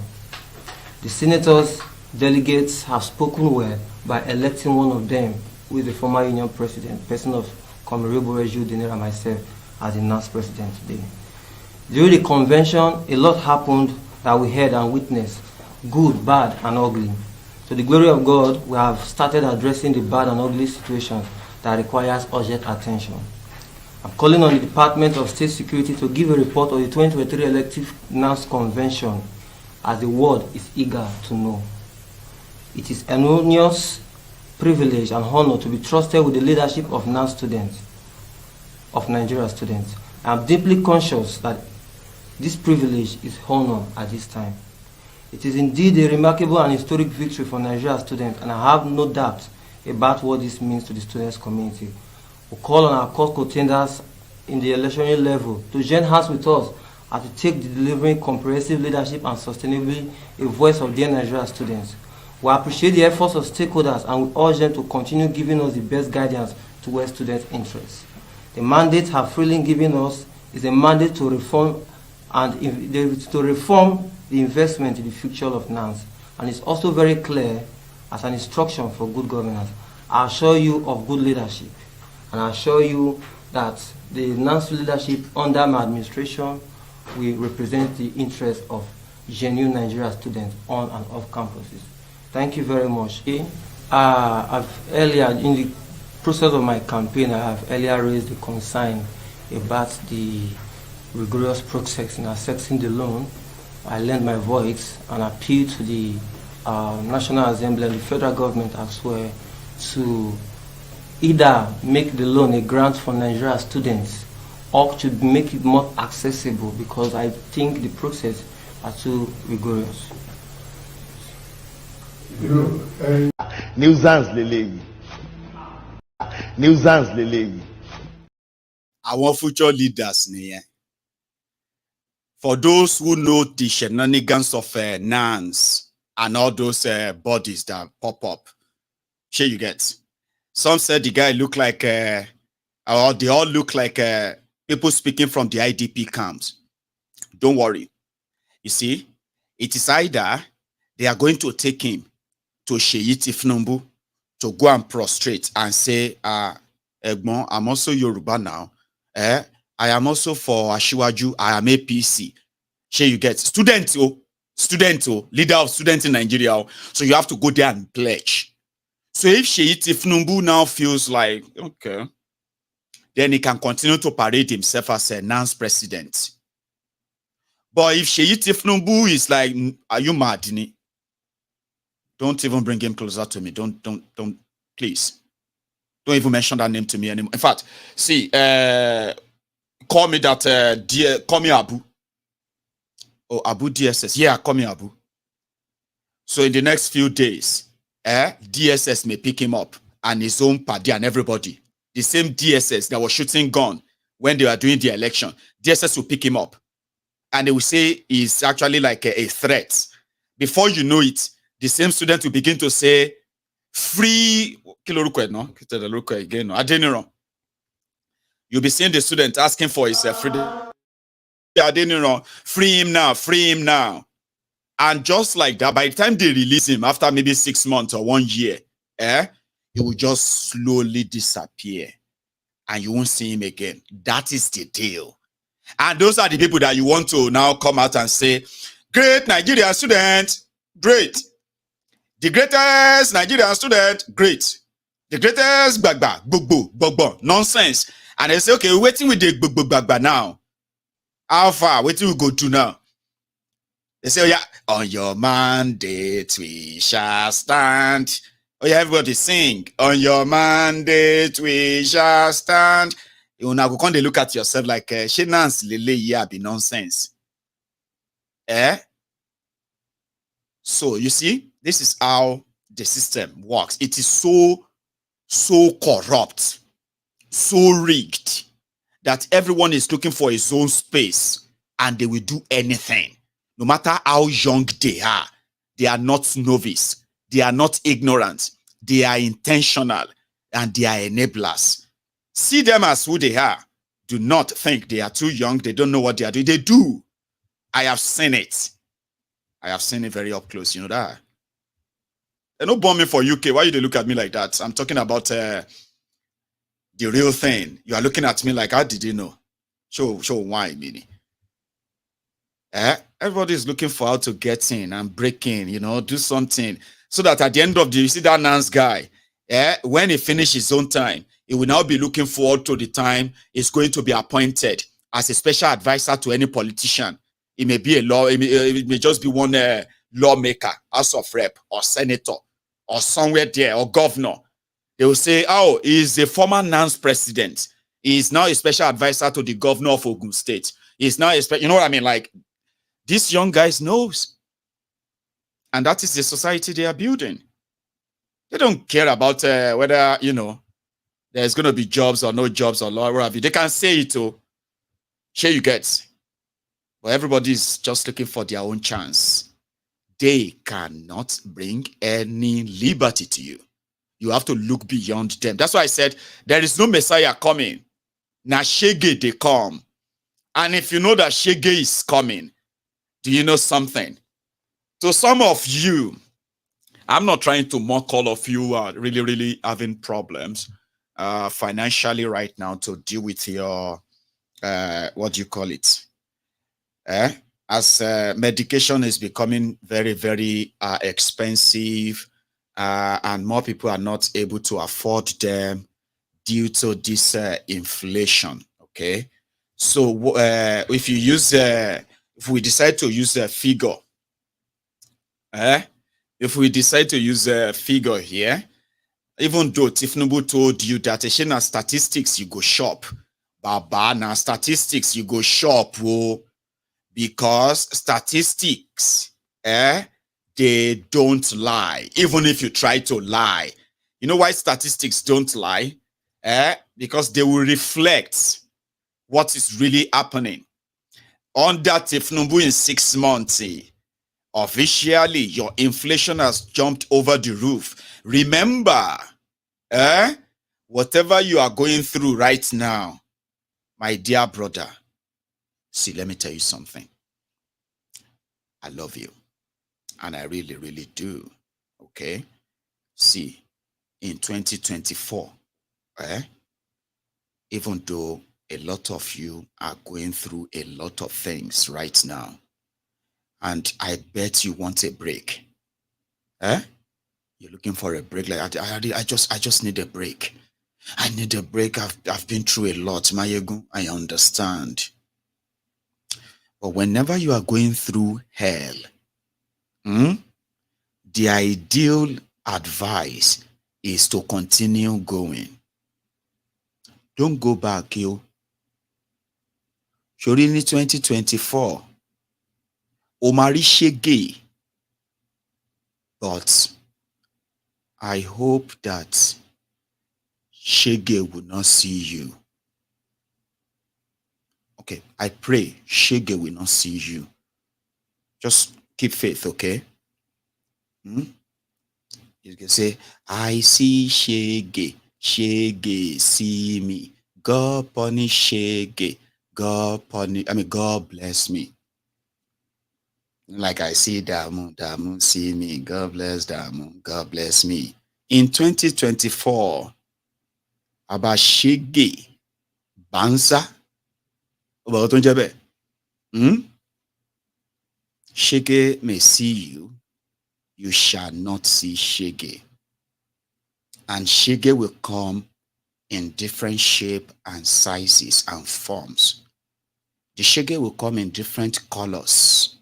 S13: The senators, delegates have spoken well by electing one of them, who is the former union president, person of Comrade Rebranding and myself, as the NANS president today. During the convention, a lot happened that we heard and witnessed, good, bad, and ugly. To the glory of God, we have started addressing the bad and ugly situations that requires urgent attention. I'm calling on the Department of State Security to give a report of the 2023 elective NANS convention, as the world is eager to know. It is an enormous privilege and honor to be trusted with the leadership of NANS students, of Nigeria students. I'm deeply conscious that this privilege is honored at this time. It is indeed a remarkable and historic victory for Nigeria students, and I have no doubt about what this means to the students' community. We call on our cause contenders in the electionary level to join hands with us and to take the delivering comprehensive leadership and sustainably a voice of their Nigeria students. We appreciate the efforts of stakeholders and we urge them to continue giving us the best guidance towards students' interests. The mandate have freely given us is a mandate to reform the investment in the future of NANS, and it's also very clear as an instruction for good governance. I assure you of good leadership, and I assure you that the NANS leadership under my administration will represent the interests of genuine Nigeria students on and off campuses. Thank you very much. Earlier in the process of my campaign, I have earlier raised the concern about the rigorous process in accessing the loan. I lend my voice and appeal to the National Assembly and the federal government as well to either make the loan a grant for Nigeria students or to make it more accessible, because I think the process are too rigorous.
S14: Nuisance leleyi. Nuisance leleyi.
S4: Our future leaders nìyẹn. For those who know the shenanigans of NANS and all those bodies that pop up Sure you get. Some said the guy looked like, or they all look like people speaking from the IDP camps. Don't worry. You see, it is either they are going to take him to Sheyi Tinubu to go and prostrate and say, Egbon, I'm also Yoruba now. I am also for Ashiwaju. I am APC. Sure you get. Student, leader of students in Nigeria. Oh. So you have to go there and pledge. So if Sheyi Tinubu now feels like, okay, then he can continue to parade himself as a NANS president. But if Sheyi Tinubu is like, are you mad? Don't even bring him closer to me. Don't, please. Don't even mention that name to me anymore. In fact, see, call me that, call me Abu. Oh, Abu DSS. Yeah, call me Abu. So in the next few days, DSS may pick him up and his own party and everybody. The same DSS that was shooting gun when they were doing the election. DSS will pick him up. And they will say he's actually like a threat. Before you know it, the same student will begin to say, free, you'll be seeing the student asking for his freedom. Free him now, free him now. And just like that, by the time they release him, after maybe 6 months or 1 year, he will just slowly disappear. And you won't see him again. That is the deal. And those are the people that you want to now come out and say, great Nigerian student, great. The greatest Nigerian student, great. The greatest bagba, nonsense. And they say, okay, we're waiting with the bagba now. How far? Wait till we go to now. They say, oh yeah, on your mandate we shall stand. Oh yeah, everybody sing. On your mandate we shall stand. You now go come they look at yourself like Shenans Lele yeah be nonsense. So you see, this is how the system works. It is so corrupt, so rigged, that everyone is looking for his own space and they will do anything. No matter how young they are not novice, they are not ignorant, they are intentional, and they are enablers. See them as who they are. Do not think they are too young, they don't know what they are doing. They do. I have seen it. I have seen it very up close, you know that. They're not bombing for UK. Why they look at me like that? I'm talking about the real thing. You are looking at me like, how did you know? Show why, meaning. Everybody is looking for how to get in and break in, you know, do something. So that at the end of the, you see that NANS guy, when he finishes his own time, he will now be looking forward to the time he's going to be appointed as a special advisor to any politician. It may be it may just be one lawmaker, House of Rep, or senator, or somewhere there, or governor. They will say, oh, he's a former NANS president. He is now a special advisor to the governor of Ogun State. He's now you know what I mean? Like, these young guys knows. And that is the society they are building. They don't care about whether, you know, there's going to be jobs or no jobs or whatever. They can say it, oh, here you get. But everybody is just looking for their own chance. They cannot bring any liberty to you. You have to look beyond them. That's why I said there is no Messiah coming. Now Shege they come. And if you know that Shege is coming, do you know something? So some of you, I'm not trying to mock all of you who are really having problems financially right now to deal with your, what do you call it? As medication is becoming very expensive and more people are not able to afford them due to this inflation, okay? So if you use, if we decide to use a figure, if we decide to use a figure here, even though Tinubu told you that na statistics you go shop, Baba na statistics you go shop, oh, because statistics, they don't lie, even if you try to lie. You know why statistics don't lie? Because they will reflect what is really happening. Under Tinubu in 6 months, Officially, your inflation has jumped over the roof. Remember, whatever you are going through right now, my dear brother, see, let me tell you something. I love you. And I really, really do. Okay? See, in 2024, even though a lot of you are going through a lot of things right now, and I bet you want a break. You're looking for a break. Like I just need a break. I need a break. I've been through a lot. Mayegun, I understand. But whenever you are going through hell, the ideal advice is to continue going. Don't go back, yo. Shorini 2024. Omari Shege. But I hope that Shege will not see you. Okay, I pray Shege will not see you. Just keep faith, okay? You can say, I see Shege. Shege see me. God punish Shege. God bless me. Like I see Damu see me. God bless Damu. God bless me. In 2024, about Shege, Bansa, about Tunjabe. Shege may see you. You shall not see Shege. And Shege will come in different shape and sizes and forms. The Shege will come in different colors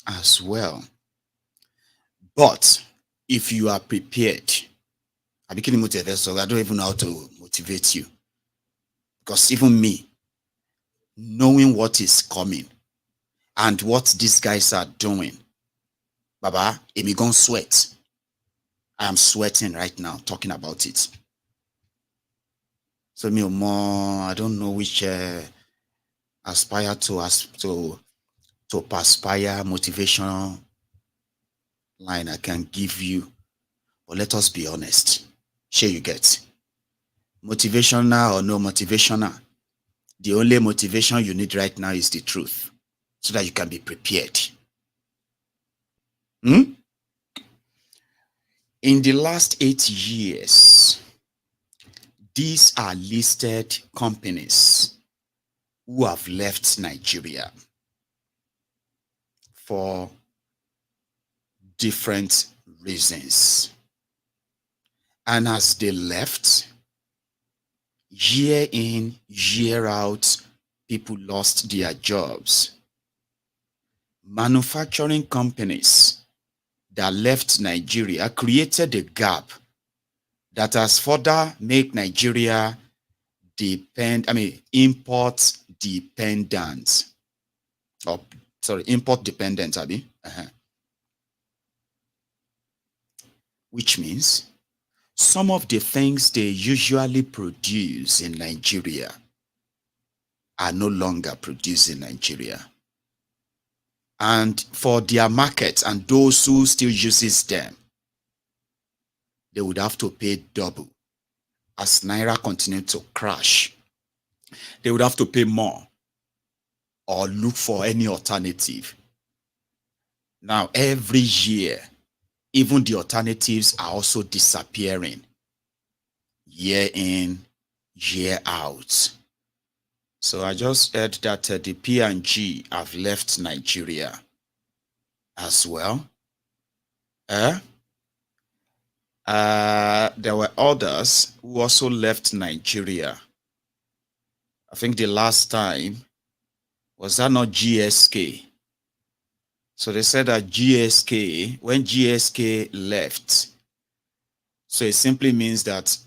S4: as well. But if you are prepared, I became motivated, so I don't even know how to motivate you. Because even me, knowing what is coming and what these guys are doing, Baba, I'm going to sweat. I am sweating right now talking about it. So me more, I don't know which aspire to perspire motivational line I can give you. But let us be honest. Sure you get. Motivational or no motivational, the only motivation you need right now is the truth. So that you can be prepared. In the last 8 years, these are listed companies who have left Nigeria for different reasons. And as they left, year in, year out, people lost their jobs. Manufacturing companies that left Nigeria created a gap that has further made Nigeria import dependent. Import dependent, Which means some of the things they usually produce in Nigeria are no longer produced in Nigeria. And for their market and those who still uses them, they would have to pay double. As Naira continued to crash, they would have to pay more or look for any alternative. Now, every year, even the alternatives are also disappearing. Year in, year out. So I just heard that the P&G have left Nigeria as well. There were others who also left Nigeria. I think the last time, was that not GSK? So they said that when GSK left, so it simply means that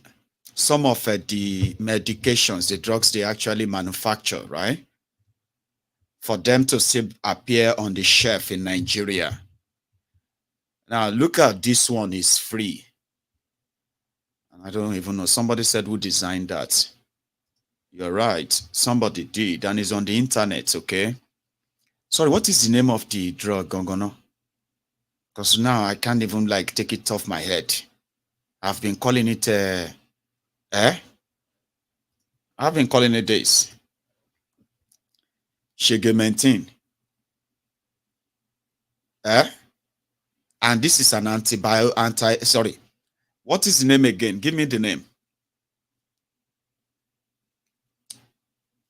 S4: some of the medications, the drugs they actually manufacture, right? For them to still appear on the shelf in Nigeria. Now look at this one is free. I don't even know. Somebody said who designed that. You're right. Somebody did, and it's on the internet, okay? Sorry, what is the name of the drug, Gongono? Because now I can't even like take it off my head. I've been calling it I've been calling it this. Shege maintain. And this is an sorry. What is the name again? Give me the name.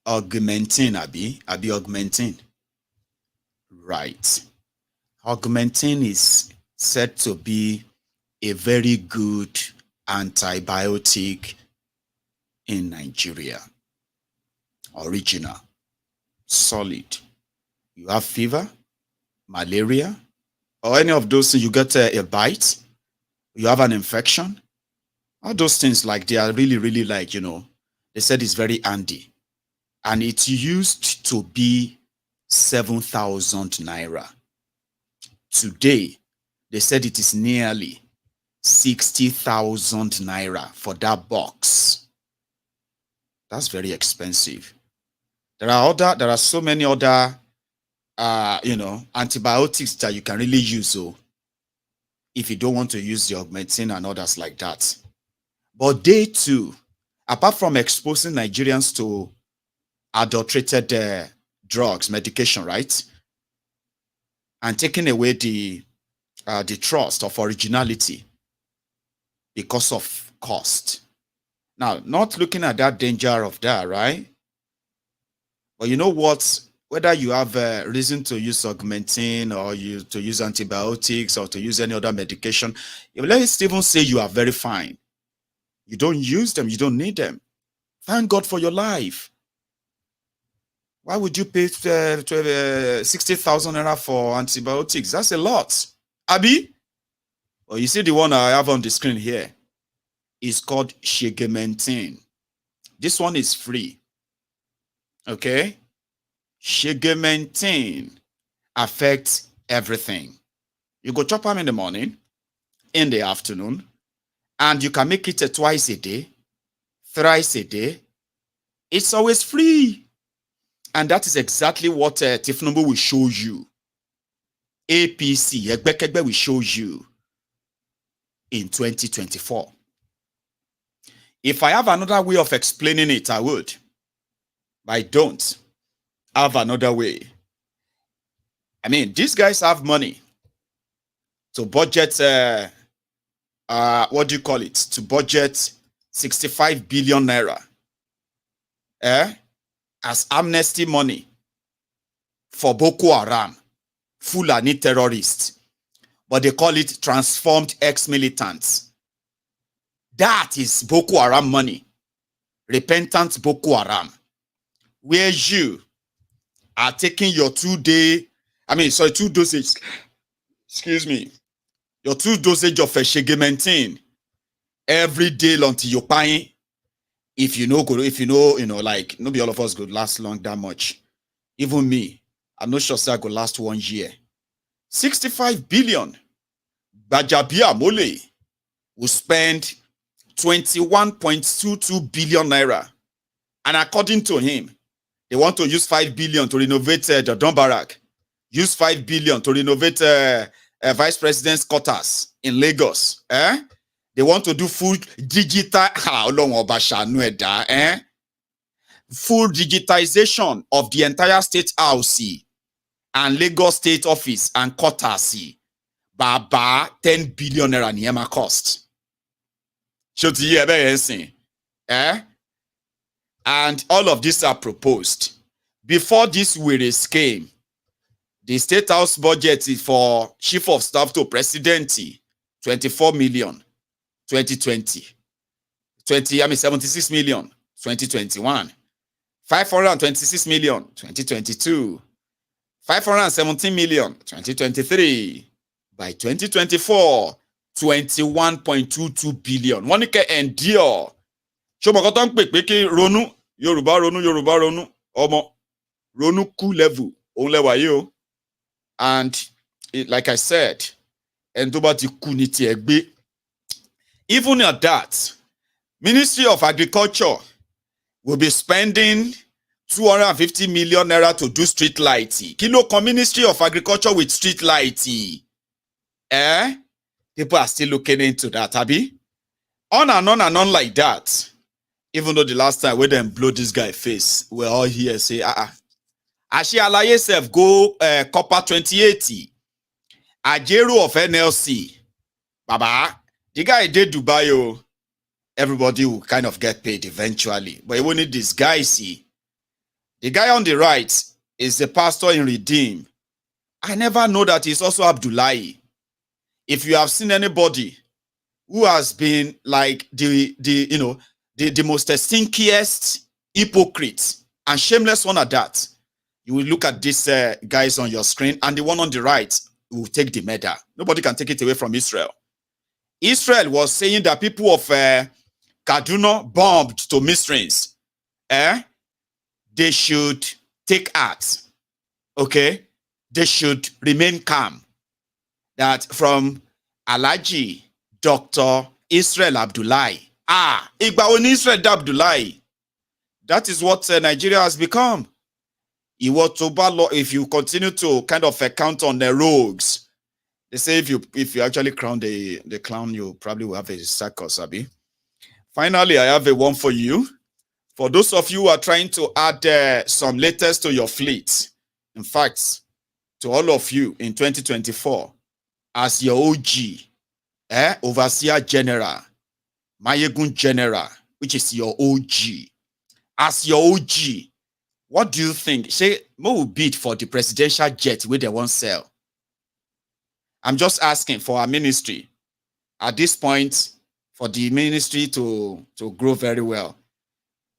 S4: Augmenting, Abi augmenting. Right. Augmenting is said to be a very good antibiotic in Nigeria. Original. Solid. You have fever, malaria, or any of those things, you get a bite, you have an infection. All those things, like, they are really, really, like, you know, they said it's very handy. And it used to be 7,000 naira. Today, they said it is nearly 60,000 naira for that box. That's very expensive. There are so many other, you know, antibiotics that you can really use. So, if you don't want to use the augmentin and others like that, but they too, apart from exposing Nigerians to adulterated drugs, medication, right, and taking away the trust of originality because of cost. Now, not looking at that danger of that, right? But you know what? Whether you have a reason to use augmentin or to use antibiotics or to use any other medication, let's even say you are very fine. You don't use them, you don't need them. Thank God for your life. Why would you pay 60,000 naira for antibiotics? That's a lot. Abi? Well, you see the one I have on the screen here. It's called Shege. This one is free. Okay? Shege affects everything. You go chop them in the morning, in the afternoon, and you can make it twice a day, thrice a day. It's always free. And that is exactly what Tinubu will show you. APC, Egbekegbe will show you in 2024. If I have another way of explaining it, I would. But I don't have another way. I mean, these guys have money to budget, what do you call it? To budget 65 billion naira. As amnesty money for Boko Haram, Fulani terrorists, but they call it transformed ex-militants. That is Boko Haram money. Repentant Boko Haram. Where you are taking your 2 dosage, excuse me, your 2 dosage of a Shege every day until you're paying. If you know, like, not be all of us could last long that much. Even me, I'm not sure I could last 1 year. 65 billion. Bajabia Mole will spend 21.22 billion naira. And according to him, they want to use 5 billion to renovate the Don Barak. Use 5 billion to renovate Vice President's quarters in Lagos. They want to do full digital, full digitization of the entire state house and Lagos state office and quarters. Baba 10 billion naira niyema cost. And all of these are proposed. Before this Wires came, the state house budget is for chief of staff to president 24 million. 2020, 76 million, 2021, 526 million, 2022, 517 million, 2023. By 2024, 21.22 billion. One can endure. Shomokoton peke ronu, Yoruba ronu, omo, ronu ku level, only yo. And like I said, endobati kuniti egbe. Even at that, Ministry of Agriculture will be spending 250 million naira to do street lighting. Kilo Ministry of Agriculture with street lighting. People are still looking into that, Abby. On and on and on like that. Even though the last time we them blow this guy face, we're all here say, Ashi Alaye self go Copper 2080. Ajero of NLC. Baba, the guy did Dubai. Everybody will kind of get paid eventually. But you won't need this guy, see. The guy on the right is the pastor in Redeem. I never know that he's also Abdullahi. If you have seen anybody who has been like the most stinkiest hypocrite and shameless one at that, you will look at these guys on your screen, and the one on the right will take the medal. Nobody can take it away from Israel. Israel was saying that people of Kaduna bombed to Misrains. They should take heart. Okay? They should remain calm. That from Alhaji Dr. Israel Abdullahi. Igbawo Israel Abdullahi. That is what Nigeria has become. If you continue to kind of count on the rogues, they say if you actually crown the clown, you probably will have a circus, Abi. Finally, I have a one for you. For those of you who are trying to add some letters to your fleet, in fact, to all of you in 2024, as your OG, Overseer General, Mayegun General, which is your OG, as your OG, what do you think? Say, Mo will bid for the presidential jet where they won't sell. I'm just asking for our ministry at this point, for the ministry to grow very well.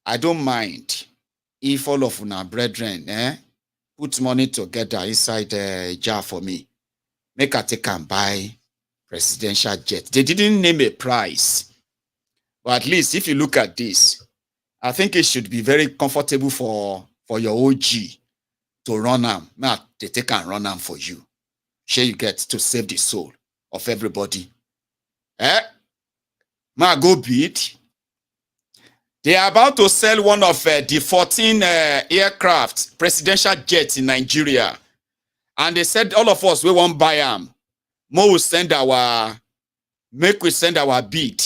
S4: I don't mind if all of our brethren put money together inside a jar for me. Make a take and buy presidential jet. They didn't name a price. But at least if you look at this, I think it should be very comfortable for your OG to run them. Not they take and run them for you. Sure, you get to save the soul of everybody. Ma go bid. They are about to sell one of the 14 aircraft, presidential jets in Nigeria. And they said all of us, we won't buy them. Mo will send we send our bid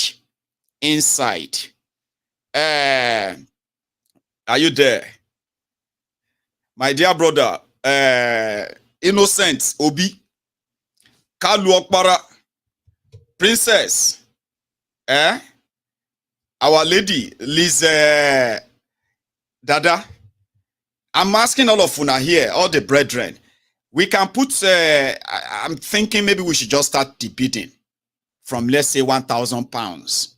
S4: inside. Are you there? My dear brother, Innocent Obi, Kalu Okpara, Princess, Our Lady, Liz Dada. I'm asking all of una here, all the brethren. We can put, I'm thinking maybe we should just start the bidding from, let's say, 1,000 pounds.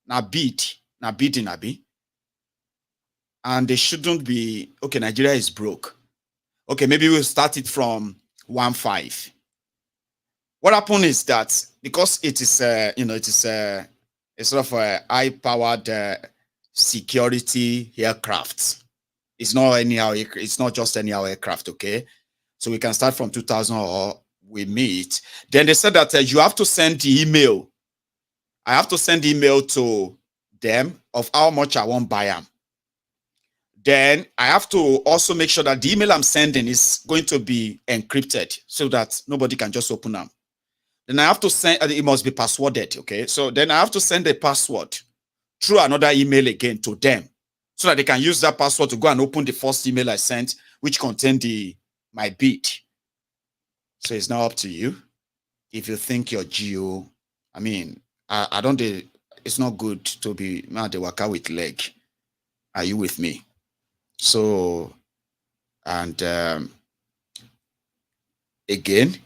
S4: Now bidding, Abi. And they shouldn't be, okay, Nigeria is broke. Okay, maybe we'll start it from 1.5. What happened is that because it is, it is a sort of a high-powered security aircraft. It's not anyhow. It's not just anyhow aircraft. Okay, so we can start from 2,000 or we meet. Then they said that you have to send the email. I have to send the email to them of how much I want buy them. Then I have to also make sure that the email I'm sending is going to be encrypted so that nobody can just open them. Then I have to send, it must be passworded, okay? So then I have to send a password through another email again to them so that they can use that password to go and open the first email I sent, which contained my bid. So it's now up to you. If you think your geo, I mean, I don't, it's not good to be, man, they work out with leg. Are you with me? So, and again,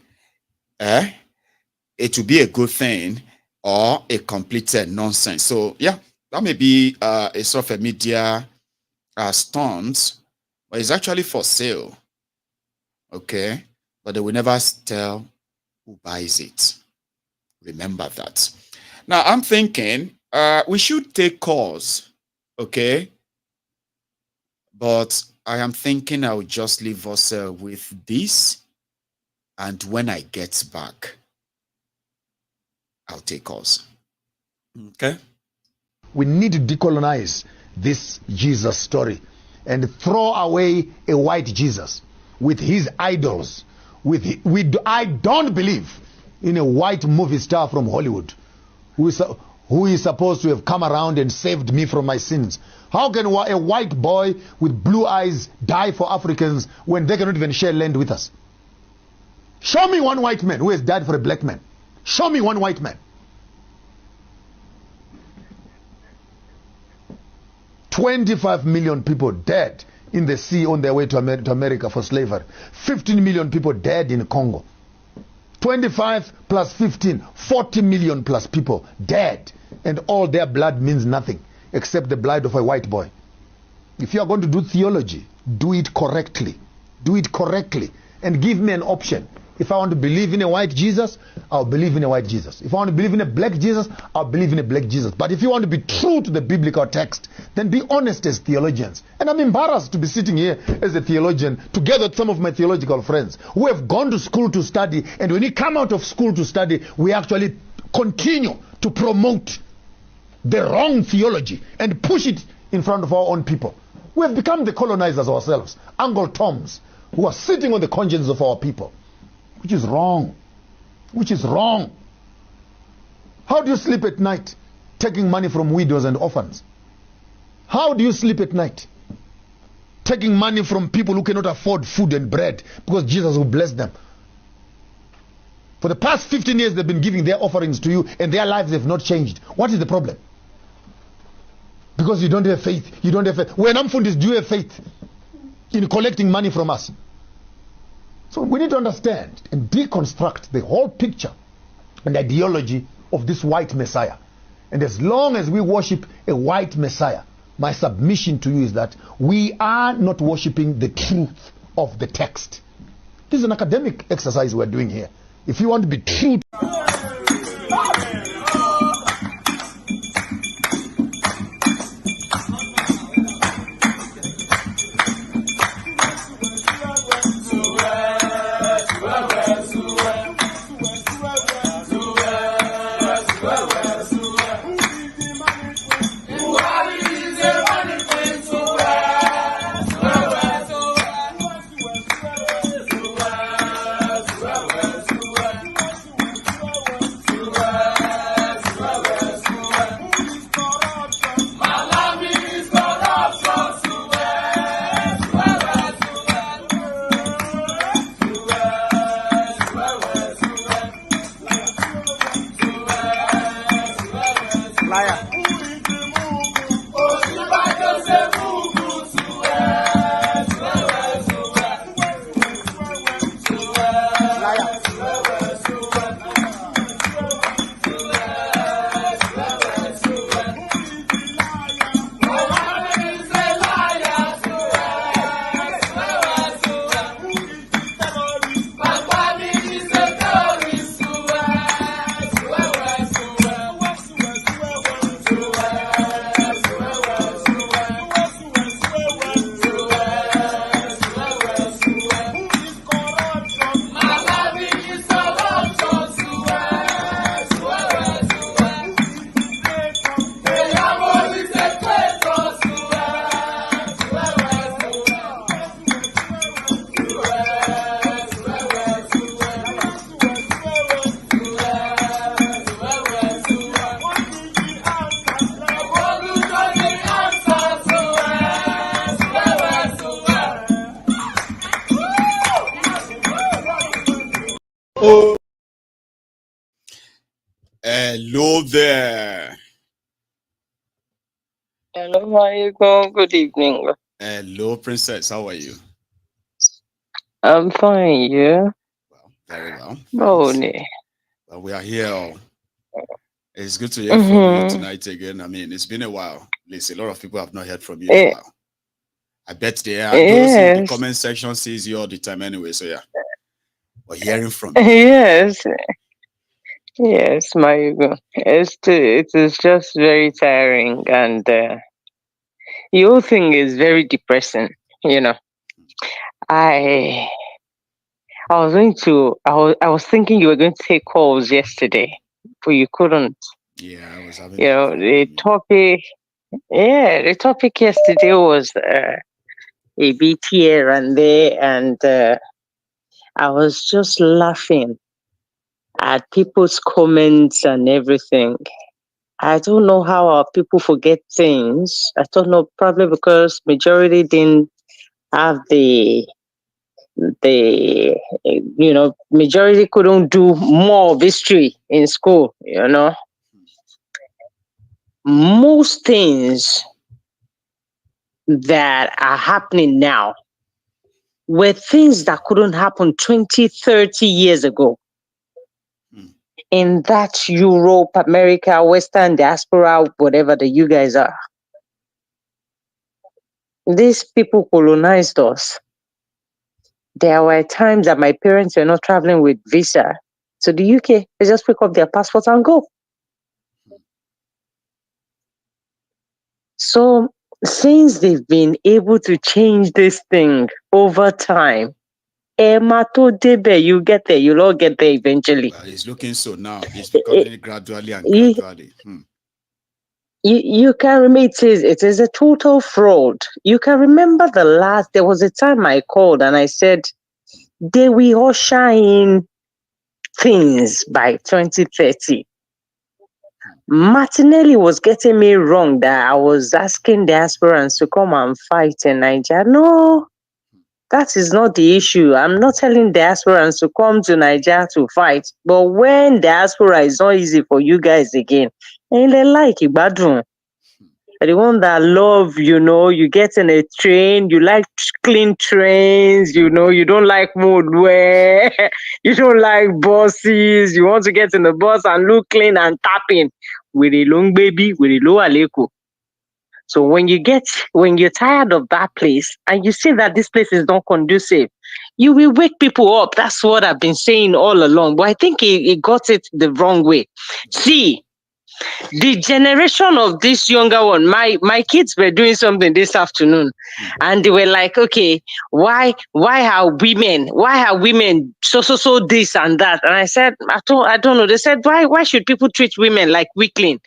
S4: it will be a good thing or a complete nonsense. So, yeah, that may be a sort of a media stunt, but it's actually for sale. Okay, but they will never tell who buys it. Remember that. Now, I'm thinking we should take calls, okay? But I am thinking I will just leave us with this. And when I get back, I'll take calls. Okay?
S14: We need to decolonize this Jesus story and throw away a white Jesus with his idols. I don't believe in a white movie star from Hollywood who is supposed to have come around and saved me from my sins. How can a white boy with blue eyes die for Africans when they cannot even share land with us? Show me one white man who has died for a black man. Show me one white man. 25 million people dead in the sea on their way to America for slavery. 15 million people dead in Congo. 25 plus 15, 40 million plus people dead. And all their blood means nothing except the blood of a white boy. If you are going to do theology, do it correctly. Do it correctly. And give me an option. If I want to believe in a white Jesus, I'll believe in a white Jesus. If I want to believe in a black Jesus, I'll believe in a black Jesus. But if you want to be true to the biblical text, then be honest as theologians. And I'm embarrassed to be sitting here as a theologian together with some of my theological friends who have gone to school to study, and when we come out of school to study, we actually continue to promote the wrong theology and push it in front of our own people. We have become the colonizers ourselves, Uncle Toms, who are sitting on the conscience of our people. Which is wrong. Which is wrong. How do you sleep at night taking money from widows and orphans? How do you sleep at night taking money from people who cannot afford food and bread because Jesus will bless them? For the past 15 years they've been giving their offerings to you and their lives have not changed. What is the problem? Because you don't have faith. You don't have faith. When Amfundis, do you have faith in collecting money from us? So we need to understand and deconstruct the whole picture and ideology of this white Messiah. And as long as we worship a white Messiah, my submission to you is that we are not worshiping the truth of the text. This is an academic exercise we're doing here. If you want to be true
S4: Hello there.
S15: Hello, Mayego. Good evening.
S4: Hello, Princess. How are you?
S15: I'm fine, yeah.
S4: Very well.
S15: Oh,
S4: Well, we are here. It's good to hear from you tonight again. I mean, it's been a while. Listen, a lot of people have not heard from you in a while. I bet they are. Those in the comment section sees you all the time anyway. So yeah, we're hearing from you.
S15: Yes, Mayego. It is just very tiring, and the whole thing is very depressing. You know, I was thinking you were going to take calls yesterday, but you couldn't.
S4: Yeah, I was having.
S15: The topic yesterday was a bit here and there, and I was just laughing at people's comments and everything. I don't know how our people forget things. I don't know, probably because majority didn't have majority couldn't do more of history in school, Most things that are happening now were things that couldn't happen 20, 30 years ago. In that Europe, America, Western diaspora, whatever that you guys are. These people colonized us. There were times that my parents were not traveling with visa to the UK. They just pick up their passports and go. So since they've been able to change this thing over time, you get there, you'll all get there eventually.
S4: Well, it's looking so now. It's becoming gradually and gradually.
S15: You can remember it is a total fraud. You can remember there was a time I called and I said, they will usher in things by 2030. Martinelli was getting me wrong that I was asking diasporans to come and fight in Nigeria. No, that is not the issue. I'm not telling diasporans to come to Nigeria to fight. But when diaspora is not easy for you guys again, and they like Ibadun. The one that love, you get in a train, you like clean trains, you don't like mood where you don't like buses, you want to get in the bus and look clean and tapping with a long baby, with a low aleko. So when you're tired of that place and you see that this place is not conducive, you will wake people up. That's what I've been saying all along. But I think he got it the wrong way. See, the generation of this younger one, my kids were doing something this afternoon and they were like, okay, why are women so this and that? And I said, I don't know. They said, why should people treat women like weakling?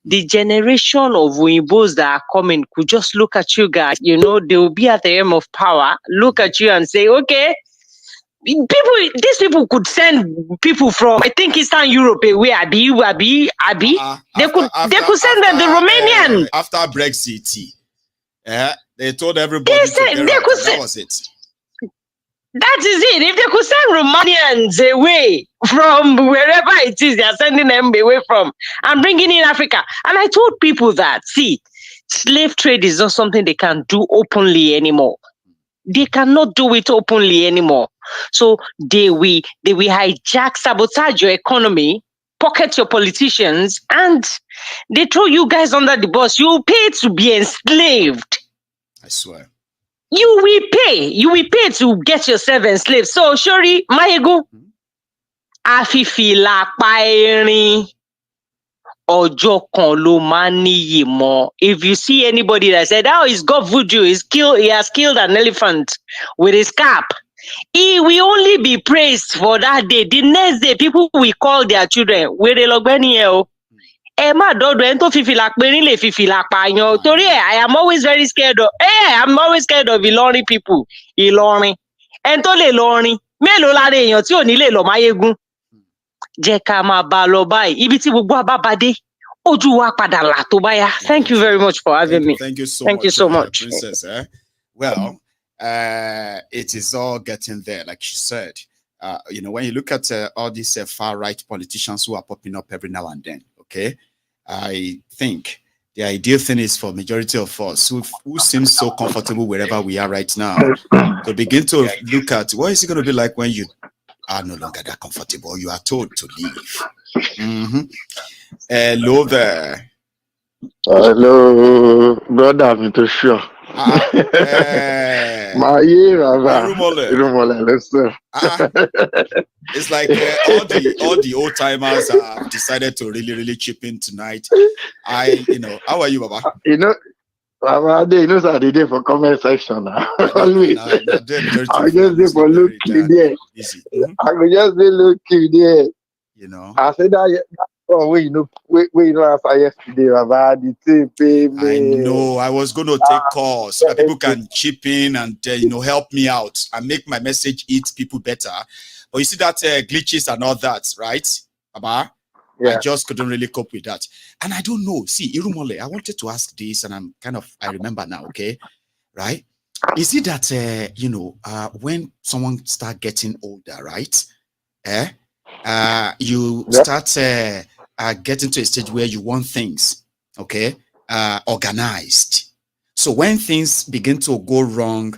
S15: The generation of Uyibos that are coming could just look at you guys, they will be at the aim of power, look at you and say, okay, these people could send people from, I think, Eastern Europe away. Abi. They could send them the Romanian.
S4: After Brexit, they told everybody that was it.
S15: That is it. If they could send Romanians away from wherever it is, they are sending them away from and bringing in Africa. And I told people that, see, slave trade is not something they can do openly anymore. They cannot do it openly anymore. So they will hijack, sabotage your economy, pocket your politicians, and they throw you guys under the bus. You will pay to be enslaved.
S4: I swear.
S15: You will pay to get yourself enslaved. So, Shori, Mayegu, Afifila Pairin, Ojo kon lo maniyi mo. If you see anybody that said, oh, he's got voodoo, he has killed an elephant with his cap, he will only be praised for that day. The next day, people will call their children, where they log I am always very scared of Ilorin people. Ilorin. And to le Ilorin. Mélòó lára èèyàn tí ò ní lè lọ Máyégún. Jẹ́ ká máa bá lọ báyìí. Ibi tí gbogbo wa bá bá dé, ojú wa padà là tó bá yá. Thank you very much for having me.
S4: Thank you so
S15: much. Thank you so much.
S4: Princess. Well, it is all getting there, like she said. When you look at all these far-right politicians who are popping up every now and then, okay, I think the ideal thing is for majority of us who seem so comfortable wherever we are right now to begin to look at what is it going to be like when you are no longer that comfortable. You are told to leave. Hello there.
S16: Hello, brother. I'm to sure.
S4: It's like all the old timers have decided to really chip in tonight. How are you, Baba?
S16: Baba, they know that they did for comment section now. Always. I just did for looking there. I just did looking there. I said that. Oh, wait, answer yesterday, Baba. The team pay me.
S4: I know. I was going to take calls so that people can chip in and help me out and make my message hit people better. But you see that glitches and all that, right? Baba?
S16: Yeah.
S4: I just couldn't really cope with that. And I don't know. See, Irumole, I wanted to ask this, and I remember now, okay? Right? Is it that, when someone start getting older, right? You start getting to a stage where you want things, okay, organized. So when things begin to go wrong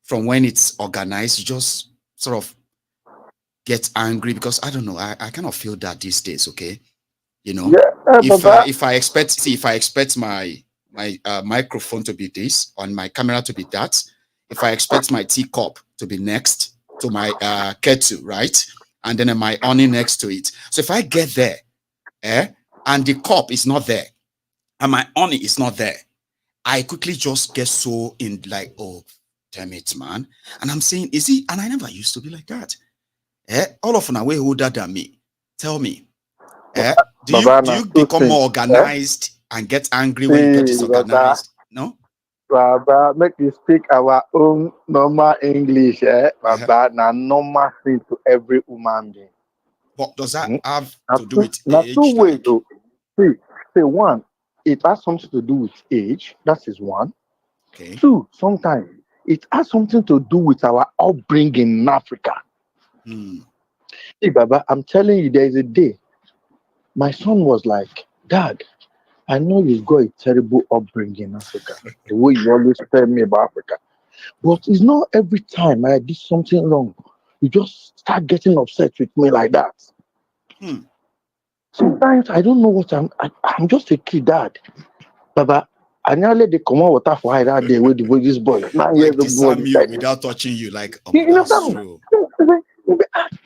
S4: from when it's organized, you just sort of get angry because I don't know. I kind of feel that these days, okay. If I expect my microphone to be this, on my camera to be that, if I expect my teacup to be next to my kettle, right, and then my honey next to it. So if I get there, and the cup is not there, and my honey is not there, I quickly just get so in like, oh, damn it, man. And I'm saying, is it? And I never used to be like that. All of them are way older than me. Tell me. Do you become more organized and get angry when you get disorganized? No?
S16: Baba, make you speak our own normal English, Baba, na normal thing to every human being.
S4: What does that have to do with
S16: now
S4: age?
S16: Two ways, though. See, one, it has something to do with age. That is one.
S4: Okay.
S16: Two, sometimes it has something to do with our upbringing in Africa. See, Baba, I'm telling you, there is a day my son was like, Dad, I know you've got a terrible upbringing in Africa, the way you always tell me about Africa. But it's not every time I did something wrong, you just start getting upset with me like that. Sometimes I don't know what I'm just a kid, Dad. Baba, I nearly they come out water for that day with this boy. 9 years
S4: Disarm
S16: old.
S4: you without touching you, like, oh,
S16: You
S4: that's
S16: know,
S4: true.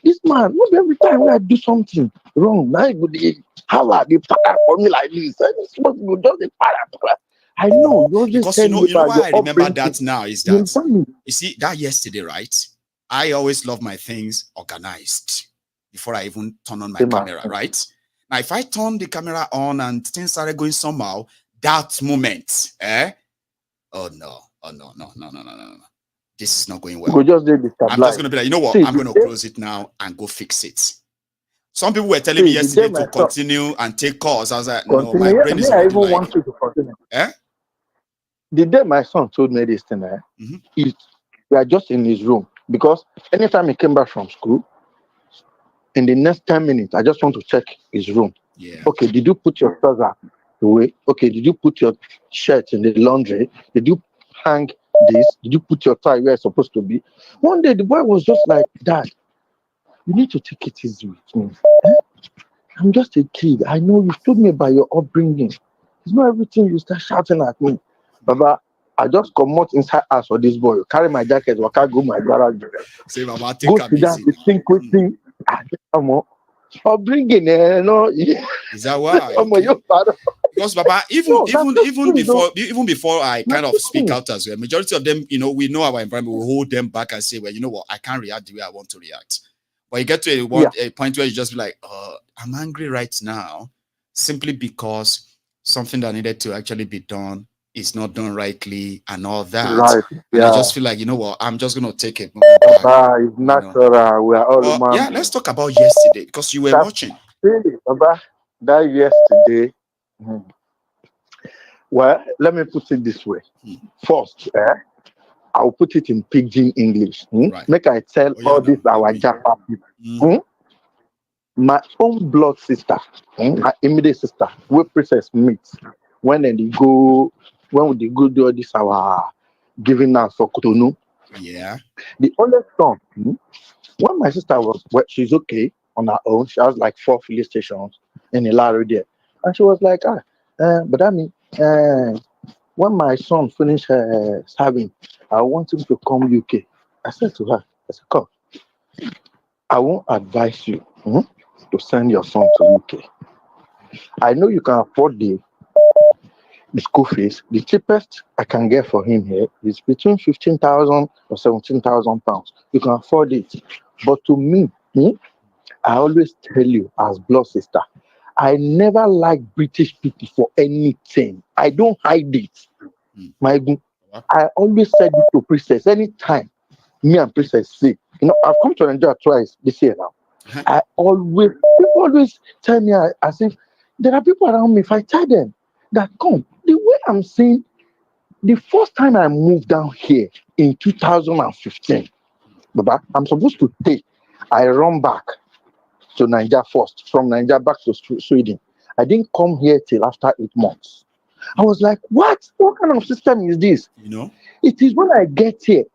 S16: This man, not every time when I do something wrong, now he would how are they para for me like this? Just para. I know you always
S4: Because
S16: tell
S4: you know
S16: me about
S4: why
S16: your
S4: I remember
S16: upbringing.
S4: that now is that you see that yesterday, right? I always love my things organized before I even turn on my camera, right? Now, if I turn the camera on and things started going somehow, that moment, oh no. This is not going well. I'm just gonna be like, you know what? I'm gonna close it now and go fix it. Some people were telling me yesterday to continue and take calls. I was like, no, my brain is already like,
S16: want you to continue. The day my son told me this thing, we are just in his room because anytime he came back from school, in the next 10 minutes, I just want to check his room.
S4: Yeah.
S16: Okay, did you put your trouser away? Okay, did you put your shirt in the laundry? Did you hang this? Did you put your tie where it's supposed to be? One day, the boy was just like, Dad, you need to take it easy with me. I'm just a kid. I know you've told me about your upbringing. It's not everything you start shouting at me. Baba, I just come out inside house for this boy. Carry my jacket, walk out, go my garage.
S4: Say, Mama,
S16: go sit down, think with me. Upbringing, no.
S4: Is that why? Okay. Because Baba, even before I kind of speak out as well, majority of them, we know our environment, we hold them back and say, well, you know what, I can't react the way I want to react. But you get to a point where you just be like, I'm angry right now, simply because something that needed to actually be done is not done rightly and all that.
S16: Right.
S4: And I just feel like, you know what, I'm just gonna take it.
S16: It's natural. We are all human.
S4: Yeah, let's talk about yesterday because you were watching.
S16: Baba, that yesterday. Well, let me put it this way. First, I'll put it in pidgin English.
S4: Right.
S16: Make I tell all this our Japa people. My own blood sister, my immediate sister, we princess meet when they go do all this our giving out for Cotonou.
S4: Yeah.
S16: The only son, when my sister was, she's okay on her own. She has like 4 filling stations in Ilaro there, and she was like, but that means when my son finished serving, I want him to come UK. I said to her, come. I won't advise you to send your son to UK. I know you can afford the school fees. The cheapest I can get for him here is between 15,000 or 17,000 pounds. You can afford it. But to me, I always tell you as blood sister, I never like British people for anything. I don't hide it. I always said it to Princess. Anytime me and Princess say, You know, I've come to Nigeria twice this year now. People always tell me as if there are people around me. If I tell them that, come, the way I'm seeing, the first time I moved down here in 2015, Baba, I'm supposed to take, I run back to Nigeria first, from Nigeria back to Sweden. I didn't come here till after 8 months. I was like, what? What kind of system is this?
S4: You know?
S16: It is when I get here,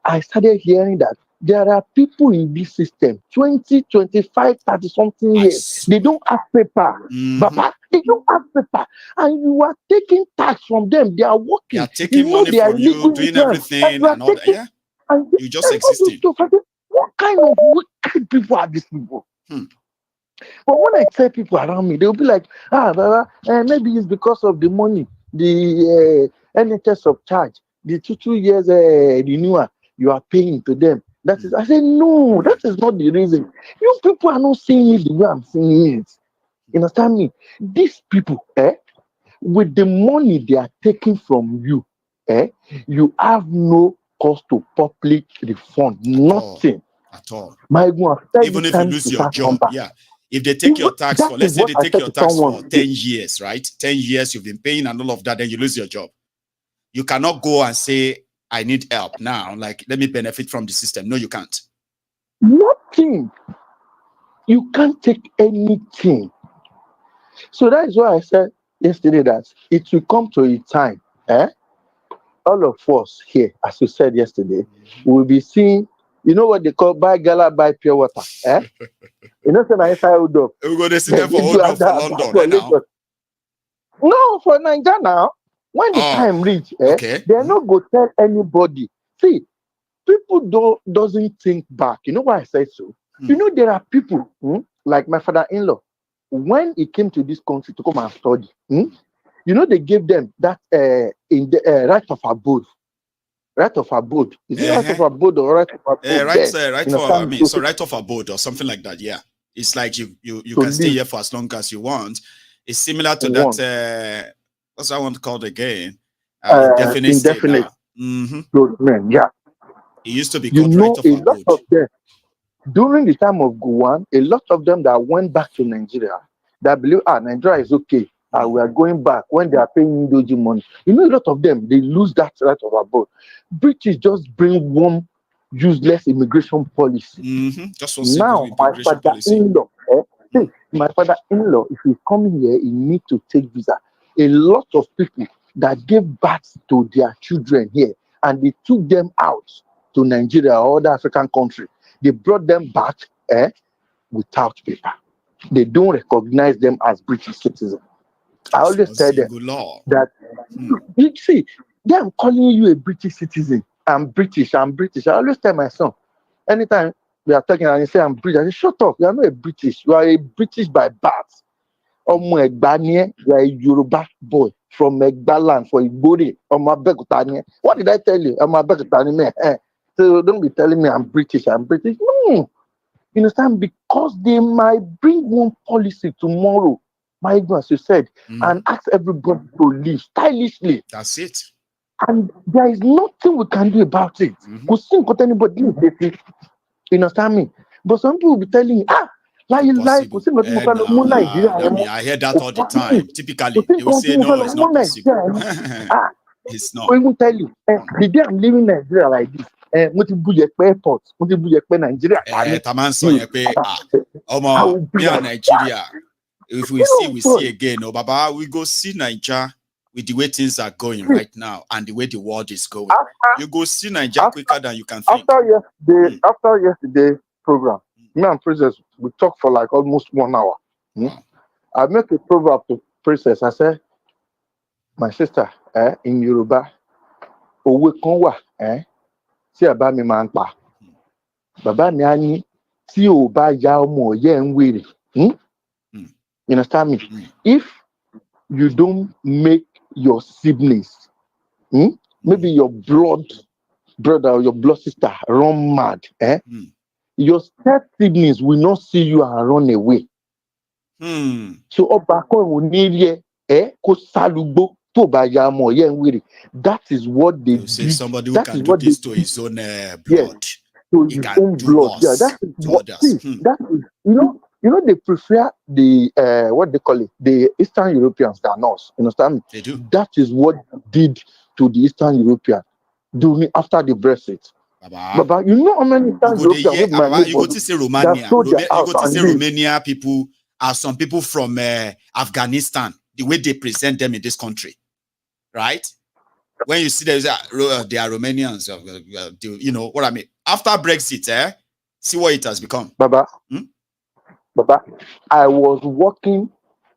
S16: I started hearing that there are people in this system, 20, 25, 30 something years. They don't have paper. Baba, they don't have paper. And you are taking tax from them. They are working.
S4: They are taking money from you, doing everything and all that. Yeah. You just existing.
S16: What kind of wicked people are these people? But when I tell people around me, they'll be like, maybe it's because of the money, the NHS of charge, the two years renewal you are paying to them. That is, I say, no, that is not the reason. You people are not seeing it the way I'm seeing it. You understand me? These people, with the money they are taking from you, you have no cost to public refund, nothing.
S4: At all.
S16: Even
S4: if you lose your job, if they take your tax for, let's say they take your tax for 10 years, right? 10 years you've been paying and all of that, then you lose your job. You cannot go and say, I need help now, like, let me benefit from the system. No, you can't.
S16: Nothing. You can't take anything. So that is why I said yesterday that it will come to a time, all of us here, as you said yesterday, will be seeing, you know what they call buy gala, buy pure water. You know, so I hold up.
S4: We're going to see them for hold up for London now.
S16: No, for Nigeria now. When the time reach, they're not going to tell anybody. See, people doesn't think back. You know why I say so? You know, there are people like my father-in-law. When he came to this country to come and study, you know, they gave them that in the right of abode. Right of abode. Is it right of abode or right of abode?
S4: Right of abode or something like that. Yeah, it's like you can stay here for as long as you want. It's similar to that. What's that one called again? Indefinite.
S16: Yeah.
S4: It used to be called right of abode.
S16: Lot of them, during the time of Gowon, a lot of them that went back to Nigeria, that believe Nigeria is okay. We are going back when they are paying Indoji money. You know, a lot of them, they lose that right of abode. British just bring one useless immigration policy. Now, my father-in-law, my father-in-law, if he come here, he need to take visa. A lot of people that gave birth to their children here, and they took them out to Nigeria or other African country, they brought them back without paper. They don't recognize them as British citizens. I always tell them that, you see, they are calling you a British citizen. I'm British. I always tell my son, anytime we are talking and you say I'm British, I say, shut up. You are not a British. You are a British by birth. You are a Yoruba boy from Egbaland for Igbori. What did I tell you? I'm a Bekutani. So don't be telling me I'm British. No. You understand? Because they might bring one policy tomorrow, as you said, and ask everybody to live stylishly.
S4: That's it.
S16: And there is nothing we can do about it. Because anybody, you understand me? But some people will be telling you,
S4: I hear that all the time. Typically, they will say, no, it's not possible. It's not.
S16: I will tell you, the day I'm leaving Nigeria like this, airport, Nigeria.
S4: Nigeria. If we see again. Oh, Baba, we go see Nigeria with the way things are going right now and the way the world is going. You go see Nigeria quicker than you can think.
S16: After yesterday's program, me and Princess, we talked for like almost 1 hour. I make a proverb to Princess. I said, my sister, in Yoruba, owe konwa, tí aba mi máa ń pa. Baba mi á ní tí o bá ya ọmọ yẹ ń wèrè. You understand me? If you don't make your siblings, maybe your blood brother or your blood sister run mad, your step siblings will not see you and run away. So Obako will need ye ko salugbo to ba ya ọmọ yẹ ń wèrè. That is what they do.
S4: Somebody who can do this to his own blood.
S16: to his own blood. Yeah, that is what. See, that is, they prefer the what they call it, the Eastern Europeans than us. You understand me?
S4: They do.
S16: That is what they did to the Eastern European during after the Brexit. Baba, you know how many Eastern Europeans with my
S4: you go to say Romania. You go to say Romania people are some people from Afghanistan. The way they present them in this country, right? When you see they are Romanians, you know what I mean. After Brexit, see what it has become.
S16: Baba, Baba, I was working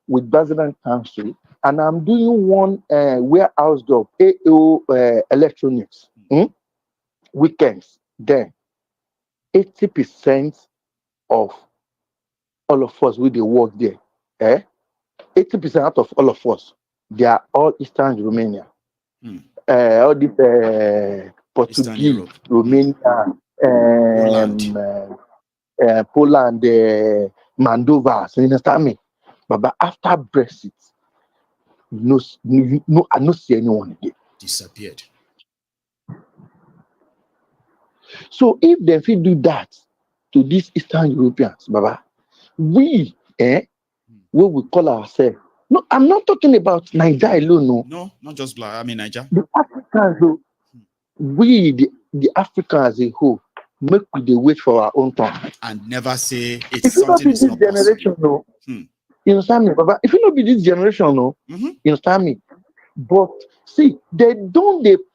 S16: with President Council, and I'm doing one warehouse job, AO electronics, weekends. Then 80% of all of us with the work there, 80% out of all of us, they are all Eastern Romania. All the Portuguese, Romania, Poland, Moldova, you understand me? But after Brexit, I don't see anyone again.
S4: Disappeared.
S16: So if they feel do that to these Eastern Europeans, Baba, we, what we call ourselves. No, I'm not talking about Nigeria alone. No,
S4: no, not just black. I mean Nigeria.
S16: The Africans, we, the Africans as a whole, make we wait for our own time
S4: and never say it's something is not
S16: generation,
S4: possible.
S16: No. You understand me, Baba? If you not be this generation, no, you understand me? But see, they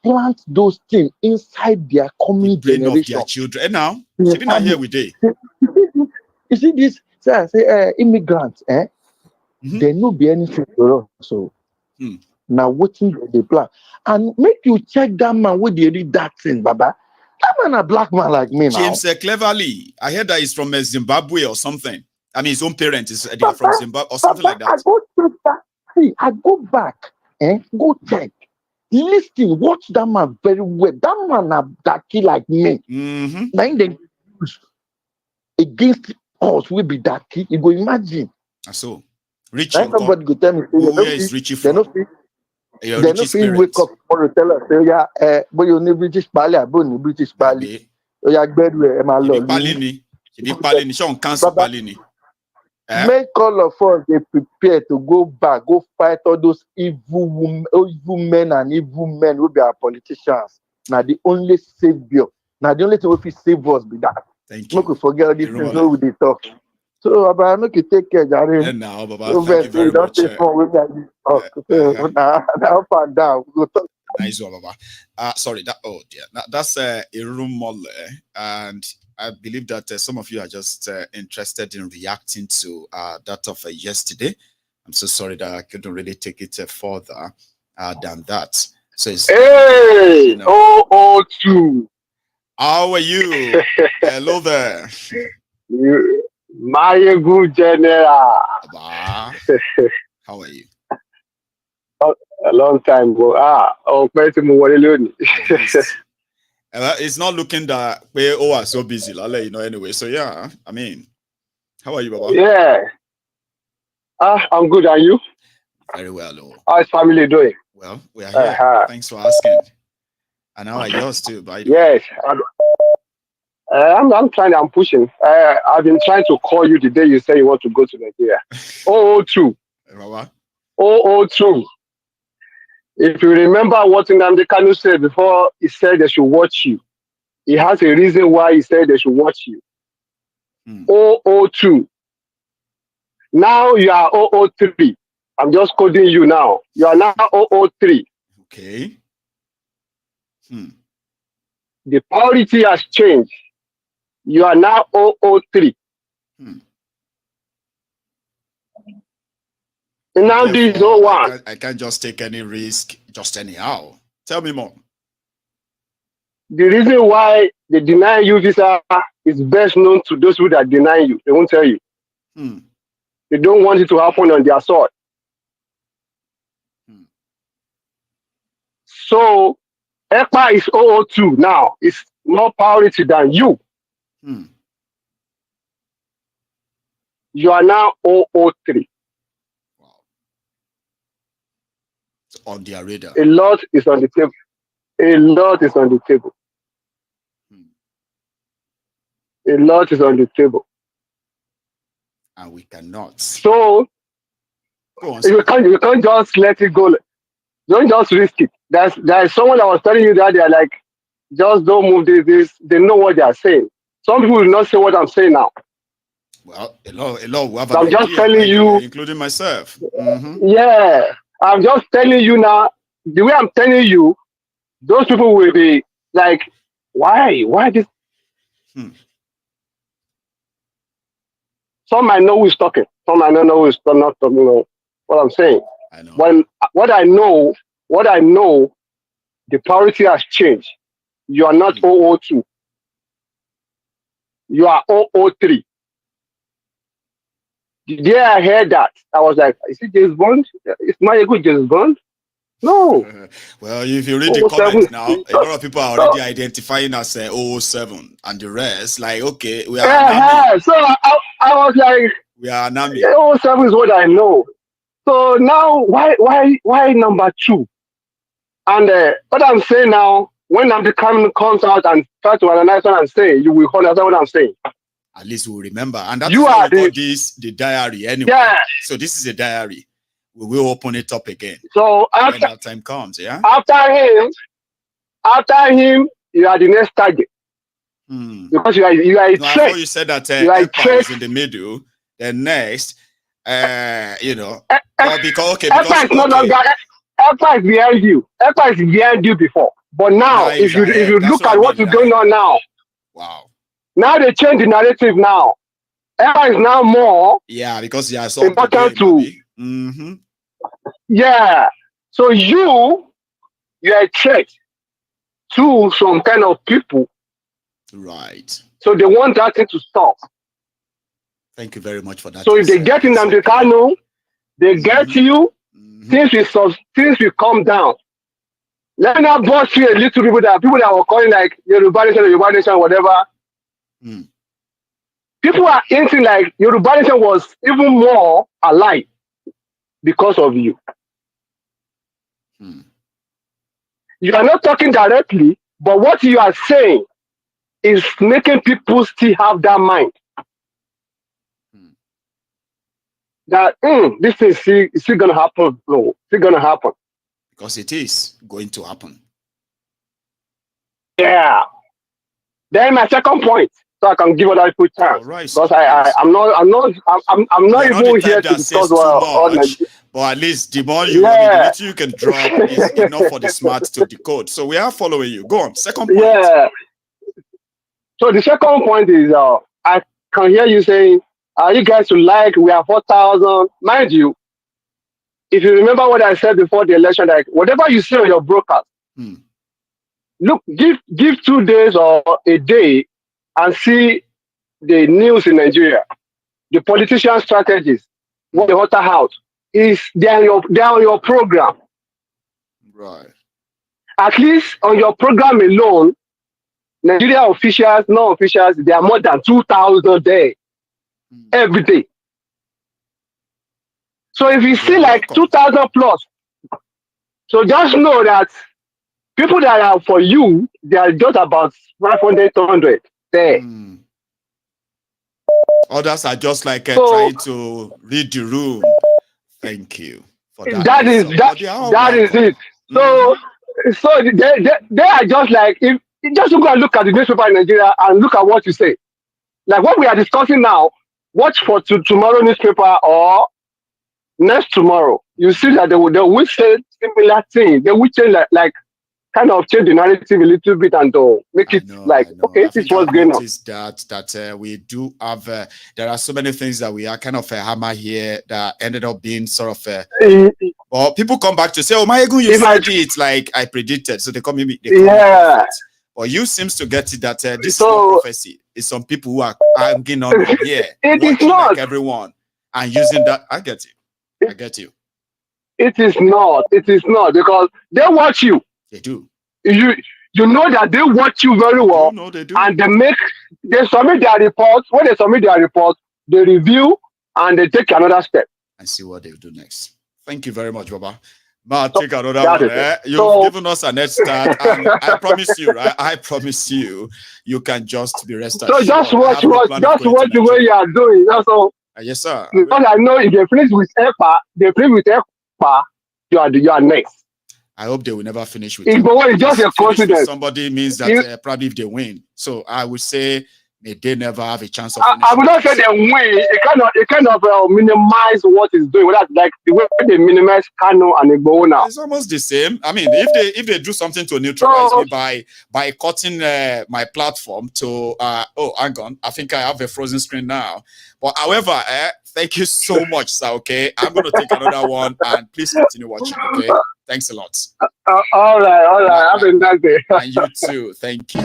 S16: plant those things inside their coming generation
S4: of their children. And now, not here with they.
S16: You see this? Say immigrants, they no be anything for us. So now waiting they plan. And make you check that man where they read that thing, Baba. That man a black man like me now.
S4: James Cleverly. I heard that he's from Zimbabwe or something. I mean, his own parents they are from Zimbabwe or something like that.
S16: I go check that. See, I go back go check. Listen, watch that man very well. That man a darky like me. Now they use against us will be darky. You go imagine.
S4: So, Richie.
S16: Somebody go tell me.
S4: Where is Richie from?
S16: They no feel wake up tomorrow tell us say but you need British Pali, but you British Pali. Oh yeah, bedwe my lord.
S4: Pali so on cancel Pali.
S16: Make all of us they prepare to go back, go fight all those evil men and evil men who be our politicians. Now the only savior. Now the only thing we save us be that.
S4: Thank you.
S16: Make we forget all these things we dey talk. So, Baba, make you take care, Jare.
S4: And now, Baba, thank you very much.
S16: Now, up and down.
S4: Nice one, Baba. Sorry, that's a rumor, and I believe that some of you are just interested in reacting to that of yesterday. I'm so sorry that I couldn't really take it further than that. So, it's,
S17: hey, 002.
S4: How are you? Hello there.
S17: MaiyegunsDiary.
S4: How are you?
S17: A long time ago.
S4: It's not looking that we are so busy, anyway. So yeah, I mean, how are you, Baba?
S17: Yeah. I'm good, and you?
S4: Very well.
S17: How's family doing?
S4: Well, we are here. Thanks for asking. And how are yours too, by the way?
S17: Yes. I'm trying, I'm pushing. I've been trying to call you the day you say you want to go to Nigeria. 002. 002. If you remember what Nnamdi Kanu said before, he said they should watch you. He has a reason why he said they should watch you. 002. Now you are 003. I'm just coding you now. You are now 003.
S4: Okay.
S17: The priority has changed. You are now 003. And now this is 01.
S4: I can't just take any risk just anyhow. Tell me more.
S17: The reason why they deny you visa is best known to those who that deny you. They won't tell you. They don't want it to happen on their sword. So ECPA is 002 now. It's more priority than you. You are now 003.
S4: Wow. It's on their radar.
S17: A lot is on the table. A lot is on the table. A lot is on the table.
S4: And we cannot.
S17: So, you can't just let it go. Don't just risk it. There's someone that was telling you that they're like, just don't move this. They know what they are saying. Some people will not say what I'm saying now.
S4: Well, a lot will have
S17: so I'm just telling you,
S4: including myself.
S17: Yeah, I'm just telling you now. The way I'm telling you, those people will be like, why this? Some might know who's talking. Some might not know who's not talking. You know what I'm saying?
S4: I know.
S17: When what I know, the priority has changed. You are not 002. You are 003. The day I heard that, I was like, is it James Bond? Is Maiyegu James Bond? No.
S4: Well, if you read the comments now, a lot of people are already identifying as 007 and the rest. Like, okay, we are
S17: so I was like,
S4: we are Nami.
S17: 007 is what I know. So now, why number 2? And what I'm saying now, when Namdi Kanu comes out and try to analyze what I'm saying, you will understand what I'm saying.
S4: At least we'll remember. And that's why we call this the diary anyway.
S17: Yeah.
S4: So this is a diary. We will open it up again.
S17: So after
S4: when that time comes, yeah.
S17: After him, you are the next target. Because you are a
S4: no, I thought you said that Epa is in the middle. Then next, you know, because
S17: Epa is no longer. Epa is behind you. Epa is behind you before. But now, if you look at what is going on now,
S4: wow.
S17: Now they change the narrative now. Epa is now more.
S4: Yeah, because yeah,
S17: so important to. Yeah. So you're a threat to some kind of people.
S4: Right.
S17: So they want that thing to stop.
S4: Thank you very much for that.
S17: So if they get in Namdi Kanu, they get you, things will come down. Let me not boss you a little people that were calling like Yoruba Nation, whatever. People are thinking like Yoruba Nation was even more alive because of you. You are not talking directly, but what you are saying is making people still have that mind. That this is still gonna happen. No, it's still gonna happen.
S4: Because it is going to happen.
S17: Yeah. Then my second point, so I can give other people chance.
S4: Right,
S17: because I'm not even here to discuss
S4: much, but at least the more you want, the little you can drop is enough for the smart to decode. So we are following you. Go on. Second point.
S17: Yeah. So the second point is I can hear you saying, you guys would like, we are 4,000. Mind you, if you remember what I said before the election, like whatever you see on your broadcast, look, give 2 days or a day and see the news in Nigeria, the politician strategies, what the hotter house is, they're on your program.
S4: Right.
S17: At least on your program alone, Nigeria officials, non-officials, there are more than 2,000 there every day. So if you see like 2,000 plus, so just know that people that are for you, they are just about 500, 200 there.
S4: Others are just like trying to read the room. Thank you for that.
S17: That is it. So they are just like, if you just go and look at the newspaper in Nigeria and look at what you say. Like what we are discussing now, watch for tomorrow newspaper or next tomorrow. You see that they will say similar thing. They will change like kind of change the narrative a little bit and make it okay, this is what's going on.
S4: That we do have there are so many things that we are kind of a hammer here that ended up being sort of well, people come back to say, oh Maiyegu, you said it like I predicted, so they come in. But you seems to get it that this is not prophecy. It's some people who are hanging on here, watching like everyone and using that. I get you. I get you.
S17: It is not. It is not because they watch you.
S4: They do.
S17: You know that they watch you very well.
S4: No, they do.
S17: And they submit their reports. When they submit their reports, they review and they take another step.
S4: And see what they do next. Thank you very much, Baba. I'll take another one. You've given us a net start, and I promise you, right? I promise you, you can just be rest assured.
S17: So just watch the way you are doing. That's all.
S4: Yes, sir.
S17: Because I know if they finish with EPA, you are next.
S4: I hope they will never finish with
S17: it. But it's just a coincidence.
S4: Somebody means that probably if they win. So I would say they never have a chance of
S17: I would not say they win. It kind of minimize what it's doing. That's like the way they minimize Kano and Igbo now.
S4: It's almost the same. I mean, if they do something to neutralize me by cutting my platform to hang on, I think I have a frozen screen now. But however, thank you so much, sir. Okay, I'm going to take another one, and please continue watching. Okay, thanks a lot.
S17: All right. Have a nice day.
S4: And you too. Thank you.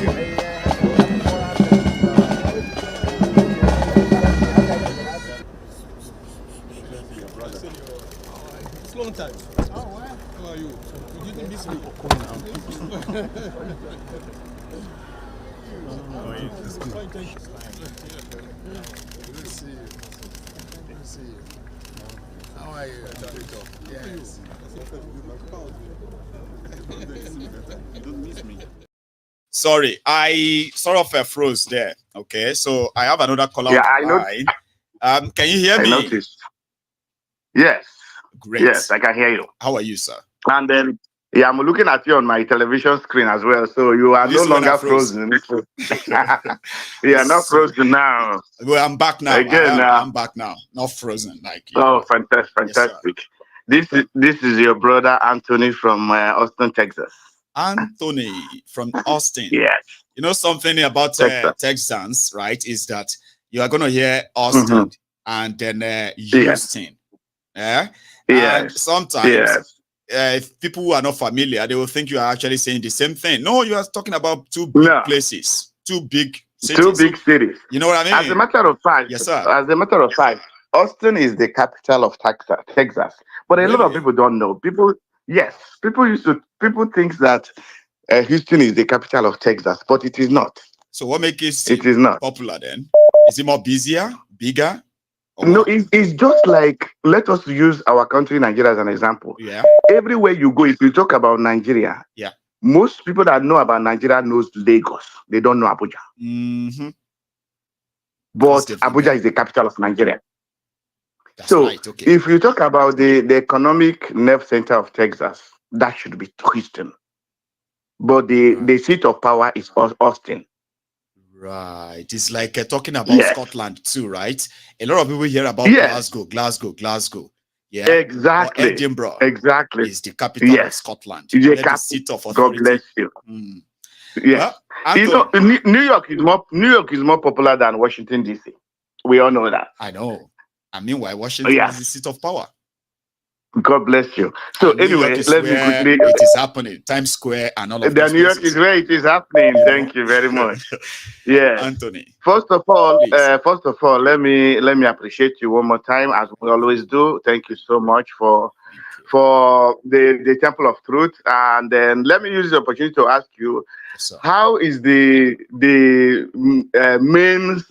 S18: Long time. Oh, wow. How are you? You didn't miss me. Good to see you. Good to see you. How are you? Yes.
S4: You don't miss me. Sorry, I sort of froze there. Okay, so I have another caller on the line. Can you hear me?
S16: I noticed. Yes.
S4: Great.
S16: Yes, I can hear you.
S4: How are you, sir?
S16: And then, I'm looking at you on my television screen as well. So you are no longer frozen. You are not frozen now.
S4: Well, I'm back now.
S16: Again,
S4: I'm back now. Not frozen like you.
S16: Oh, fantastic. Yes, this is your brother Anthony from Austin, Texas.
S4: Anthony from Austin.
S16: Yes.
S4: You know something about Texans, right? Is that you are going to hear Austin and then Houston. Yeah. And sometimes if people who are not familiar, they will think you are actually saying the same thing. No, you are talking about two big places, two big cities.
S16: Two big cities.
S4: You know what I mean?
S16: As a matter of fact,
S4: yes, sir.
S16: As a matter of fact, Austin is the capital of Texas. But a lot of people don't know. People think that Houston is the capital of Texas, but it is not.
S4: So what makes
S16: it is not
S4: popular then? Is it more busier, bigger?
S16: No, it's just like, let us use our country, Nigeria, as an example.
S4: Yeah.
S16: Everywhere you go, if you talk about Nigeria, most people that know about Nigeria knows Lagos. They don't know Abuja.
S4: Mm-hmm.
S16: But Abuja is the capital of Nigeria. So if you talk about the economic nerve center of Texas, that should be Houston. But the seat of power is Austin.
S4: Right. It's like talking about Scotland too, right? A lot of people hear about Glasgow. Yeah.
S16: Exactly.
S4: Or Edinburgh.
S16: Exactly.
S4: Is the capital of Scotland.
S16: The
S4: seat of authority.
S16: God bless you. Yes. Well, New York is more popular than Washington, D.C. We all know that.
S4: I know. And meanwhile, Washington is the seat of power.
S16: God bless you. So anyway, let me quickly.
S4: It is happening. Times Square and all of that.
S16: New York is where it is happening. Thank you very much. Yeah,
S4: Anthony.
S16: First of all, let me appreciate you one more time, as we always do. Thank you so much for the Temple of Truth, and then let me use the opportunity to ask you, how is the main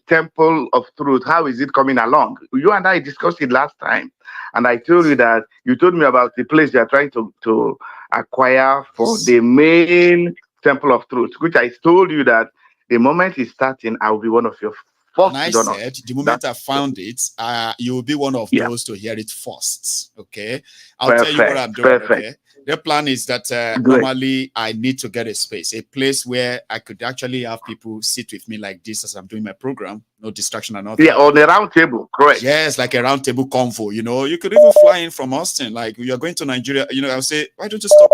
S16: Temple of Truth? How is it coming along? You and I discussed it last time. And I told you that you told me about the place you are trying to acquire for the main Temple of Truth, which I told you that the moment it's starting, I will be one of your first
S4: donors. And I said, the moment I found it, you will be one of those to hear it first. Okay. I'll tell you what I'm doing. Okay. The plan is that normally I need to get a space, a place where I could actually have people sit with me like this as I'm doing my program. No distraction and all that.
S16: Yeah, on the round table, correct.
S4: Yes, like a round table convo. You know, you could even fly in from Austin. Like you're going to Nigeria, you know, I'll say, why don't you stop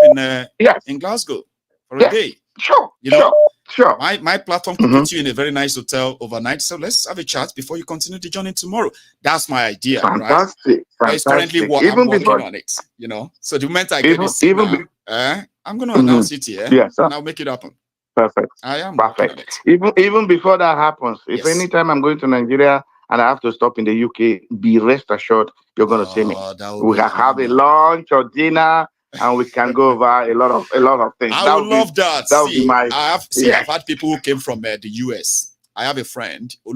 S4: in Glasgow for a day?
S16: Sure.
S4: You know,
S16: sure.
S4: My platform could put you in a very nice hotel overnight. So let's have a chat before you continue the journey tomorrow. That's my idea.
S16: Fantastic.
S4: Right? It's currently I'm working on it, you know. So the moment I get this I'm going to announce it here.
S16: Yes,
S4: and I'll make it happen.
S16: Perfect.
S4: I am
S16: perfect. Even before that happens, if anytime I'm going to Nigeria and I have to stop in the UK, be rest assured you're going to see me. We can have a lunch or dinner, and we can go over a lot of things.
S4: I would love that. That would be my. I've had people who came from the US. I have a friend who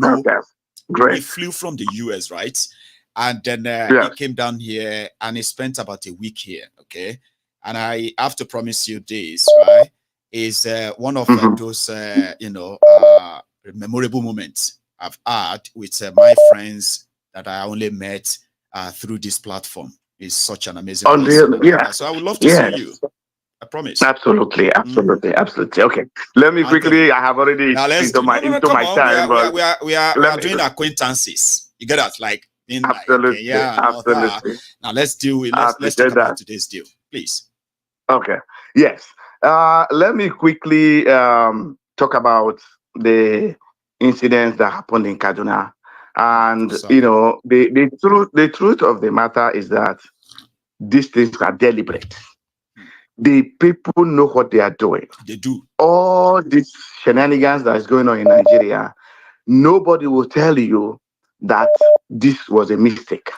S4: he flew from the US, right? And then he came down here and he spent about a week here, okay? And I have to promise you this, right? Is one of those, memorable moments I've had with my friends that I only met through this platform. It's such an amazing place. So I would love to see you. I promise.
S16: Absolutely. Okay. Let me quickly. I have already into my time.
S4: We are doing acquaintances. You get that? Like being
S16: absolutely. Absolutely.
S4: Now let's deal with. Let's talk about today's deal, please.
S16: Okay. Yes. Let me quickly talk about the incidents that happened in Kaduna. And the truth of the matter is that these things are deliberate. The people know what they are doing.
S4: They do.
S16: All these shenanigans that is going on in Nigeria, nobody will tell you that this was a mistake.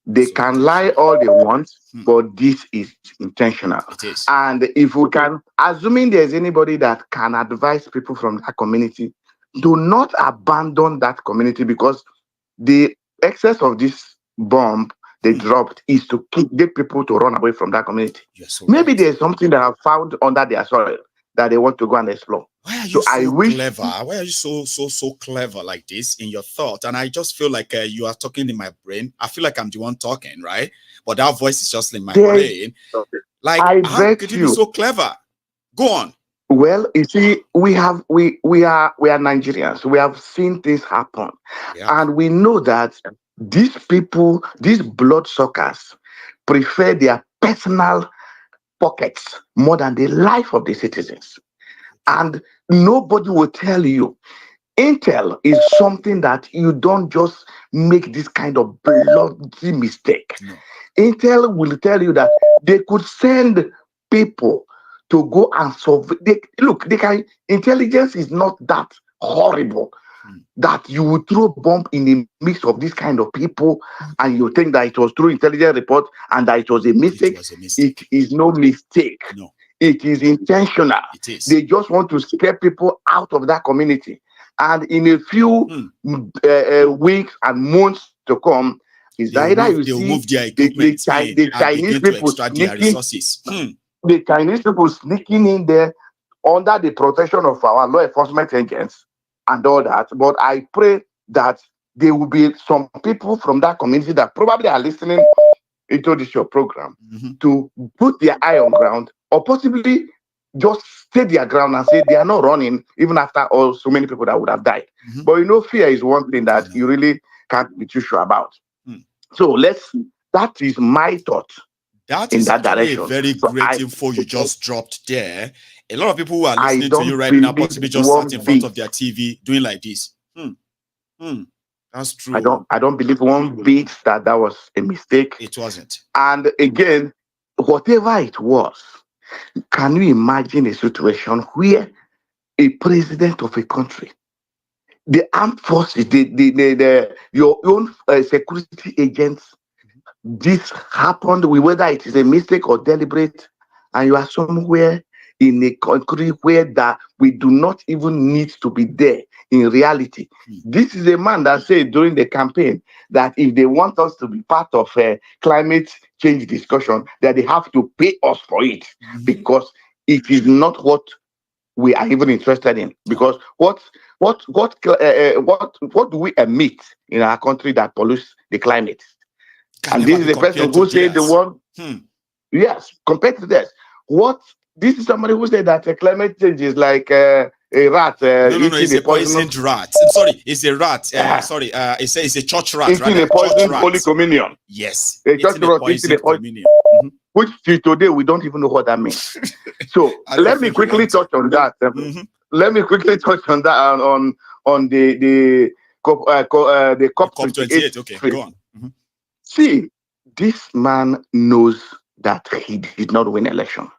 S16: They can lie all they want, but this is intentional.
S4: It is.
S16: And if we can, assuming there's anybody that can advise people from that community, do not abandon that community, because the excess of this bomb they dropped is to get people to run away from that community. Maybe there's something that I've found under their soil that they want to go and explore.
S4: Why are you so clever? Why are you so clever like this in your thought? And I just feel like you are talking in my brain. I feel like I'm the one talking, right? But that voice is just in my brain. Like, how could you be so clever? Go on.
S16: Well, you see, we are Nigerians. We have seen things happen, and we know that these people, these bloodsuckers, prefer their personal pockets more than the life of the citizens. And nobody will tell you. Intel is something that you don't just make this kind of bloody mistake.
S4: No.
S16: Intel will tell you that they could send people to go and solve. Intelligence is not that horrible that you would throw a bomb in the midst of this kind of people and you think that it was through intelligence report and that it was a mistake. It is no mistake.
S4: No.
S16: It is intentional.
S4: It is.
S16: They just want to scare people out of that community. And in a few weeks and months to come, is either you see
S4: move their equipment
S16: the Chinese people sneaking, the Chinese people sneaking in there under the protection of our law enforcement agents and all that. But I pray that there will be some people from that community that probably are listening into this your program to put their eye on ground, or possibly just stay their ground and say they are not running even after all so many people that would have died. But fear is one thing that you really can't be too sure about. So that is my thought.
S4: That is that direction. A very great info you just dropped there. A lot of people who are listening to you right now possibly just sat in front of their TV doing like this. That's true.
S16: I don't believe one bit that was a mistake.
S4: It wasn't.
S16: And again, whatever it was, can you imagine a situation where a president of a country, the armed forces, your own security agents, this happened, whether it is a mistake or deliberate, and you are somewhere in a country where that we do not even need to be there in reality. This is a man that said during the campaign that if they want us to be part of a climate change discussion, that they have to pay us for it, because it is not what we are even interested in. Because what do we emit in our country that pollutes the climate? And this is the person who said the one. Yes, compared to this. This is somebody who said that climate change is like a rat.
S4: No, it's a poisoned rat. Sorry, it's a rat. It's a church rat.
S16: Eating a poisoned Holy Communion.
S4: Yes.
S16: A church rat eating a communion. Which till today we don't even know what that means. So let me quickly touch on that. Let me quickly touch on that on the COP28.
S4: Okay, go on.
S16: See, this man knows that he did not win election.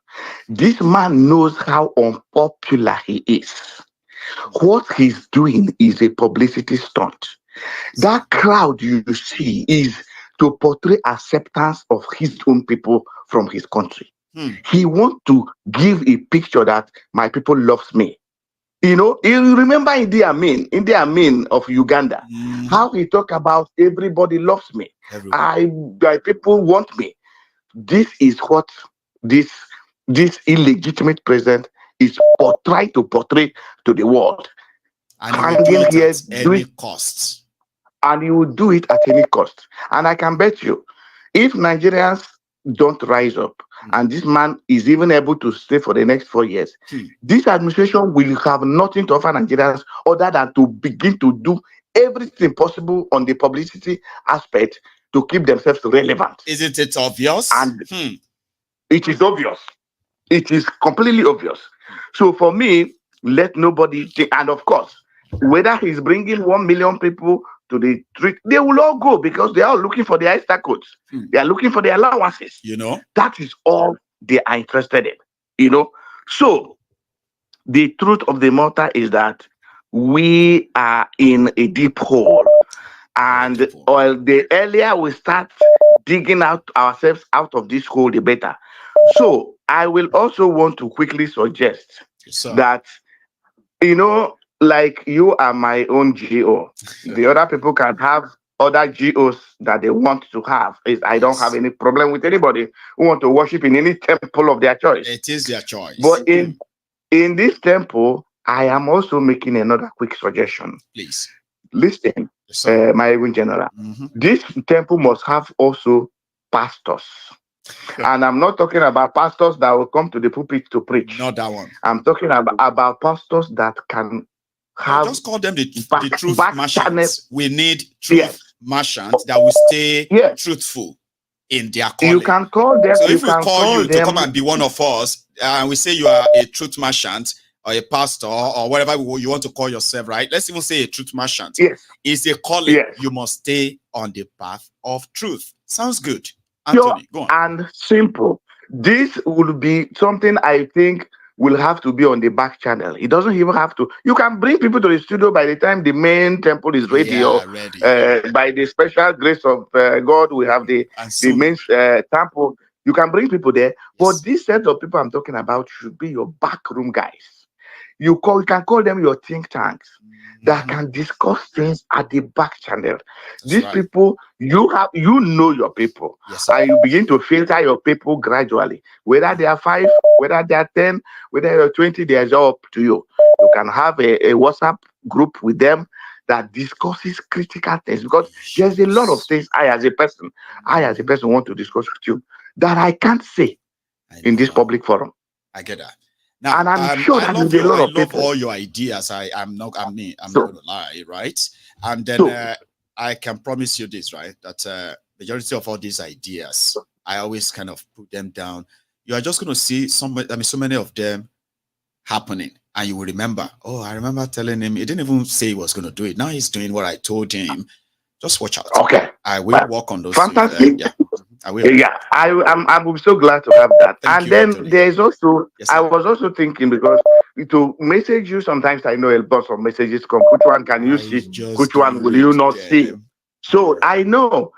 S16: This man knows how unpopular he is. What he's doing is a publicity stunt. That crowd you see is to portray acceptance of his own people from his country. He wants to give a picture that my people loves me. You know, you remember Idi Amin of Uganda, how he talked about everybody loves me. My people want me. This is what this illegitimate president is trying to portray to the world.
S4: And he will do it at any cost.
S16: And he will do it at any cost. And I can bet you, if Nigerians don't rise up, and this man is even able to stay for the next 4 years, this administration will have nothing to offer Nigerians other than to begin to do everything possible on the publicity aspect to keep themselves relevant.
S4: Isn't it obvious?
S16: And it is obvious. It is completely obvious. So for me, let nobody think, and of course, whether he's bringing 1 million people to the street, they will all go because they are looking for the Easter codes. They are looking for the allowances.
S4: You know,
S16: that is all they are interested in. You know, so the truth of the matter is that we are in a deep hole, and the earlier we start digging out ourselves out of this hole, the better. So I will also want to quickly suggest that, you know, like you are my own GO. The other people can have other GOs that they want to have. I don't have any problem with anybody who want to worship in any temple of their choice.
S4: It is their choice.
S16: But in this temple, I am also making another quick suggestion.
S4: Please.
S16: Listen, my own general. This temple must have also pastors. And I'm not talking about pastors that will come to the pulpit to preach.
S4: Not that one.
S16: I'm talking about pastors that can have
S4: just call them the truth merchants. We need truth merchants that will stay truthful in their calling.
S16: You can call them.
S4: So if we call you to come and be one of us, and we say you are a truth merchant or a pastor or whatever you want to call yourself, right? Let's even say a truth merchant.
S16: Yes.
S4: It's a calling. You must stay on the path of truth. Sounds good. Anthony, go on.
S16: And simple. This will be something I think will have to be on the back channel. It doesn't even have to. You can bring people to the studio by the time the main temple is ready. By the special grace of God, we have the main temple. You can bring people there. But this set of people I'm talking about should be your backroom guys. You can call them your think tanks that can discuss things at the back channel. These people, you know your people. And you begin to filter your people gradually. Whether they are 5, whether they are 10, whether they are 20, they are up to you. You can have a WhatsApp group with them that discusses critical things, because there's a lot of things I as a person want to discuss with you that I can't say in this public forum.
S4: I get that. Now,
S16: and I'm sure that there's a lot of people.
S4: all your ideas. I'm not going to lie, right? And then I can promise you this, right? That majority of all these ideas, I always kind of put them down. You are just going to see so many of them happening, and you will remember. Oh, I remember telling him. He didn't even say he was going to do it. Now he's doing what I told him. Just watch out.
S16: Okay,
S4: I will work on those.
S16: Fantastic.
S4: I will.
S16: Yeah, I'm so glad to have that.
S4: Thank
S16: and
S4: you,
S16: then
S4: Anthony.
S16: there's also, I was also thinking, because to message you, sometimes I know a bunch of messages come. Which one can you see? Which one will you not see? So I know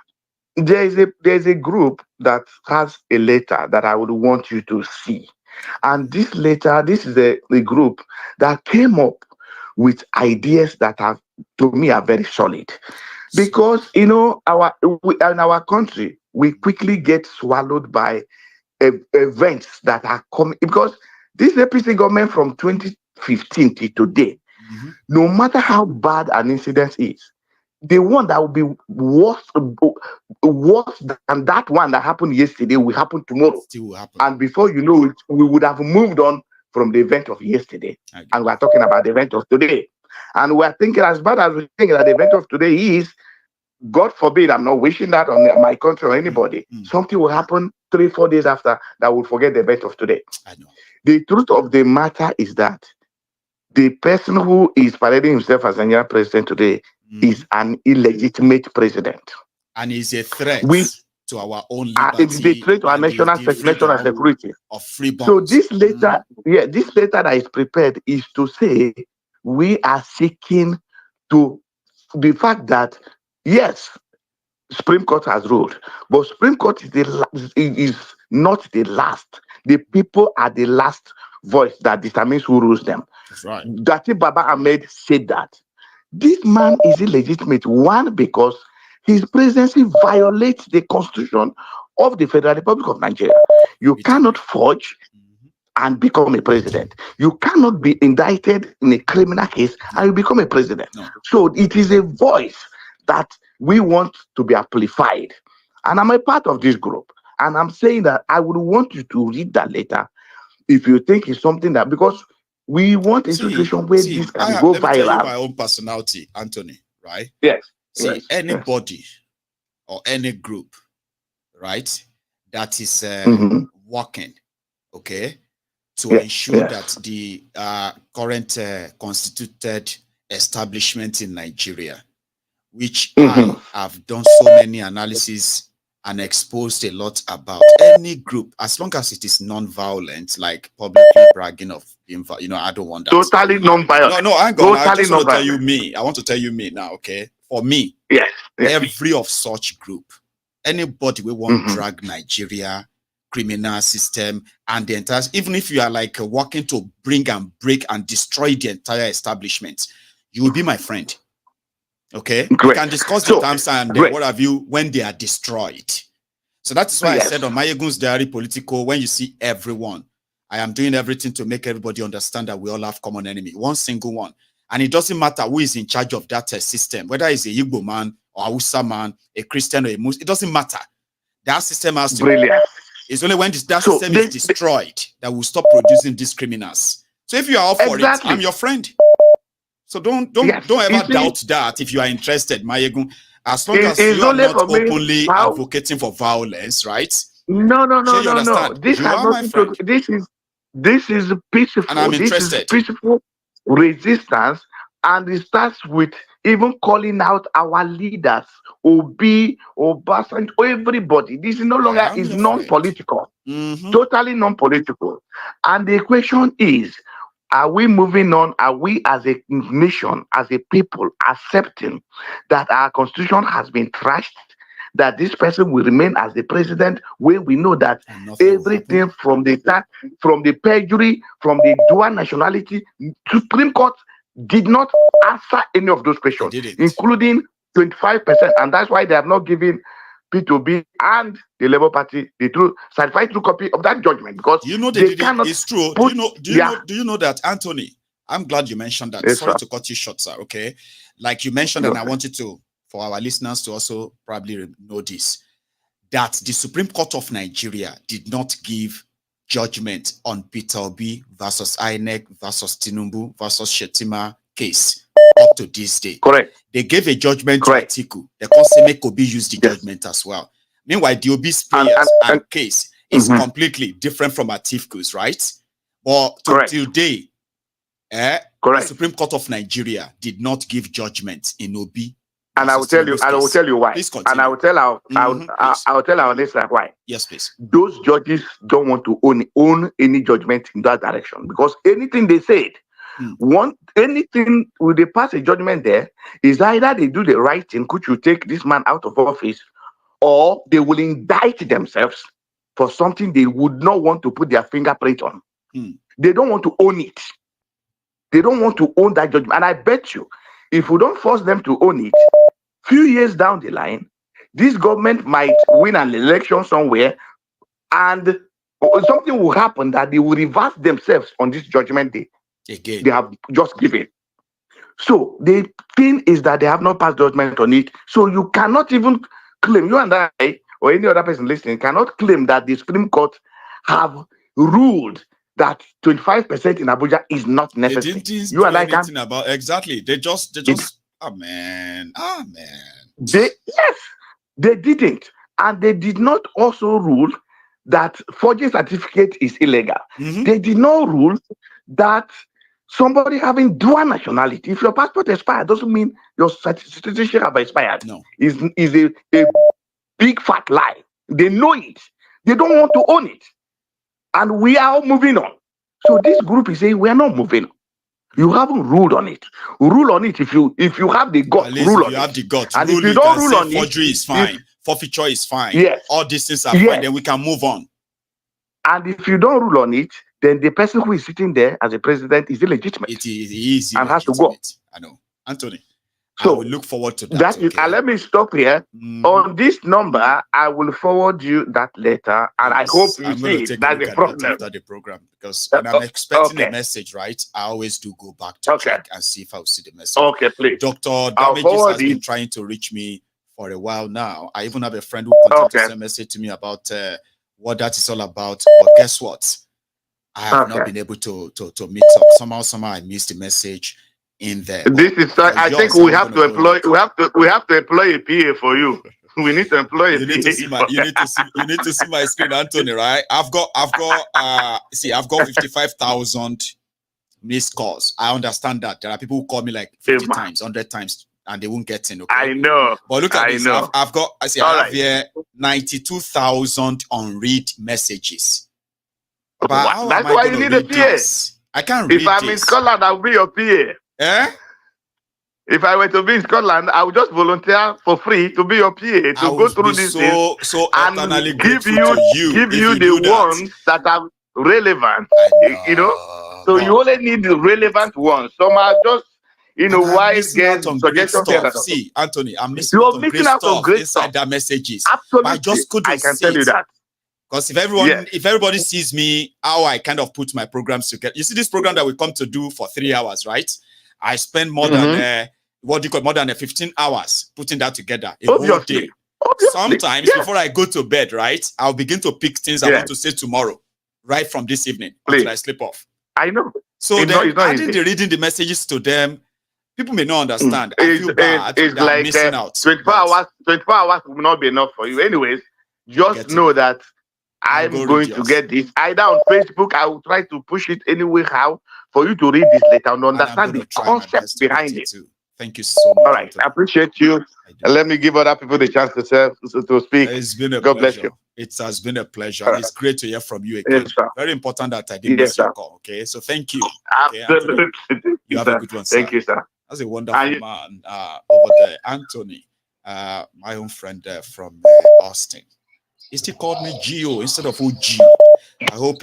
S16: there's a group that has a letter that I would want you to see. And this letter, this is a group that came up with ideas that to me are very solid. Because, you know, in our country, we quickly get swallowed by events that are coming. Because this APC government from 2015 to today, no matter how bad an incident is, the one that will be worse than that one that happened yesterday will happen tomorrow.
S4: Still will happen.
S16: And before you know it, we would have moved on from the event of yesterday. And we're talking about the event of today. And we're thinking, as bad as we think that the event of today is, God forbid, I'm not wishing that on my country or anybody. Something will happen 3-4 days after that will forget the event of today.
S4: I know.
S16: The truth of the matter is that the person who is parading himself as a Nigerian president today is an illegitimate president.
S4: And is a threat to our own liberty.
S16: It's a threat to our national security.
S4: Of free
S16: so this letter, this letter that is prepared is to say we are seeking to the fact that, yes, Supreme Court has ruled, but Supreme Court is not the last. The people are the last voice that determines who rules them.
S4: right.
S16: Dati Baba Ahmed said that this man is illegitimate. One, because his presidency violates the constitution of the Federal Republic of Nigeria. You cannot forge and become a president. You cannot be indicted in a criminal case and you become a president. So it is a voice that we want to be amplified. And I'm a part of this group. And I'm saying that I would want you to read that letter if you think it's something that, because we want a situation where this can go
S4: let me tell you
S16: viral.
S4: my own personality, Anthony, right?
S16: Yes.
S4: See,
S16: yes.
S4: anybody or any group, right, that is working, okay, to ensure that the current constituted establishment in Nigeria, which I have done so many analyses and exposed a lot about, any group, as long as it is non-violent, like publicly bragging of, I don't want that.
S16: Totally non-violent.
S4: No, hang on. I just want to tell you
S16: non-violent.
S4: me. I want to tell you me now, okay? For me,
S16: yes.
S4: Every of such group, anybody we want drag Nigeria criminal system and the entire, even if you are like working to bring and break and destroy the entire establishment, you will be my friend. Okay, we can discuss the terms and what have you when they are destroyed. So that's why I said on MaiyegunsDiary Political, when you see everyone, I am doing everything to make everybody understand that we all have common enemy, one single one. And it doesn't matter who is in charge of that system, whether it's a Igbo man or a Hausa man, a Christian or a Muslim, it doesn't matter. That system has to.
S16: Brilliant.
S4: It's only when that system is destroyed that we'll stop producing these criminals. So if you are all for it, I'm your friend. So don't ever doubt that if you are interested, Mayegun. As long as you are not openly advocating for violence, right?
S16: No. This is peaceful.
S4: And I'm interested.
S16: This is peaceful resistance, and it starts with even calling out our leaders, Obi, Obasanjo, everybody. This is no longer non-political, totally non-political. And the question is, are we moving on? Are we as a nation, as a people, accepting that our constitution has been trashed, that this person will remain as the president, where we know that everything from the perjury, from the dual nationality, Supreme Court did not answer any of those questions, including 25%. And that's why they have not given P2B and the Labour Party the certified true copy of that judgment, because
S4: they cannot. It's true. Do you know that, Anthony? I'm glad you mentioned that.
S16: Yes,
S4: sorry to cut you short, sir. Okay, like you mentioned, and I wanted to, for our listeners to also probably know this, that the Supreme Court of Nigeria did not give judgment on Peter Obi versus INEC versus Tinubu versus Shetima case up to this day.
S16: Correct.
S4: They gave a judgment to Atiku. The Conseme Obi used the judgment as well. Meanwhile, the Obi's prayers and case is completely different from Atiku's, right? But till today, the Supreme Court of Nigeria did not give judgment in Obi.
S16: And I will tell you, why.
S4: Please continue.
S16: And I will tell our listeners why.
S4: Yes, please.
S16: Those judges don't want to own any judgment in that direction, because anything they said, anything will they pass a judgment there, is either they do the right thing, which will take this man out of office, or they will indict themselves for something they would not want to put their fingerprint on. They don't want to own it. They don't want to own that judgment. And I bet you, if we don't force them to own it, few years down the line, this government might win an election somewhere, and something will happen that they will reverse themselves on this judgment day.
S4: Again.
S16: They have just given. So the thing is that they have not passed judgment on it. So you cannot even claim, you and I, or any other person listening, cannot claim that the Supreme Court have ruled that 25% in Abuja is not necessary.
S4: You and I can't about exactly. They just amen.
S16: They didn't, and they did not also rule that forging certificate is illegal. They did not rule that somebody having dual nationality, if your passport expired, doesn't mean your citizenship have expired.
S4: No,
S16: is a big fat lie. They know it. They don't want to own it, and we are all moving on. So this group is saying we are not moving on. You haven't ruled on it. Rule on it if you have the guts. Rule on it.
S4: You have the guts.
S16: And if you don't rule on it,
S4: forgery is fine. Forfeiture is fine.
S16: Yes.
S4: All these things are fine. Then we can move on.
S16: And if you don't rule on it, then the person who is sitting there as a president is illegitimate.
S4: It is
S16: and has to go.
S4: I know. Anthony,
S16: so
S4: I will look forward to that.
S16: And let me stop here. On this number, I will forward you that letter, and I hope you see it. That's the problem.
S4: After the program, because when I'm expecting a message, right, I always do go back to check and see if I will see the message.
S16: Okay, please.
S4: Dr. Damages has been trying to reach me for a while now. I even have a friend who continued to send a message to me about what that is all about. But guess what? I have not been able to meet up. Somehow I missed the message in there.
S16: This is. I think we have to employ. We have to employ a PA for you. We need to employ a PA.
S4: You need to see my screen, Anthony. Right? I've got 55,000 missed calls. I understand that there are people who call me like 50 times, 100 times, and they won't get in. Okay?
S16: I know.
S4: But look at this. I've got. I have here 92,000 unread messages.
S16: But that's why you need a PA.
S4: I can't read
S16: If I'm in Scotland, I'll be your PA.
S4: Eh?
S16: If I were to be in Scotland, I would just volunteer for free to be your PA to go through this things and give you the ones that are relevant. You know, so you only need the relevant ones. Some are just wise guys suggestions.
S4: See, Anthony, I'm missing out on great stuff inside that messages.
S16: Absolutely,
S4: I just couldn't.
S16: I can tell you that.
S4: Because if everybody sees me, how I kind of put my programs together. You see this program that we come to do for 3 hours, right? I spend more than more than 15 hours putting that together a whole day. Sometimes before I go to bed, right, I'll begin to pick things I want to say tomorrow, right from this evening until I sleep off.
S16: I know.
S4: So then adding reading the messages to them, people may not understand. I feel bad.
S16: It's like
S4: missing out.
S16: 24 hours will not be enough for you. Anyways, just know that I'm going to get this either on Facebook. I will try to push it anyway how for you to read this letter and understand the concept behind it.
S4: Thank you so much.
S16: All right, I appreciate you. And let me give other people the chance to speak.
S4: It's been a
S16: God
S4: pleasure.
S16: Bless you.
S4: It has been a pleasure. It's great to hear from you again.
S16: Yes,
S4: very important that I didn't miss your call. Okay, so thank you.
S16: Absolutely.
S4: You have a good one, sir.
S16: Thank you, sir.
S4: That's a wonderful man over there, Anthony, my own friend from Austin. He still called me Gio instead of OG. I hope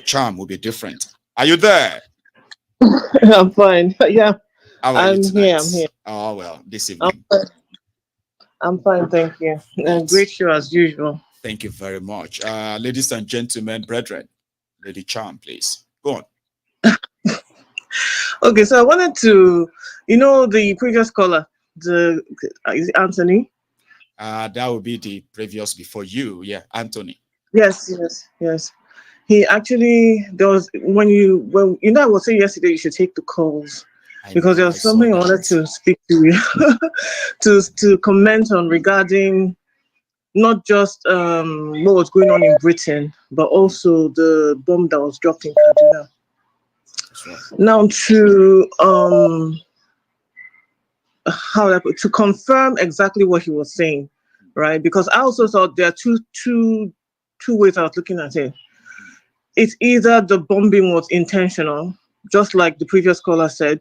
S4: charm will be different. Are you there?
S19: I'm fine. Yeah.
S4: I'm here.
S19: Oh
S4: well, this evening.
S19: I'm fine, thank you. Great show as usual.
S4: Thank you very much, ladies and gentlemen, brethren. Lady Charm, please go on.
S19: Okay, so I wanted to, the previous caller, is it Anthony?
S4: That would be the previous before you. Yeah, Anthony.
S19: Yes. He actually, there was, I was saying yesterday you should take the calls because there was something I wanted to speak to you, to comment on regarding not just what was going on in Britain, but also the bomb that was dropped in Kaduna. Right. Now to confirm exactly what he was saying, right? Because I also thought there are two ways I was looking at it. It's either the bombing was intentional, just like the previous caller said,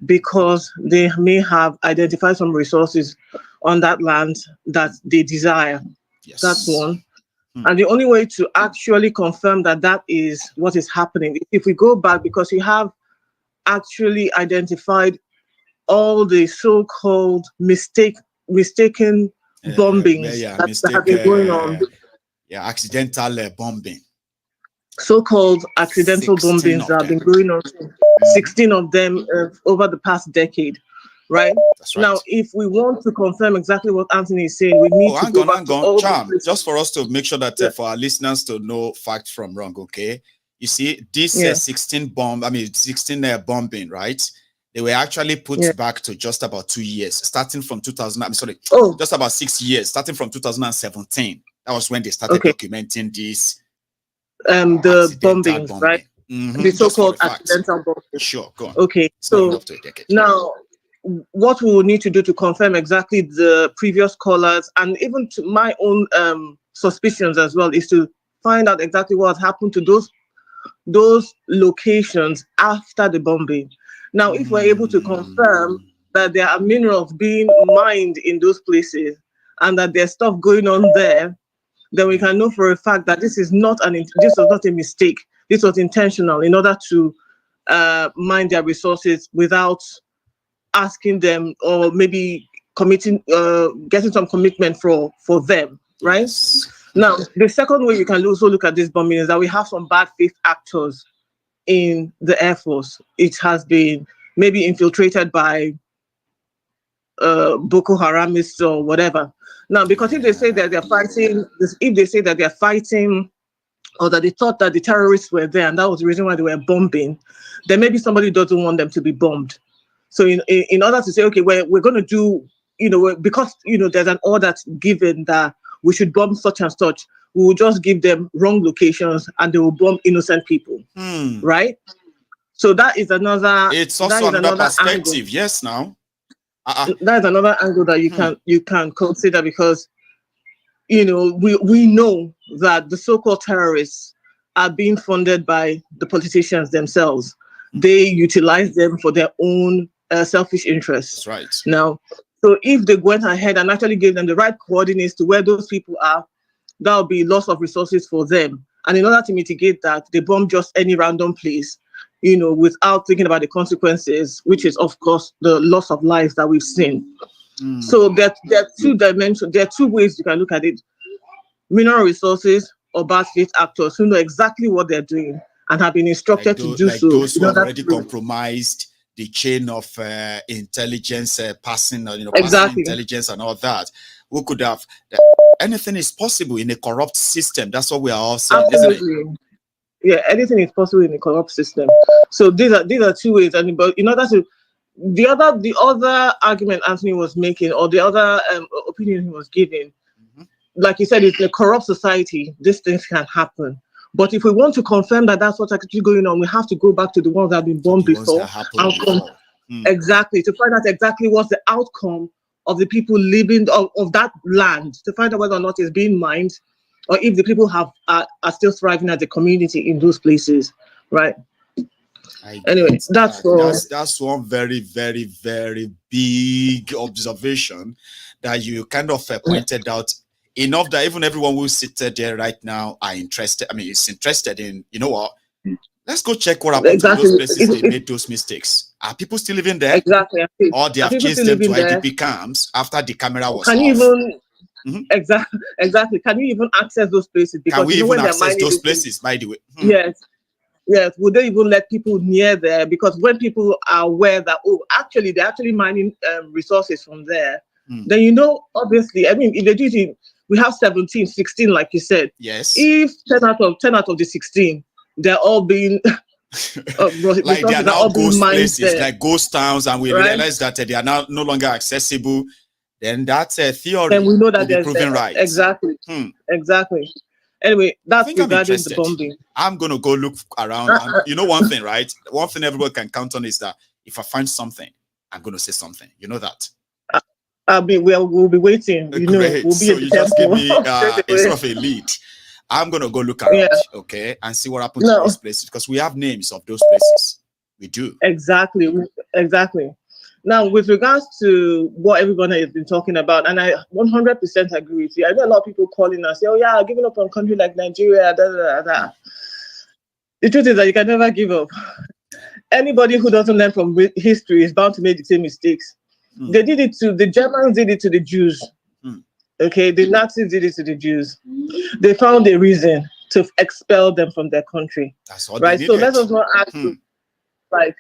S19: because they may have identified some resources on that land that they desire. Yes. That's one. And the only way to actually confirm that is what is happening, if we go back, because you have actually identified all the so-called mistaken bombings that have been going on.
S4: Accidental bombing.
S19: So-called accidental bombings that have been going on, 16 of them over the past decade, right? That's right? Now, if we want to confirm exactly what Anthony is saying, we need to go back to all
S4: Charm, just for us to make sure that for our listeners to know fact from wrong, okay? You see, this 16 bombing, right? They were actually put back to just about 2 years, starting from 2000. Just about 6 years, starting from 2017. That was when they started documenting this.
S19: The bombings, right? The so-called accidental bombing.
S4: Sure, go on.
S19: Okay, so now what we will need to do to confirm exactly the previous callers and even to my own suspicions as well is to find out exactly what happened to those locations after the bombing. Now, if we're able to confirm that there are minerals being mined in those places and that there's stuff going on there, then we can know for a fact that this was not a mistake. this was intentional in order to mine their resources without asking them, or maybe committing, getting some commitment for them, right?
S4: Yes.
S19: Now, the second way you can also look at this bombing is that we have some bad faith actors in the Air Force. It has been maybe infiltrated by Boko Haramists or whatever. Now, because if they say that they're fighting, or that they thought that the terrorists were there and that was the reason why they were bombing, then maybe somebody doesn't want them to be bombed. So in order to say, okay, we're going to do, because, there's an order given that we should bomb such and such, we will just give them wrong locations and they will bomb innocent people, right? So that is another.
S4: It's also another perspective. Angle. Yes, now.
S19: That is another angle that you can consider, because we know that the so-called terrorists are being funded by the politicians themselves. They utilize them for their own selfish interests.
S4: That's right.
S19: Now, so if they went ahead and actually gave them the right coordinates to where those people are, that will be loss of resources for them. And in order to mitigate that, they bomb just any random place, without thinking about the consequences, which is, of course, the loss of lives that we've seen. So there are two dimensions. There are two ways you can look at it: mineral resources or bad faith actors who know exactly what they're doing and have been instructed to do so.
S4: Those who have already compromised the chain of intelligence, passing intelligence and all that. Who could have? Anything is possible in a corrupt system. That's what we are all saying, isn't it?
S19: Yeah, anything is possible in a corrupt system. So these are two ways. And but in order to the other argument Anthony was making, or the other opinion he was giving, like you said, it's a corrupt society. These things can happen. But if we want to confirm that that's what's actually going on, we have to go back to the ones that have been bombed before. Exactly, to find out exactly what's the outcome of the people living of that land, to find out whether or not it's being mined, or if the people are still thriving as a community in those places, right? Anyway,
S4: that's one very, very, very big observation that you kind of pointed out. Enough that even everyone who's seated there right now are interested. I mean, is interested in, let's go check what happened to those places they made those mistakes. Are people still living there?
S19: Exactly.
S4: Or they have chased them to IDP camps after the camera was
S19: off?
S4: Exactly.
S19: Can you even access those places?
S4: Because can we even access those places, by the way?
S19: Yes. Would they even let people near there? Because when people are aware that, they're actually mining resources from there, then obviously, I mean, if they do it, we have 17, 16, like you said.
S4: Yes.
S19: If 10 out of the 16, they're all being
S4: like they are now ghost places, like ghost towns, and we realize that they are now no longer accessible, then that's a theory.
S19: And we know that
S4: they're proven right.
S19: Exactly. Exactly. Anyway, that's regarding the bombing.
S4: I'm going to go look around. One thing, right? One thing everybody can count on is that if I find something, I'm going to say something. You know that.
S19: We'll be waiting.
S4: Great.
S19: We'll be
S4: so you just give me a sort of a lead. I'm going to go look around, okay, and see what happens to these places, because we have names of those places. We do.
S19: Exactly. Now, with regards to what everyone has been talking about, and I 100% agree with you. I know a lot of people calling us, say, giving up on a country like Nigeria, The truth is that you can never give up. Anybody who doesn't learn from history is bound to make the same mistakes. They did it to the Germans, did it to the Jews. Okay, the Nazis did it to the Jews. They found a reason to expel them from their country.
S4: That's all
S19: right. So let us not ask like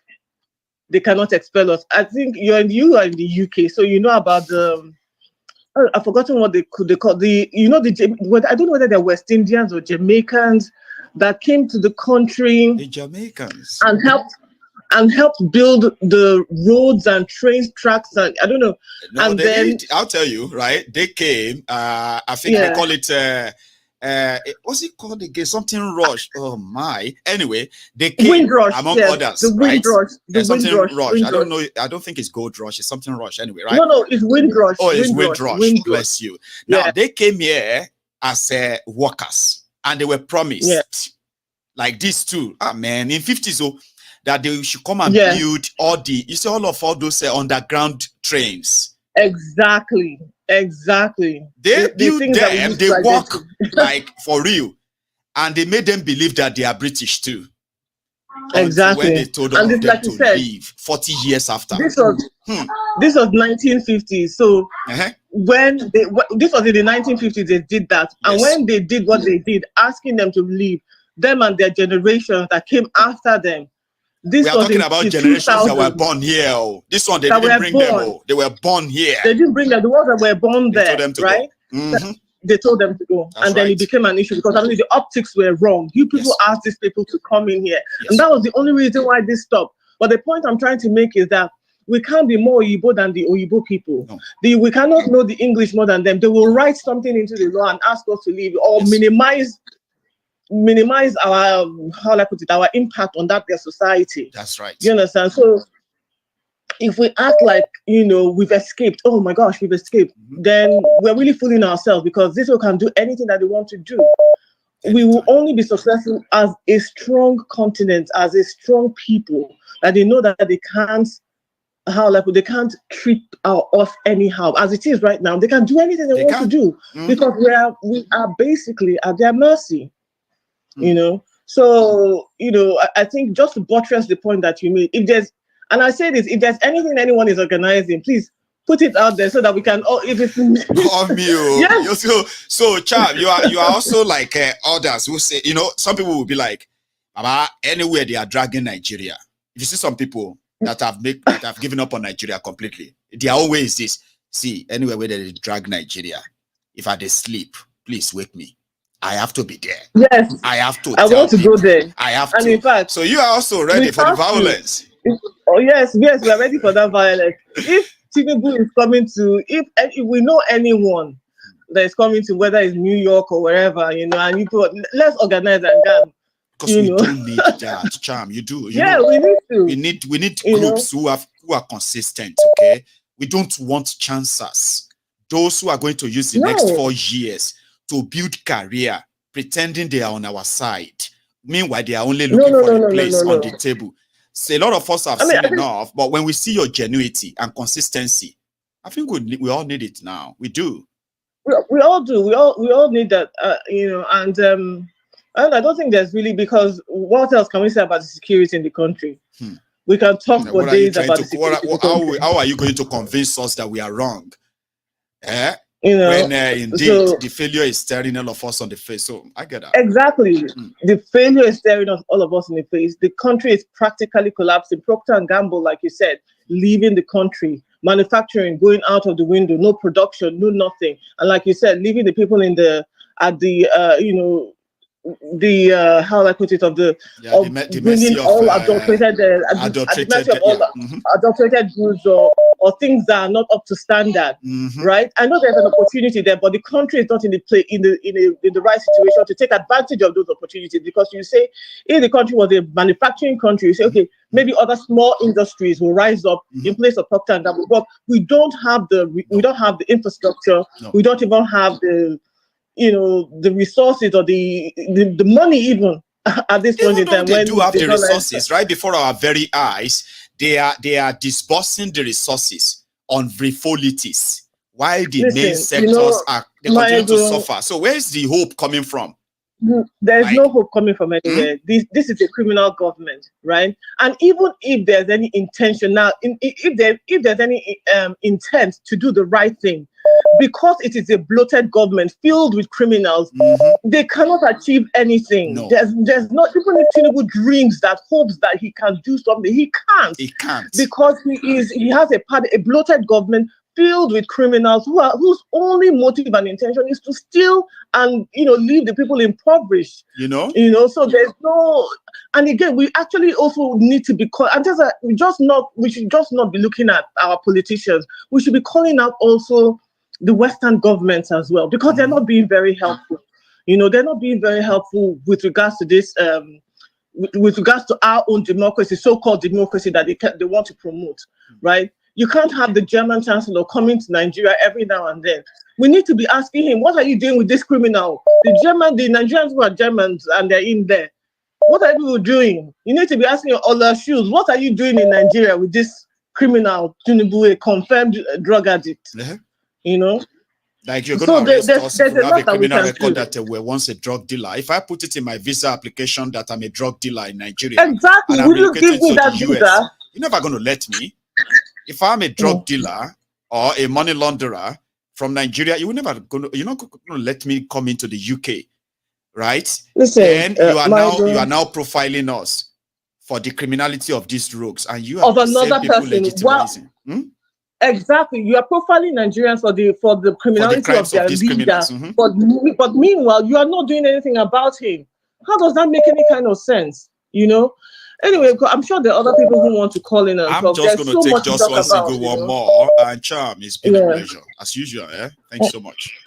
S19: they cannot expel us. I think you are in the UK, so you know about the. I've forgotten what they call the. I don't know whether they're West Indians or Jamaicans that came to the country.
S4: The Jamaicans
S19: and helped build the roads and train tracks, and I don't know.
S4: No,
S19: and then
S4: I'll tell you, right? They came. I think they call it. What's it called again? Something rush. Oh my! Anyway, they came
S19: wind rush,
S4: among others.
S19: The wind rush. The
S4: something
S19: wind
S4: rush. I don't know. I don't think it's gold rush. It's something rush. Anyway, right?
S19: No, it's wind rush.
S4: Oh, it's wind rush. Bless you. Now they came here as workers, and they were promised like these two. Man, in 50s, that they should come and build all those underground trains.
S19: Exactly.
S4: They build them. They work like for real. And they made them believe that they are British too.
S19: Exactly.
S4: When they told them
S19: like
S4: to leave 40 years after.
S19: This was 1950s. So when this was in the 1950s, they did that. And when they did what they did, asking them to leave, them and their generations that came after them.
S4: We are talking about generations that were born here. Oh. This one, they didn't bring them. Oh. They were born here.
S19: They didn't bring them. The ones that were born there, right? They told them to go.
S4: That's
S19: then it became an issue because I mean the optics were wrong. You people asked these people to come in here. And that was the only reason why this stopped. But the point I'm trying to make is that we can't be more Oyibo than the Oyibo people. No. We cannot know the English more than them. They will write something into the law and ask us to leave or minimize our, how I put it, our impact on their society.
S4: That's right.
S19: You understand? So if we act like, we've escaped, oh my gosh, we've escaped, then we're really fooling ourselves because this people can do anything that they want to do. We will only be successful as a strong continent, as a strong people, that they know that they can't, they can't treat us anyhow. As it is right now, they can do anything they want to do because we are basically at their mercy. So I think just to buttress the point that you made, and I say this, if there's anything anyone is organizing, please put it out there so that we can all, if it's
S4: So Cham, you are also like others who say, some people will be like, anywhere they are dragging Nigeria. If you see some people that have given up on Nigeria completely, their own way is this. See, anywhere where they drag Nigeria, if I sleep, please wake me. I have to be there.
S19: Yes.
S4: I have to.
S19: I want to go there.
S4: I have
S19: and
S4: to.
S19: In fact,
S4: so you are also ready for the violence.
S19: Oh yes, we are ready for that violence. If Tinubu is coming to, if we know anyone that is coming to, whether it's New York or wherever, and you put, let's organize and go.
S4: Because we don't need that, Charm. You do.
S19: We need to.
S4: We need groups who are consistent. Okay, we don't want chancers. Those who are going to use the next 4 years to build career, pretending they are on our side. Meanwhile, they are only looking for a place on the table. So a lot of us have seen enough, but when we see your genuity and consistency, I think we all need it now. We do.
S19: We all do. We all need that. And I don't think there's really, because what else can we say about the security in the country? We can talk for days about the security.
S4: How are you going to convince us that we are wrong? When indeed the failure is staring all of us on the face. So I get that.
S19: Exactly. The failure is staring all of us in the face. The country is practically collapsing. Procter & Gamble, like you said, leaving the country. Manufacturing going out of the window. No production, no nothing. And like you said, leaving the people how I put it, bringing all adulterated goods or things that are not up to standard, right? I know there's an opportunity there, but the country is not in the right situation to take advantage of those opportunities, because you say if the country was a manufacturing country, you say okay, maybe other small industries will rise up in place of Procter & Gamble, but we don't have the infrastructure, we don't even have the resources or the money even at this point in time.
S4: They do have the resources right before our very eyes. They are disbursing the resources on frivolities, while the main sectors continue to suffer. So where is the hope coming from?
S19: There's no hope coming from anywhere. This is a criminal government, right? And even if there's any intention now, if there's any intent to do the right thing, because it is a bloated government filled with criminals, they cannot achieve anything. There's not, even if Tinubu dreams that, hopes that he can do something, he can't.
S4: He can't,
S19: because he has a bloated government filled with criminals whose only motive and intention is to steal and leave the people impoverished. So there's no. And again, we actually also need to be we should just not be looking at our politicians. We should be calling out also the Western governments as well, because they're not being very helpful. They're not being very helpful with regards to this, with regards to our own democracy, so-called democracy that they want to promote, right? You can't have the German chancellor coming to Nigeria every now and then. We need to be asking him, what are you doing with this criminal? The Nigerians who are Germans and they're in there, what are you doing? You need to be asking Ola Shoes, what are you doing in Nigeria with this criminal, Tinubu, a confirmed drug addict?
S4: Like you're going to arrest us if we have a criminal record that we're once a drug dealer. If I put it in my visa application that I'm a drug dealer in Nigeria,
S19: exactly,
S4: and I'm
S19: will you give me
S4: to
S19: that
S4: the
S19: visa?
S4: US, you're never going to let me. If I'm a drug dealer or a money launderer from Nigeria, you're not going to let me come into the UK, right?
S19: Listen,
S4: and you are now profiling us for the criminality of these rogues, and you are
S19: of another person.
S4: legitimizing.
S19: Exactly, you are profiling Nigerians for the criminality of their leader, but meanwhile you are not doing anything about him. How does that make any kind of sense? Anyway, I'm sure there are other people who want to call in and talk.
S4: I'm just going to take just one single one more. And Charm, it's been a pleasure as usual. Thanks so much.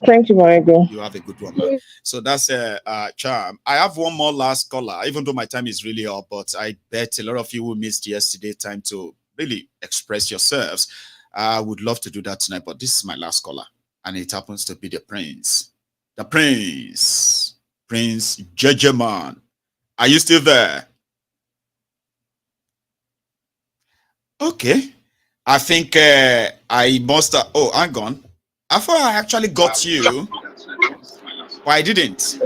S19: Thank you, Maiyegu.
S4: You have a good one, man. So that's Charm. I have one more last caller, even though my time is really up, but I bet a lot of you who missed yesterday time to really express yourselves. I would love to do that tonight, but this is my last caller, and it happens to be the Prince. The Prince Jejeman. Are you still there? Okay. I think I must have, hang on. I thought I actually got you, but I didn't.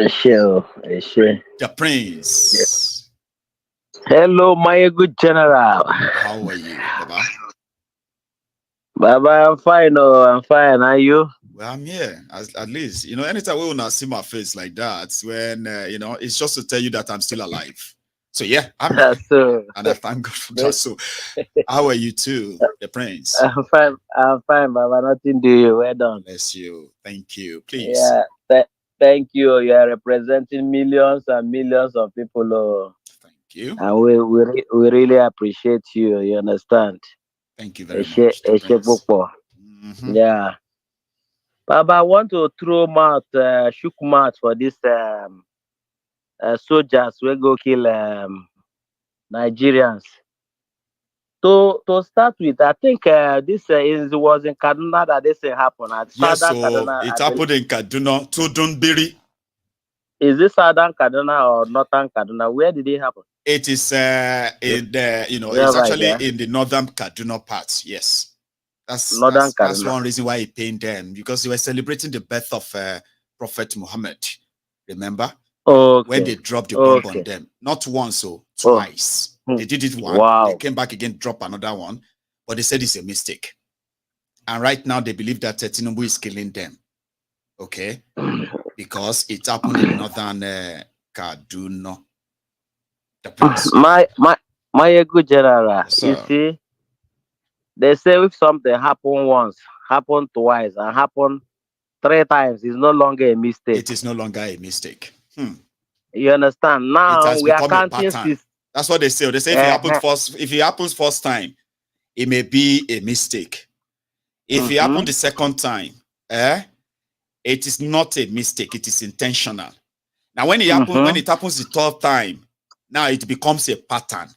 S20: Sure.
S4: The Prince.
S20: Yes. Hello, my good general.
S4: How are you, Baba?
S20: Baba, I'm fine. I'm fine. Are you?
S4: Well, I'm here. At least, anytime we will not see my face like that, when, it's just to tell you that I'm still alive. So, yeah, I'm here. And I thank God for that. So, how are you too, the Prince?
S20: I'm fine, Baba. Nothing to you. Well done.
S4: Bless you. Thank you. Please.
S20: Yeah, thank you. You are representing millions and millions of people.
S4: Thank you.
S20: And we really appreciate you. You understand?
S4: Thank you very much.
S20: Yeah. Baba, I want to throw shook mouth for this soldiers will go kill Nigerians. To start with, I think this was in Kaduna that this happened.
S4: Yes, so Kaduna, it happened in Kaduna to Dunbiri.
S20: Is this southern Kaduna or northern Kaduna? Where did it happen?
S4: It is in the it's actually in the northern Kaduna part. Yes, that's one reason why he pained them, because they were celebrating the birth of Prophet Muhammad. Remember? When they dropped the bomb on them, not once, twice. They did it once. Wow. They came back again, drop another one, but they said it's a mistake. And right now they believe that Tinubu is killing them. Okay, because it happened in northern Kaduna.
S20: My good general, you see, they say if something happened once, happened twice, and happened 3 times, it's no longer a mistake.
S4: It is no longer a mistake.
S20: You understand? Now we are counting.
S4: That's what they say. They say if it happens first time, it may be a mistake. If it happens the second time, it is not a mistake. It is intentional. Now, when it happens the third time, now it becomes a pattern.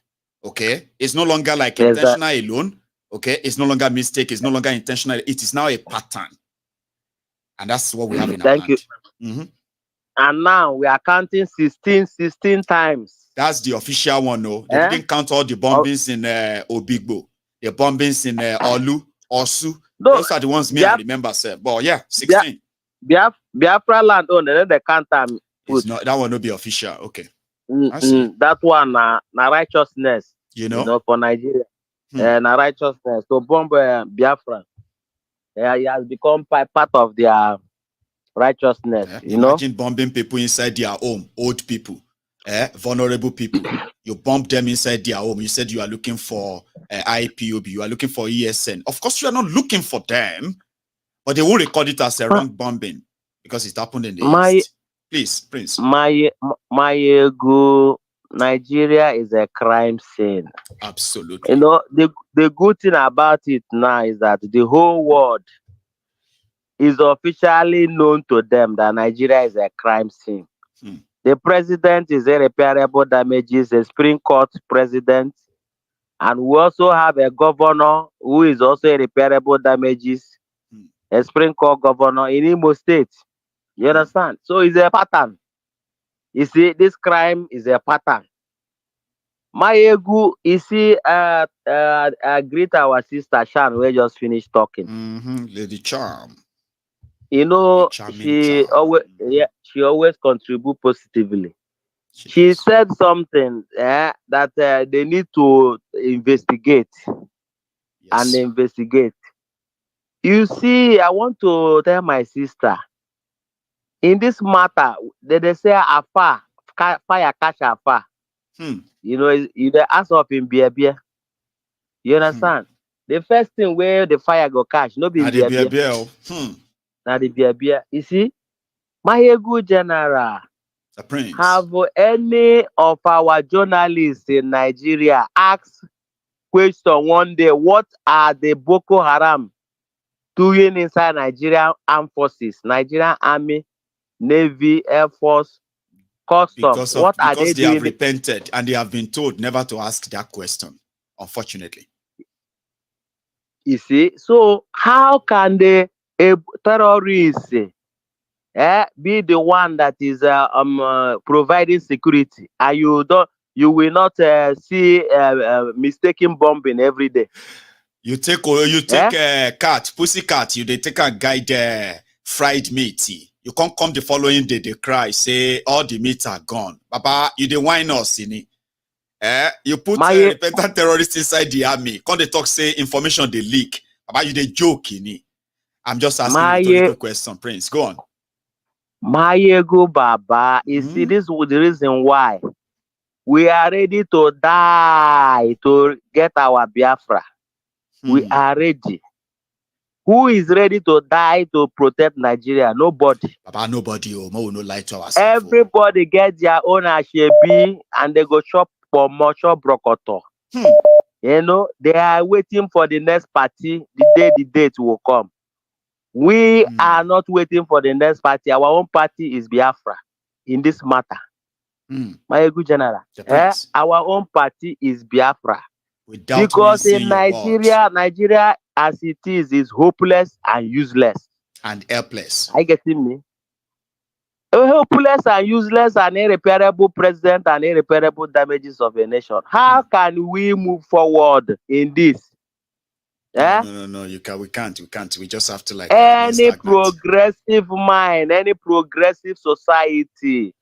S4: Okay, it's no longer like intentional alone. Okay, it's no longer a mistake. It's no longer intentional. It is now a pattern, and that's what we have in our land.
S20: Thank you. And now we are counting 16 times.
S4: That's the official one, no. They didn't count all the bombings in Obigbo, the bombings in Olu, Osu. No, those are the ones me I remember, sir. But yeah, 16.
S20: Biafra land on they count them.
S4: That one will be official. Okay.
S20: That one na righteousness. For Nigeria. Na righteousness. So bomb Biafra. It has become part of their righteousness.
S4: Imagine bombing people inside their home, old people, vulnerable people. You bomb them inside their home. You said you are looking for IPOB, you are looking for ESN. Of course, you are not looking for them, but they will record it as a wrong bombing because it happened in the East. Please, Prince.
S20: Nigeria is a crime scene.
S4: Absolutely.
S20: The good thing about it now is that the whole world is officially known to them that Nigeria is a crime scene. The president is irreparable damages, a Supreme Court president, and we also have a governor who is also irreparable damages, a Supreme Court governor in Imo State. You understand? So it's a pattern. You see, this crime is a pattern. Mayegu, you see, greet our sister Shan. We just finished talking.
S4: Lady Charm.
S20: You know, she always contribute positively. She said something that they need to investigate and investigate. You see, I want to tell my sister, in this matter, they say afar, fire catch afar. You know, you the ask of him beer. You understand? The first thing where the fire go catch, no be beer. Now the beer. You see, Maiyegu General, have any of our journalists in Nigeria asked question one day, what are the Boko Haram doing inside Nigerian armed forces, Nigerian Army, Navy, Air Force, Customs? What are they
S4: they
S20: doing?
S4: have repented and they have been told never to ask that question, unfortunately.
S20: You see, so how can the terrorists be the one that is providing security, and you will not see mistaken bombing every day?
S4: You take cat, pussy cat, they take a guide fried meat. You can't come the following day, they cry, say all the meats are gone. Papa, you the wine us in it. You put repentant terrorists inside the army. Come they talk, say information they leak. Papa, you the joke in it. I'm just asking a rhetorical question, Prince. Go on.
S20: Maiyegu Baba, you see, this is the reason why we are ready to die to get our Biafra. We are ready. Who is ready to die to protect Nigeria? Nobody.
S4: Papa, nobody. No lie to us.
S20: Everybody get their own ashebi and they go shop for Mocho Brokoto. You know, they are waiting for the next party, the date will come. We are not waiting for the next party. Our own party is Biafra in this matter. Maiyegu General, our own party is Biafra. Because in Nigeria as it is hopeless and useless.
S4: And helpless.
S20: Are you getting me? A hopeless and useless and irreparable president and irreparable damages of a nation. How can we move forward in this?
S4: No, we can't. We just have to like
S20: any progressive mind, any progressive society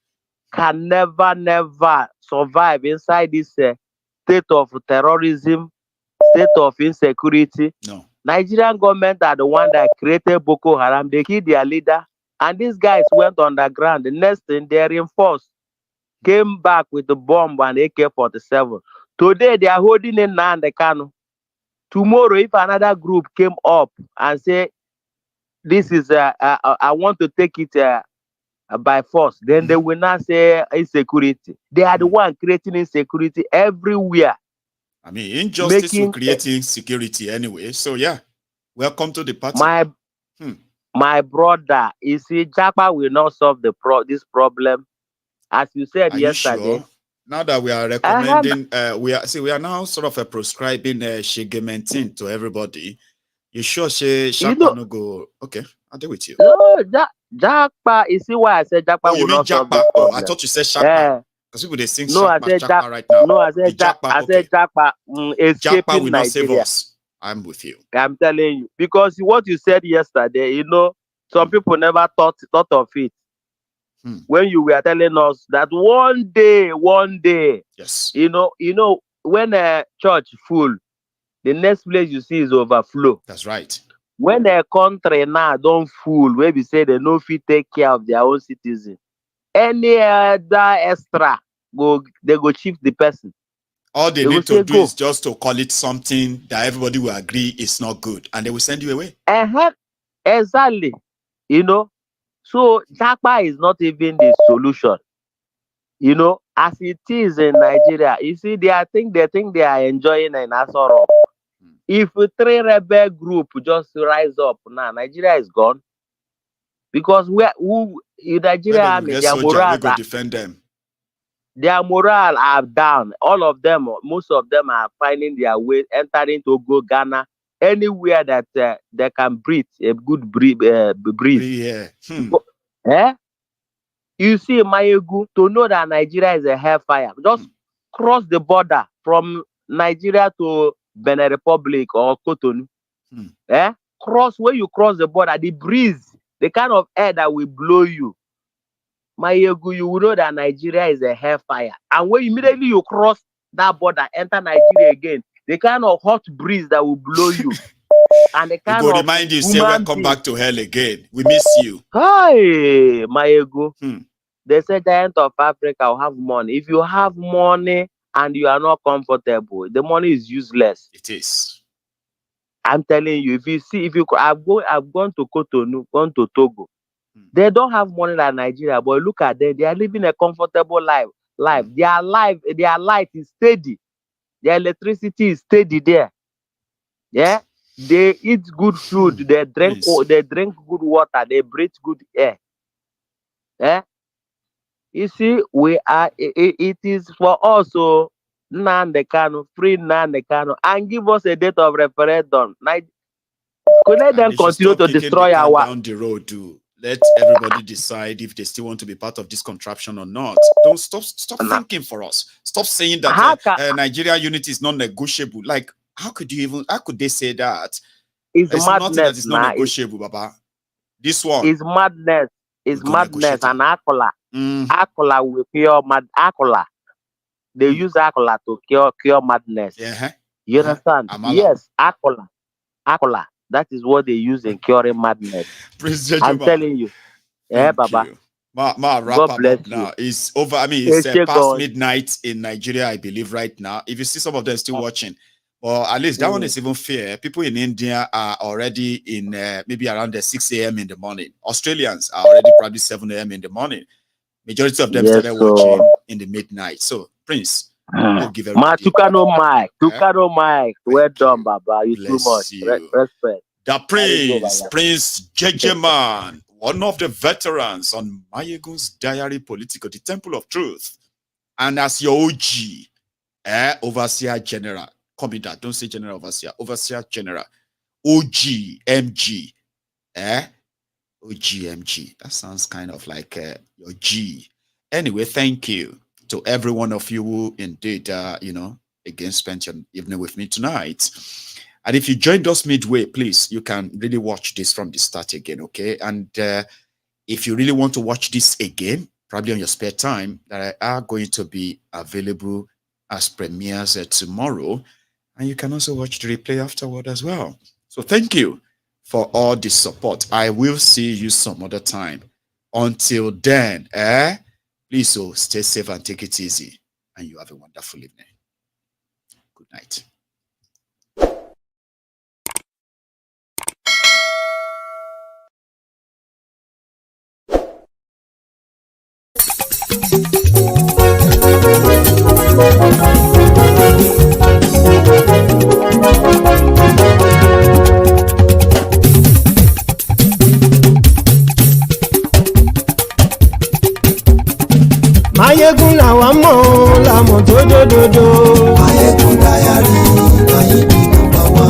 S20: can never survive inside this state of terrorism, state of insecurity.
S4: No.
S20: Nigerian government are the one that created Boko Haram. They killed their leader, and these guys went underground. The next thing, they reinforced, came back with the bomb and AK-47. Today they are holding in Nande Kanu. Tomorrow, if another group came up and say, this is, I want to take it by force, then they will not say insecurity. They are the one creating insecurity everywhere.
S4: I mean, injustice will create insecurity anyway. So yeah, welcome to the party.
S20: My brother, you see, Japa will not solve this problem. As you said yesterday.
S4: Sure? Now that we are recommending, we are now sort of prescribing Shege to everybody. You sure Shapa no go? Okay, I'll deal with you.
S20: No, Japa. You see why I said Japa will not solve this problem?
S4: I thought you said Shapa. Because people they sing Shapa right now.
S20: No, I said Japa.
S4: Japa will not save
S20: Nigeria.
S4: us. I'm with you.
S20: I'm telling you, because what you said yesterday, you know, some people never thought of it. When you were telling us that one day,
S4: yes,
S20: you know, when a church full, the next place you see is overflow.
S4: That's right.
S20: When a country now don't full, where we say they no fit take care of their own citizens, any other extra they go shift the person.
S4: All they need to do is just to call it something that everybody will agree is not good, and they will send you away.
S20: Exactly. You know. So Japa is not even the solution. You know, as it is in Nigeria, you see, they think they are enjoying an Asoro. If 3 rebel group just rise up now, Nigeria is gone. Because in Nigeria, I mean, their morale
S4: defend them.
S20: Their morale are down. All of them, most of them are finding their way, entering Togo, Ghana, anywhere that they can breathe a good breeze. You see, Maiyegu, to know that Nigeria is a hellfire, just cross the border from Nigeria to Benin Republic or Cotonou. Cross where you cross the border, the breeze, the kind of air that will blow you. Maiyegu, you will know that Nigeria is a hellfire. And when immediately you cross that border, enter Nigeria again, the kind of hot breeze that will blow you. And the kind
S4: will
S20: of
S4: remind you, say, welcome back to hell again. We miss you.
S20: Hi, Maiyegu. They say giant of Africa will have money. If you have money and you are not comfortable, the money is useless.
S4: It is.
S20: I'm telling you, I've gone to Cotonou, gone to Togo. They don't have money like Nigeria, but look at them. They are living a comfortable life. Their light is steady. Their electricity is steady there. Yeah, they eat good food. They drink good water. They breathe good air. Yeah, you see, it is for us. So free Nandekano, and give us a date of referendum. Could let them continue to destroy our
S4: down the road to let everybody decide if they still want to be part of this contraption or not. Don't stop thinking for us. Stop saying that Nigeria unity is non-negotiable. Like, how could they say that?
S20: It's madness.
S4: Nothing that is non-negotiable, Baba. This one
S20: is madness. It's madness. And Akola will cure Akola. They use Akola to cure madness. You understand? Yes, Akola. That is what they use in curing madness. I'm telling you. Yeah, Baba.
S4: God bless you. Now. It's over. I mean, it's past midnight in Nigeria, I believe, right now. If you see some of them still watching, or at least that one is even fair. People in India are already in maybe around the 6 a.m. in the morning. Australians are already probably 7 a.m. in the morning. Majority of them started watching in the midnight. So, Prince, we'll give everybody.
S20: Tukano Mike. Well done, Baba. You too much. Respect.
S4: The Prince Jejeman, one of the veterans on MaiyegunsDiary Political, the Temple of Truth. And as your OG, Overseer General. Call me that. Don't say General Overseer. Overseer General. OG, MG. OGMG. That sounds kind of like your G. Anyway, thank you to every one of you who indeed, again spent your evening with me tonight. And if you joined us midway, please, you can really watch this from the start again, okay? And if you really want to watch this again, probably on your spare time, that are going to be available as premieres tomorrow. And you can also watch the replay afterward as well. So thank you for all the support. I will see you some other time. Until then, please stay safe and take it easy. And you have a wonderful evening. Good night.
S3: Mayegun làwa mọ̀ làmọ̀ tó dòdòdò. MaiyegunsDiary ayé bí nàmbà wá.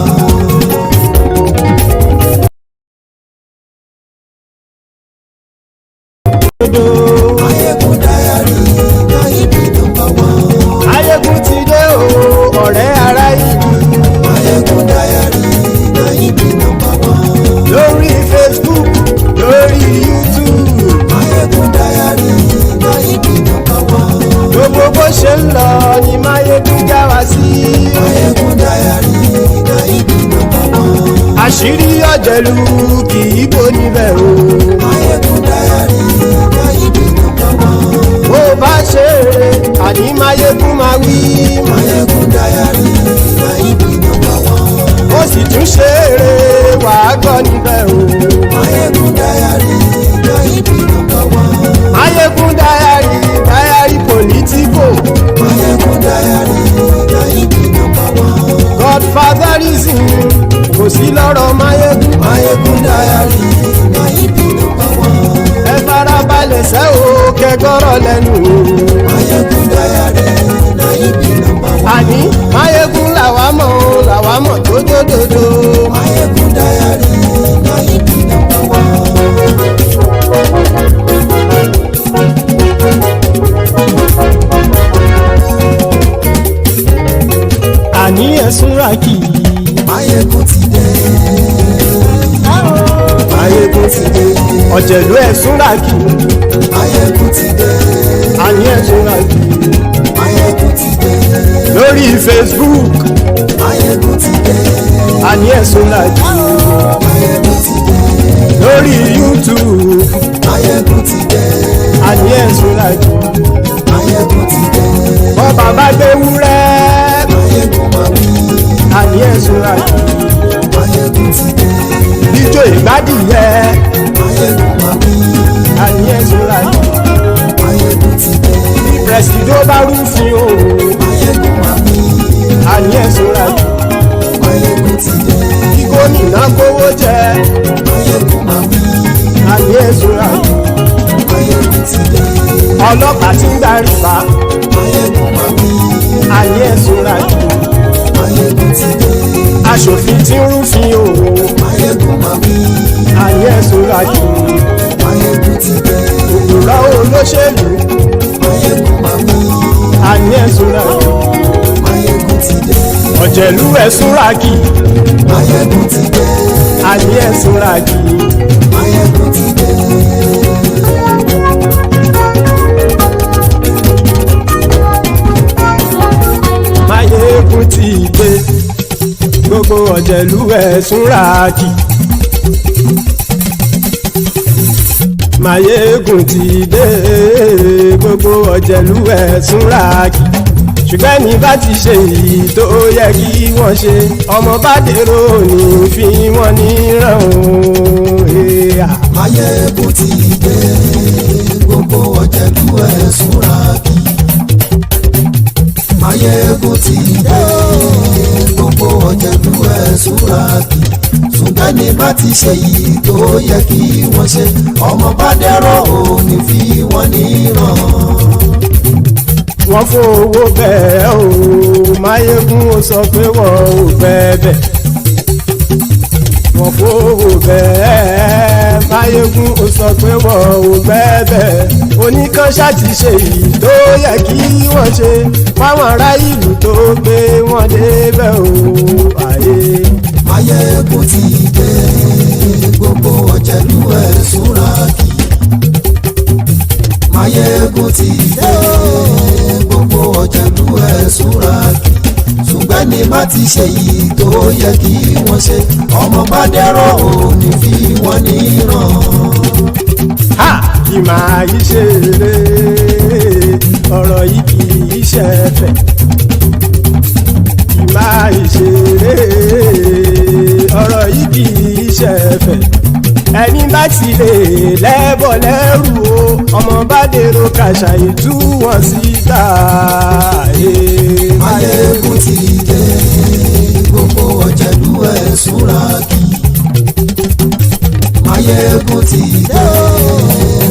S3: MaiyegunsDiary ayé bí nàmbà wá. Mayegun ti dé o ọ̀rẹ́ ará ìlú. MaiyegunsDiary ayé bí nàmbà wá. Lórí Facebook, lórí YouTube. MaiyegunsDiary ayé bí nàmbà wá. Gbogbo bó ṣe ń lọ ni Mayegun já wa sí. MaiyegunsDiary ayé bí nàmbà wá. Àṣírí ọ̀jẹ̀lú kì í bò níbẹ̀ o. MaiyegunsDiary ayé bí nàmbà wá. Bó bá ṣe eré àní Mayegun máa wí. MaiyegunsDiary ayé bí nàmbà wá. Ó sì tún ṣe eré wàá gbọ́ níbẹ̀ o. MaiyegunsDiary ayé bí nàmbà wá. MaiyegunsDiary diary political. MaiyegunsDiary ayé bí nàmbà wá. Godfatherism kò sí lọ́rọ̀ Mayegun. MaiyegunsDiary ayé bí nàmbà wá. Ẹ farabalẹ̀ sẹ́ o kẹgọ́rọ̀ lẹ́nu o. MaiyegunsDiary ayé bí nàmbà wá. Àní Mayegun làwa mọ̀ tó dòdòdò. MaiyegunsDiary ayé bí nàmbà wá. súnrakì.
S5: Máyégún ti dé.
S3: Máyégún ti dé. Ọ̀jẹ̀lú ẹ̀ súnrakì.
S5: Máyégún ti dé.
S3: Àní ẹ̀ súnrakì.
S5: Máyégún ti dé.
S3: Lórí Facebook.
S5: Máyégún ti dé.
S3: Àní ẹ̀ súnrakì.
S5: Máyégún ti dé.
S3: Lórí YouTube.
S5: Máyégún ti dé.
S3: Àní ẹ̀ súnrakì.
S5: Máyégún ti dé.
S3: Bọ́ bàbá gbé wúrẹ́.
S5: Máyégún máa wí.
S3: Àní ẹ̀ súnrakì.
S5: Máyégún ti dé.
S3: Ijó ìgbádìyẹ.
S5: Máyégún máa wí.
S3: Àní ẹ̀ súnrakì.
S5: Máyégún ti dé.
S3: Presido bá rúfin o.
S5: Máyégún máa wí.
S3: Àní ẹ̀ súnrakì.
S5: Máyégún ti dé.
S3: Kí gómìnà kówó jẹ.
S5: Máyégún máa wí.
S3: Àní ẹ̀ súnrakì.
S5: Máyégún ti dé.
S3: Ọlọ́pàá tí ń darí bá.
S5: Máyégún máa wí.
S3: Àní ẹ̀ súnrakì.
S5: Máyégún ti dé.
S3: Aṣòfin tí ń rúfin o.
S5: Máyégún máa wí.
S3: Àní ẹ̀ súnrakì.
S5: Máyégún ti dé.
S3: Òkúra olóṣèlú.
S5: Máyégún máa wí.
S3: Àní ẹ̀ súnrakì.
S5: Máyégún ti dé.
S3: Ọ̀jẹ̀lú ẹ̀ súnrakì.
S5: Máyégún ti dé.
S3: Àní ẹ̀ súnrakì.
S5: Máyégún ti dé.
S3: Máyégún ti dé. Gbogbo ọ̀jẹ̀lú ẹ̀ súnrakì. Máyégún ti dé. Gbogbo ọ̀jẹ̀lú ẹ̀ súnrakì. Ṣùgbọ́n ní bá ti ṣe èyí tó yẹ kí wọ́n ṣe, ọmọ bá dèrò ní fi wọ́n níran o.
S5: Máyégún ti dé. Gbogbo ọ̀jẹ̀lú ẹ̀ súnrakì. Máyégún ti dé. Gbogbo ọ̀jẹ̀lú ẹ̀ súnrakì. Ṣùgbọ́n ní bá ti ṣe èyí tó yẹ kí wọ́n ṣe, ọmọ bá dèrò ní fi wọ́n níran.
S3: Wọ́n fowó bẹ́ẹ̀ o. Máyégún ó sọ pé wọ́n ò bẹ́ẹ̀. Wọ́n fowó bẹ́ẹ̀. Máyégún ó sọ pé wọ́n ò bẹ́ẹ̀. Oníkanṣá ti ṣe èyí tó yẹ kí wọ́n ṣe fáwọn ará ìlú tó gbé wọn débẹ̀ o.
S5: Máyégún ti dé. Gbogbo ọ̀jẹ̀lú ẹ̀ súnrakì. Máyégún ti dé. Gbogbo ọ̀jẹ̀lú ẹ̀ súnrakì. Ṣùgbọ́n ní má ti ṣe yìí tó yẹ kí wọ́n ṣe, ọmọ bá dẹ́rọ̀ ò ní fi wọ́n níran.
S3: Kì máa yí ṣe eré, ọ̀rọ̀ yìí kì í ṣe ẹ̀fẹ̀. Kì máa yí ṣe eré, ọ̀rọ̀ yìí kì í ṣe ẹ̀fẹ̀. Ẹni bá ti lè lẹ́bọ̀ lẹ́rù o, ọmọ bá dèrò kàṣàyè tú wọn síta.
S5: Máyégún ti dé. Gbogbo ọ̀jẹ̀lú ẹ̀ súnrakì. Máyégún ti dé.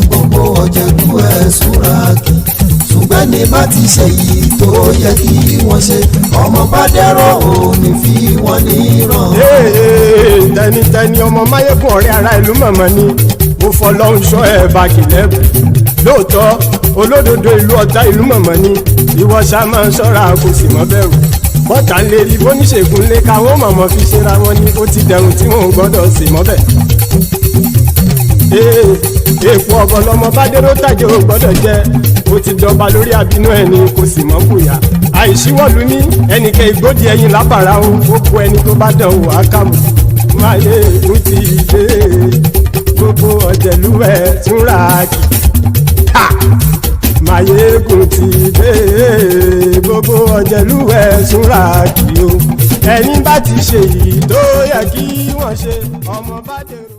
S5: Gbogbo ọ̀jẹ̀lú ẹ̀ súnrakì. Ṣùgbọ́n ní bá ti ṣe yìí tó yẹ kí wọ́n ṣe, ọmọ bá dẹ́rọ̀ ò ní fi wọ́n níran.
S3: Tẹnitẹni ọmọ Máyégún ọ̀rẹ́ ara ìlú mọ̀mọ́ ni mo fọlọ́hún ṣọ́ ẹ̀ bá kìlẹ́bù. Lóòótọ́ olódodo ìlú ọ̀tá ìlú mọ̀mọ́ ni ìwọ ṣá máa ń ṣọ́ra kò sì mọ́ bẹ̀rù. Bọ́tà ń lè rí bóníṣègùn lé káwọn mọ̀mọ́ fi ṣera wọn ni ó ti dẹrùn tí wọn ò gbọ́dọ̀ sì mọ́ bẹ̀. Èèpo ọ̀gọ̀ lọmọ bá dérò tàjẹ́ ò gbọ́dọ̀ jẹ́, ó ti dọba lórí àbínú ẹni kò sì mọ́ bùyà. Àìsíwọ́lu ní ẹnìkẹ́ ìgbódì ẹyin lábàrá o, ó kó ẹni tó bá dán o àkàmù. Máyégún ti dé. Gbogbo ọ̀jẹ̀lú ẹ̀ súnrakì. Máyégún ti dé. Gbogbo ọ̀jẹ̀lú ẹ̀ súnrakì o. Ẹni bá ti ṣe èyí tó yẹ kí wọ́n ṣe, ọmọ bá dèrò.